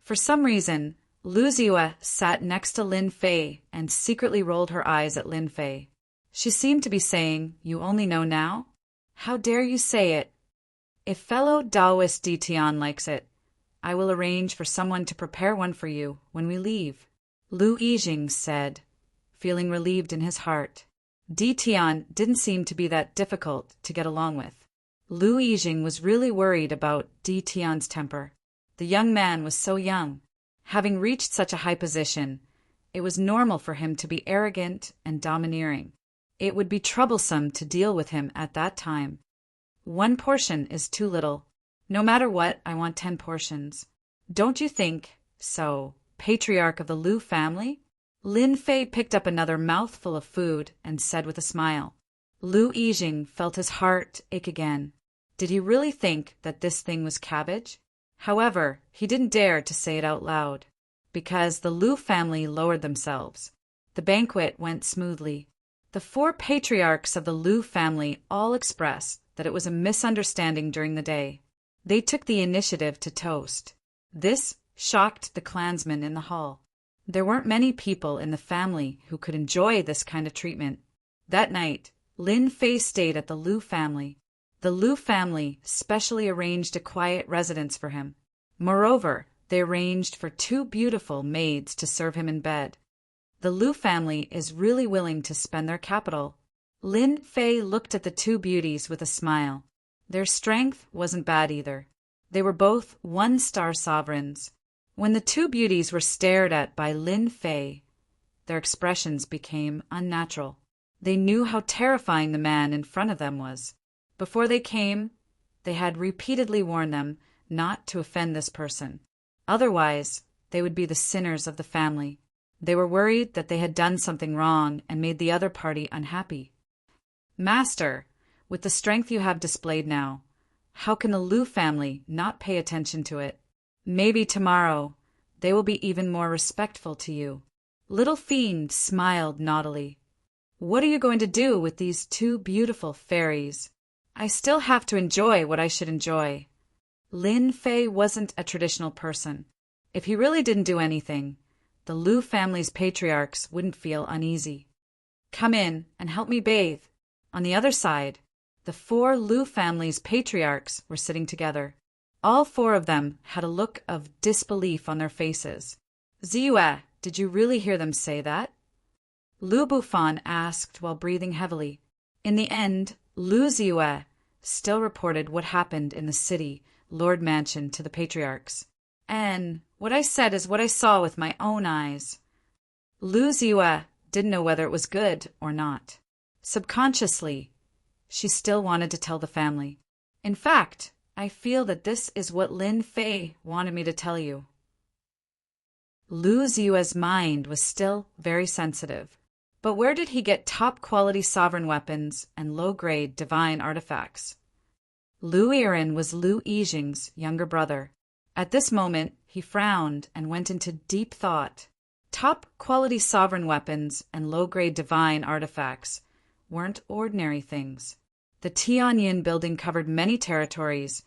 For some reason, Lu Ziyue sat next to Lin Fei and secretly rolled her eyes at Lin Fei. She seemed to be saying, "You only know now? How dare you say it? If fellow Taoist Ditian likes it, I will arrange for someone to prepare one for you when we leave," Lu Yijing said, feeling relieved in his heart. Ditian didn't seem to be that difficult to get along with. Lu Yijing was really worried about Ditian's temper. The young man was so young. Having reached such a high position, it was normal for him to be arrogant and domineering. It would be troublesome to deal with him at that time. One portion is too little. No matter what, I want 10 portions. Don't you think so, patriarch of the Lu family? Lin Fei picked up another mouthful of food and said with a smile. Lu Yijing felt his heart ache again. Did he really think that this thing was cabbage? However, he didn't dare to say it out loud, because the Lu family lowered themselves. The banquet went smoothly. The 4 patriarchs of the Lu family all expressed that it was a misunderstanding during the day. They took the initiative to toast. This shocked the clansmen in the hall. There weren't many people in the family who could enjoy this kind of treatment. That night, Lin Fei stayed at the Lu family. The Lu family specially arranged a quiet residence for him. Moreover, they arranged for 2 beautiful maids to serve him in bed. The Lu family is really willing to spend their capital. Lin Fei looked at the 2 beauties with a smile. Their strength wasn't bad either. They were both 1-star sovereigns. When the 2 beauties were stared at by Lin Fei, their expressions became unnatural. They knew how terrifying the man in front of them was. Before they came, they had repeatedly warned them not to offend this person. Otherwise, they would be the sinners of the family. They were worried that they had done something wrong and made the other party unhappy. Master, with the strength you have displayed now, how can the Lu family not pay attention to it? Maybe tomorrow they will be even more respectful to you. Little Fiend smiled naughtily. What are you going to do with these 2 beautiful fairies? I still have to enjoy what I should enjoy. Lin Fei wasn't a traditional person. If he really didn't do anything, the Lu family's patriarchs wouldn't feel uneasy. Come in and help me bathe. On the other side, the 4 Lu family's patriarchs were sitting together. All 4 of them had a look of disbelief on their faces. Ziyue, did you really hear them say that? Lu Bufan asked while breathing heavily. In the end, Lu Ziyue still reported what happened in the city Lord Mansion to the patriarchs. And what I said is what I saw with my own eyes. Lu Ziyue didn't know whether it was good or not. Subconsciously, she still wanted to tell the family. In fact, I feel that this is what Lin Fei wanted me to tell you. Lu Ziyue's mind was still very sensitive. But where did he get top-quality sovereign weapons and low-grade divine artifacts? Lu Yiren was Lu Yijing's younger brother. At this moment, he frowned and went into deep thought. Top-quality sovereign weapons and low-grade divine artifacts weren't ordinary things. The Tianyin building covered many territories,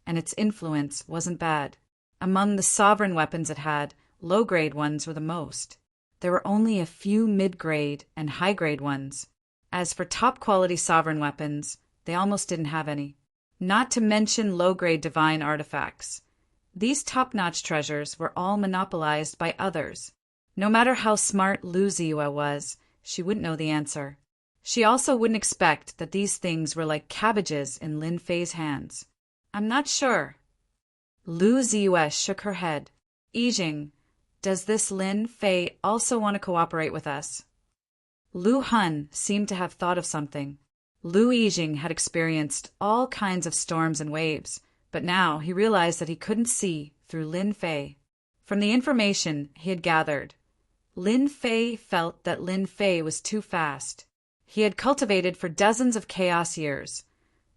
and its influence wasn't bad. Among the sovereign weapons it had, low-grade ones were the most. There were only a few mid-grade and high-grade ones. As for top-quality sovereign weapons, they almost didn't have any. Not to mention low-grade divine artifacts. These top-notch treasures were all monopolized by others. No matter how smart Lu Ziyue was, she wouldn't know the answer. She also wouldn't expect that these things were like cabbages in Lin Fei's hands. I'm not sure. Lu Ziyue shook her head. Yijing, does this Lin Fei also want to cooperate with us? Lu Hun seemed to have thought of something. Lu Yijing had experienced all kinds of storms and waves, But now he realized that he couldn't see through Lin Fei. From the information he had gathered, Lin Fei felt that Lin Fei was too fast. He had cultivated for dozens of chaos years,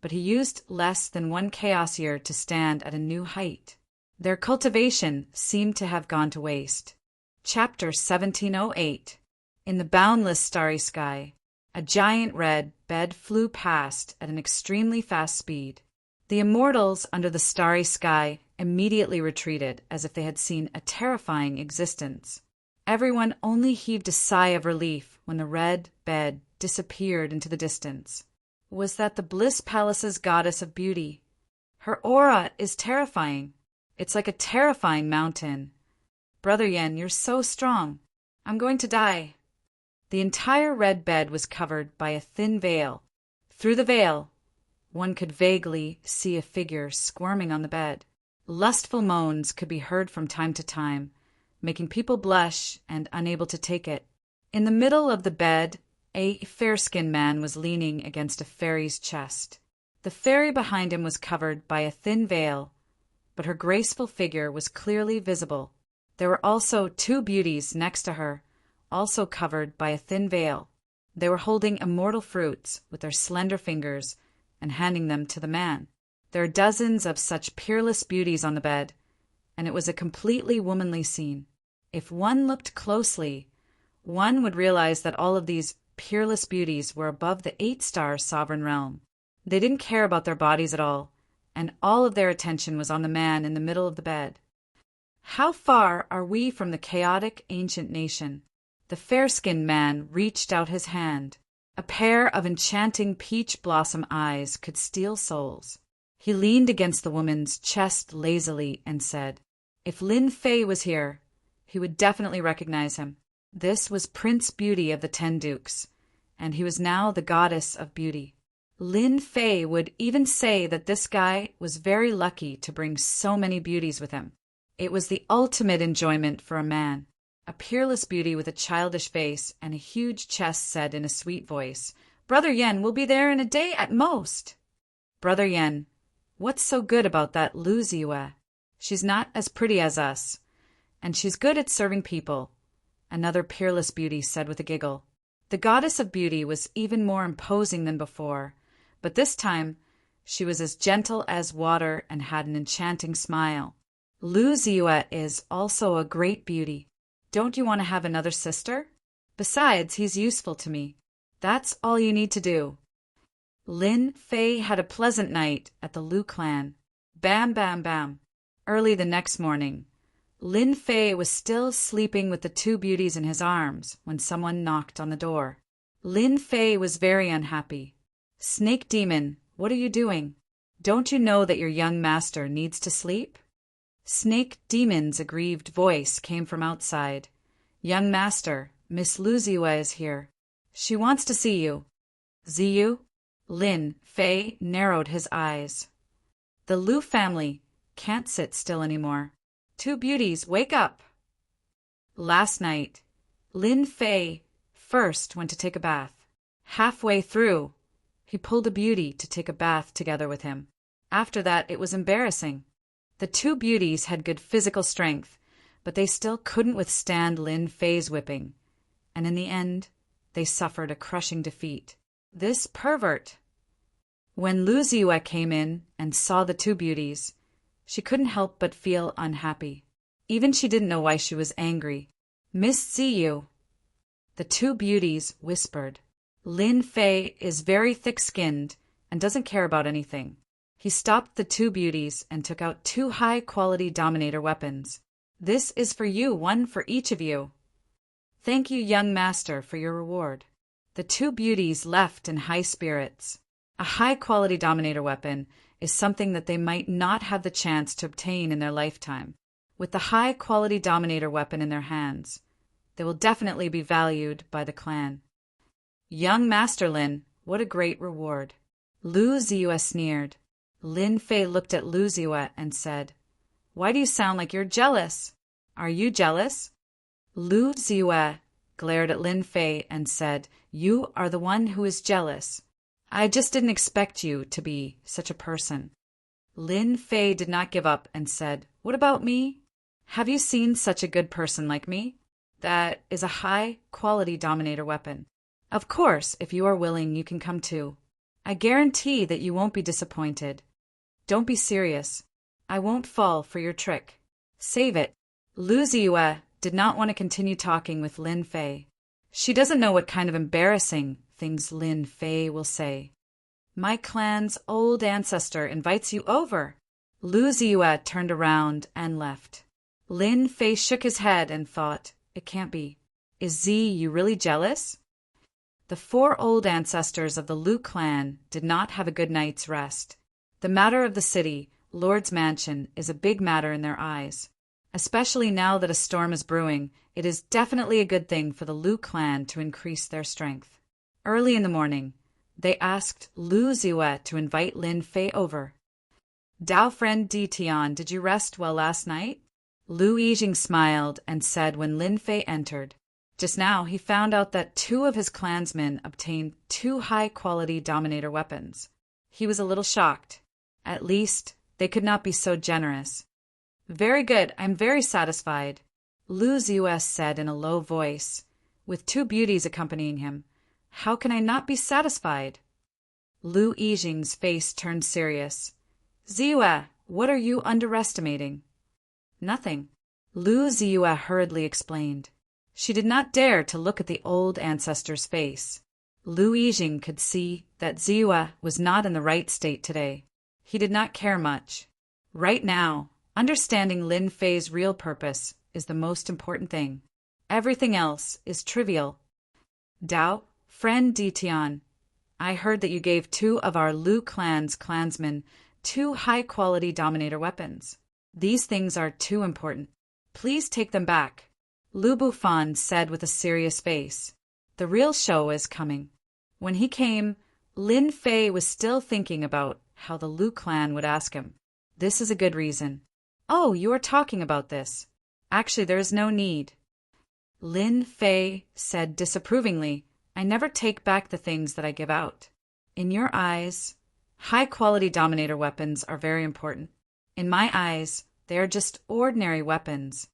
but he used less than one chaos year to stand at a new height. Their cultivation seemed to have gone to waste. Chapter 1708. In the boundless starry sky, a giant red bed flew past at an extremely fast speed. The immortals under the starry sky immediately retreated as if they had seen a terrifying existence. Everyone only heaved a sigh of relief when the red bed disappeared into the distance. Was that the Bliss Palace's goddess of beauty? Her aura is terrifying. It's like a terrifying mountain. Brother Yen, you're so strong. I'm going to die. The entire red bed was covered by a thin veil. Through the veil, one could vaguely see a figure squirming on the bed. Lustful moans could be heard from time to time, making people blush and unable to take it. In the middle of the bed, a fair-skinned man was leaning against a fairy's chest. The fairy behind him was covered by a thin veil, but her graceful figure was clearly visible. There were also two beauties next to her, also covered by a thin veil. They were holding immortal fruits with their slender fingers and handing them to the man. There are dozens of such peerless beauties on the bed, and it was a completely womanly scene. If one looked closely, one would realize that all of these peerless beauties were above the 8-star sovereign realm. They didn't care about their bodies at all, and all of their attention was on the man in the middle of the bed. How far are we from the chaotic ancient nation? The fair-skinned man reached out his hand. A pair of enchanting peach blossom eyes could steal souls. He leaned against the woman's chest lazily and said, "If Lin Fei was here, he would definitely recognize him." This was Prince Beauty of the 10 Dukes, and he was now the goddess of beauty. Lin Fei would even say that this guy was very lucky to bring so many beauties with him. It was the ultimate enjoyment for a man. A peerless beauty with a childish face and a huge chest said in a sweet voice, "Brother Yen will be there in a day at most." "Brother Yen, what's so good about that Lu Ziyue? She's not as pretty as us, and she's good at serving people," another peerless beauty said with a giggle. The goddess of beauty was even more imposing than before, but this time she was as gentle as water and had an enchanting smile. "Lu Ziyue is also a great beauty. Don't you want to have another sister? Besides, he's useful to me. That's all you need to do." Lin Fei had a pleasant night at the Lu clan. Bam, bam, bam. Early the next morning, Lin Fei was still sleeping with the two beauties in his arms when someone knocked on the door. Lin Fei was very unhappy. "Snake Demon, what are you doing? Don't you know that your young master needs to sleep?" Snake Demon's aggrieved voice came from outside. "Young master, Miss Lu Ziyue is here. She wants to see you." "Ziyu?" Lin Fei narrowed his eyes. "The Lu family can't sit still anymore. Two beauties, wake up!" Last night, Lin Fei first went to take a bath. Halfway through, he pulled a beauty to take a bath together with him. After that, it was embarrassing. The two beauties had good physical strength, but they still couldn't withstand Lin Fei's whipping, and in the end, they suffered a crushing defeat. This pervert! When Lu Ziyue came in and saw the two beauties, she couldn't help but feel unhappy. Even she didn't know why she was angry. "Miss Ziyu," the two beauties whispered. "Lin Fei is very thick-skinned and doesn't care about anything." He stopped the two beauties and took out two high-quality Dominator weapons. "This is for you, one for each of you." "Thank you, young master, for your reward." The two beauties left in high spirits. A high-quality Dominator weapon is something that they might not have the chance to obtain in their lifetime. With the high-quality Dominator weapon in their hands, they will definitely be valued by the clan. "Young Master Lin, what a great reward." Lu Ziyue sneered. Lin Fei looked at Lu Ziyue and said, "Why do you sound like you're jealous? Are you jealous?" Lu Ziyue glared at Lin Fei and said, "You are the one who is jealous. I just didn't expect you to be such a person." Lin Fei did not give up and said, "What about me? Have you seen such a good person like me? That is a high-quality Dominator weapon. Of course, if you are willing, you can come too. I guarantee that you won't be disappointed. Don't be serious. I won't fall for your trick. Save it." Lu Ziyue did not want to continue talking with Lin Fei. She doesn't know what kind of embarrassing things Lin Fei will say. "My clan's old ancestor invites you over." Lu Ziyue turned around and left. Lin Fei shook his head and thought, "It can't be. Is you really jealous?" The 4 old ancestors of the Lu clan did not have a good night's rest. The matter of the city, Lord's Mansion, is a big matter in their eyes. Especially now that a storm is brewing, it is definitely a good thing for the Lu clan to increase their strength. Early in the morning, they asked Lu Ziyue to invite Lin Fei over. "Dao friend Di Tian, did you rest well last night?" Lu Yijing smiled and said when Lin Fei entered. Just now, he found out that 2 of his clansmen obtained 2 high-quality Dominator weapons. He was a little shocked. At least, they could not be so generous. "Very good, I'm very satisfied," Lu Ziyue said in a low voice, with 2 beauties accompanying him. "How can I not be satisfied?" Lu Yijing's face turned serious. "Ziyue, what are you underestimating?" "Nothing," Lu Ziyue hurriedly explained. She did not dare to look at the old ancestor's face. Lu Yijing could see that Ziyue was not in the right state today. He did not care much. Right now, understanding Lin Fei's real purpose is the most important thing. Everything else is trivial. "Dao, friend Di Tian, I heard that you gave 2 of our Lu clan's clansmen 2 high-quality Dominator weapons. These things are too important. Please take them back," Lu Bufan said with a serious face. The real show is coming. When he came, Lin Fei was still thinking about how the Lu clan would ask him. This is a good reason. "Oh, you are talking about this. Actually, there is no need." Lin Fei said disapprovingly, "I never take back the things that I give out. In your eyes, high-quality Dominator weapons are very important. In my eyes, they are just ordinary weapons."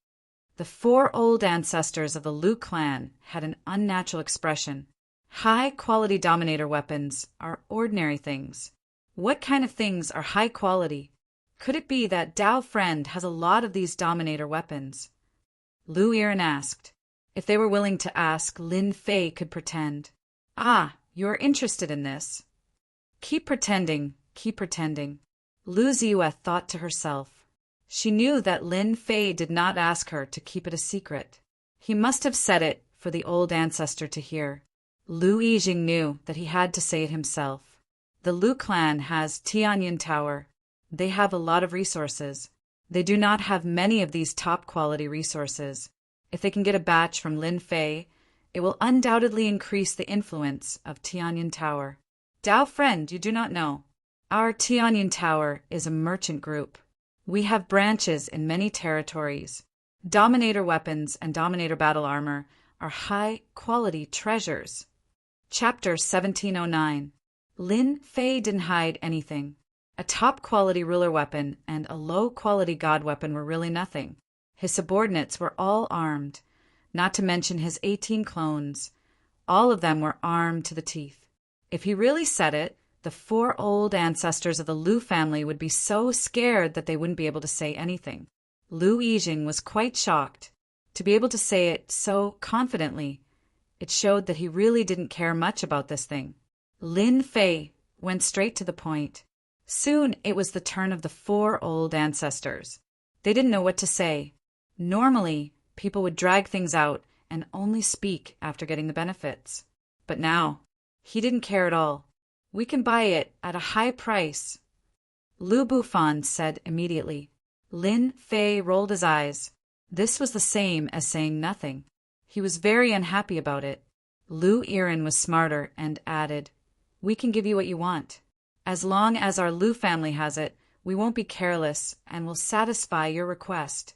The 4 old ancestors of the Lu clan had an unnatural expression. High-quality Dominator weapons are ordinary things. What kind of things are high quality? Could it be that Dao friend has a lot of these Dominator weapons? Lu Yiren asked. If they were willing to ask, Lin Fei could pretend. "Ah, you are interested in this. Keep pretending, keep pretending," Lu Ziyue thought to herself. She knew that Lin Fei did not ask her to keep it a secret. He must have said it for the old ancestor to hear. Lu Yijing knew that he had to say it himself. The Lu clan has Tianyin Tower. They have a lot of resources. They do not have many of these top-quality resources. If they can get a batch from Lin Fei, it will undoubtedly increase the influence of Tianyin Tower. Dao friend, you do not know. Our Tianyin Tower is a merchant group. We have branches in many territories. Dominator weapons and Dominator battle armor are high-quality treasures. Chapter 1709. Lin Fei didn't hide anything. A top-quality ruler weapon and a low-quality god weapon were really nothing. His subordinates were all armed, not to mention his 18 clones. All of them were armed to the teeth. If he really said it, the 4 old ancestors of the Lu family would be so scared that they wouldn't be able to say anything. Lu Yijing was quite shocked. To be able to say it so confidently, it showed that he really didn't care much about this thing. Lin Fei went straight to the point. Soon it was the turn of the 4 old ancestors. They didn't know what to say. Normally, people would drag things out and only speak after getting the benefits. But now, he didn't care at all. "We can buy it at a high price," Lu Bufan said immediately. Lin Fei rolled his eyes. This was the same as saying nothing. He was very unhappy about it. Lu Yiren was smarter and added, "We can give you what you want. As long as our Lu family has it, we won't be careless and will satisfy your request."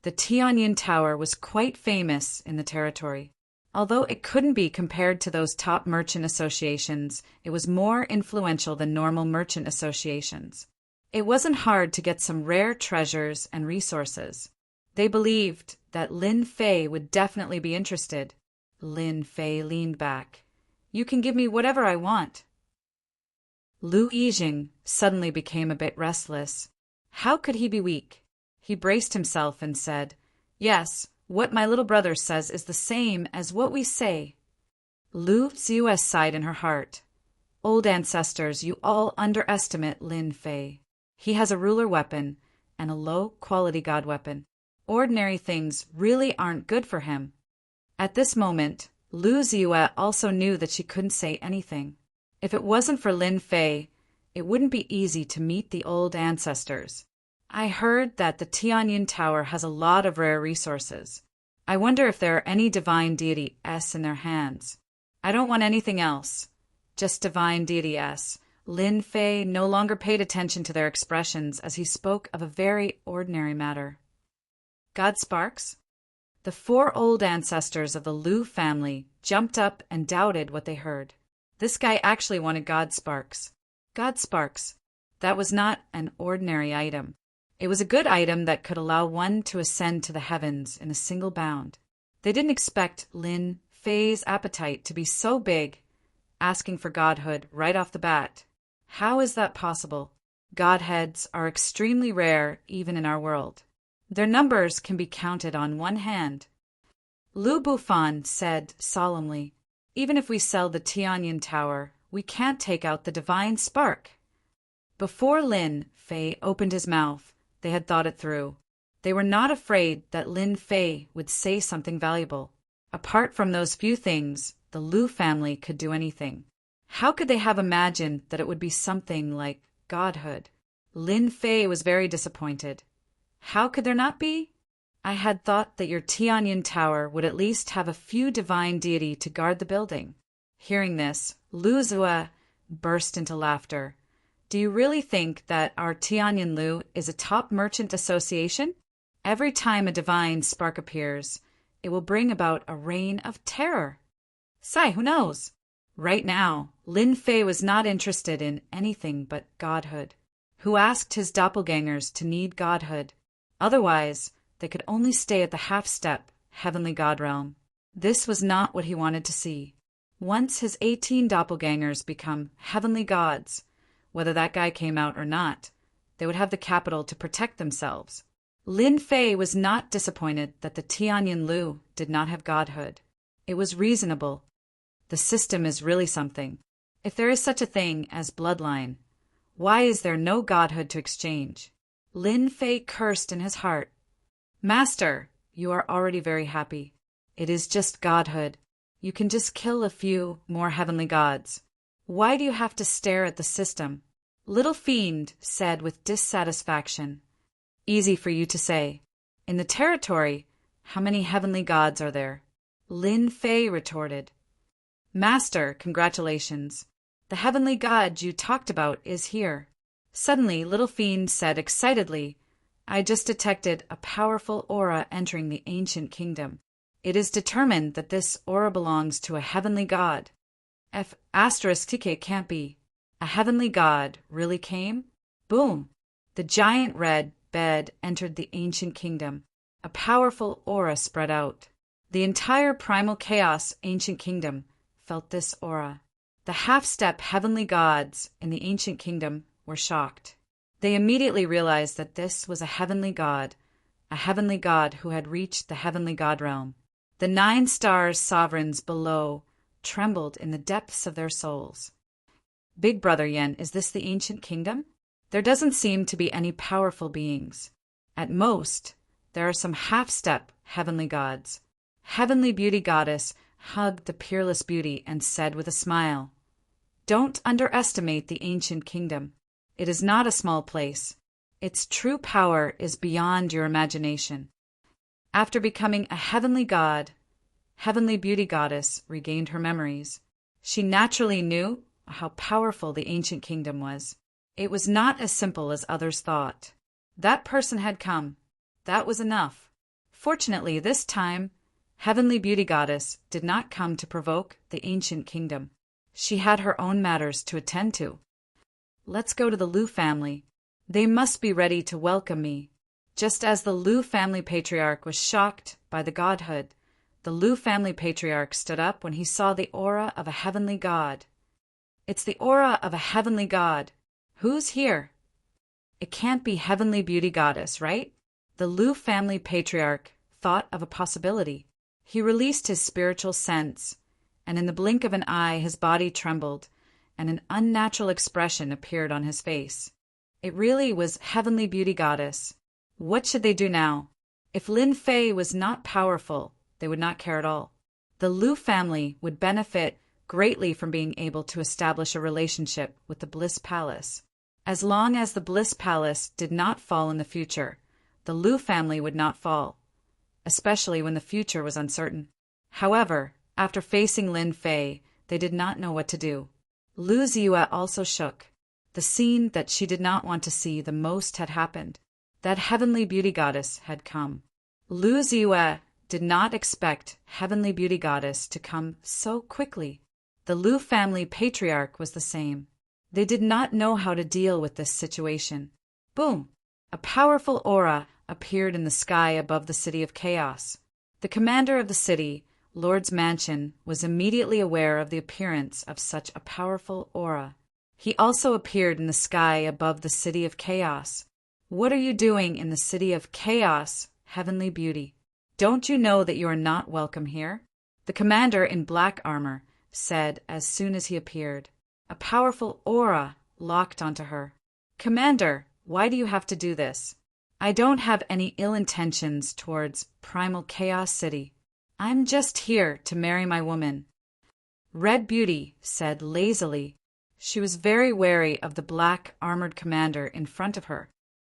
The Tianyin Tower was quite famous in the territory. Although it couldn't be compared to those top merchant associations, it was more influential than normal merchant associations. It wasn't hard to get some rare treasures and resources. They believed that Lin Fei would definitely be interested. Lin Fei leaned back. You can give me whatever I want. Lu Yijing suddenly became a bit restless. How could he be weak? He braced himself and said, Yes, what my little brother says is the same as what we say. Lu Ziyue sighed in her heart. Old ancestors, you all underestimate Lin Fei. He has a ruler weapon and a low-quality god weapon. Ordinary things really aren't good for him. At this moment, Lu Ziyue also knew that she couldn't say anything. If it wasn't for Lin Fei, it wouldn't be easy to meet the old ancestors. I heard that the Tianyin Tower has a lot of rare resources. I wonder if there are any divine deity S in their hands. I don't want anything else. Just divine deity S. Lin Fei no longer paid attention to their expressions as he spoke of a very ordinary matter. God Sparks? The 4 old ancestors of the Lu family jumped up and doubted what they heard. This guy actually wanted God Sparks. God Sparks. That was not an ordinary item. It was a good item that could allow one to ascend to the heavens in a single bound. They didn't expect Lin Fei's appetite to be so big, asking for godhood right off the bat. How is that possible? Godheads are extremely rare even in our world. Their numbers can be counted on one hand. Lu Bufan said solemnly, Even if we sell the Tianyin Tower, we can't take out the divine spark. Before Lin Fei opened his mouth, they had thought it through. They were not afraid that Lin Fei would say something valuable. Apart from those few things, the Lu family could do anything. How could they have imagined that it would be something like godhood? Lin Fei was very disappointed. How could there not be? I had thought that your Tianyin Tower would at least have a few divine deity to guard the building. Hearing this, Lu Ziyue burst into laughter. Do you really think that our Tianyin Lu is a top merchant association? Every time a divine spark appears, it will bring about a reign of terror. Sai, who knows? Right now, Lin Fei was not interested in anything but godhood. Who asked his doppelgangers to need godhood? Otherwise, they could only stay at the half-step, heavenly god realm. This was not what he wanted to see. Once his 18 doppelgangers become heavenly gods, whether that guy came out or not, they would have the capital to protect themselves. Lin Fei was not disappointed that the Tianyin Lu did not have godhood. It was reasonable. The system is really something. If there is such a thing as bloodline, why is there no godhood to exchange? Lin Fei cursed in his heart. Master, you are already very happy. It is just godhood. You can just kill a few more heavenly gods. Why do you have to stare at the system? Little Fiend said with dissatisfaction. Easy for you to say. In the territory, how many heavenly gods are there? Lin Fei retorted. Master, congratulations. The heavenly god you talked about is here. Suddenly, Little Fiend said excitedly, I just detected a powerful aura entering the ancient kingdom. It is determined that this aura belongs to a heavenly god. F asterisk TK can't be. A heavenly god really came? Boom! The giant red bed entered the ancient kingdom. A powerful aura spread out. The entire primal chaos ancient kingdom felt this aura. The half-step heavenly gods in the ancient kingdom were shocked. They immediately realized that this was a heavenly god who had reached the heavenly god realm. The 9 stars sovereigns below trembled in the depths of their souls. Big Brother Yen, is this the ancient kingdom? There doesn't seem to be any powerful beings. At most, there are some half-step heavenly gods. Heavenly Beauty Goddess hugged the peerless beauty and said with a smile, Don't underestimate the ancient kingdom. It is not a small place. Its true power is beyond your imagination. After becoming a heavenly god, Heavenly Beauty Goddess regained her memories. She naturally knew how powerful the ancient kingdom was. It was not as simple as others thought. That person had come. That was enough. Fortunately, this time, Heavenly Beauty Goddess did not come to provoke the ancient kingdom. She had her own matters to attend to. Let's go to the Lu family. They must be ready to welcome me. Just as the Liu family patriarch was shocked by the godhood, the Liu family patriarch stood up when he saw the aura of a heavenly god. It's the aura of a heavenly god. Who's here? It can't be Heavenly Beauty Goddess, right? The Liu family patriarch thought of a possibility. He released his spiritual sense, and in the blink of an eye his body trembled, and an unnatural expression appeared on his face. It really was Heavenly Beauty Goddess. What should they do now? If Lin Fei was not powerful, they would not care at all. The Liu family would benefit greatly from being able to establish a relationship with the Bliss Palace. As long as the Bliss Palace did not fall in the future, the Liu family would not fall, especially when the future was uncertain. However, after facing Lin Fei, they did not know what to do. Lu Ziyue also shook. The scene that she did not want to see the most had happened. That Heavenly Beauty Goddess had come. Lu Ziyue did not expect Heavenly Beauty Goddess to come so quickly. The Liu family patriarch was the same. They did not know how to deal with this situation. Boom! A powerful aura appeared in the sky above the City of Chaos. The commander of the city, Lord's Mansion, was immediately aware of the appearance of such a powerful aura. He also appeared in the sky above the City of Chaos. What are you doing in the City of Chaos, Heavenly Beauty? Don't you know that you are not welcome here? The commander in black armor said as soon as he appeared. A powerful aura locked onto her. Commander, why do you have to do this? I don't have any ill intentions towards Primal Chaos City. I'm just here to marry my woman. Red Beauty said lazily. She was very wary of the black armored commander in front of her.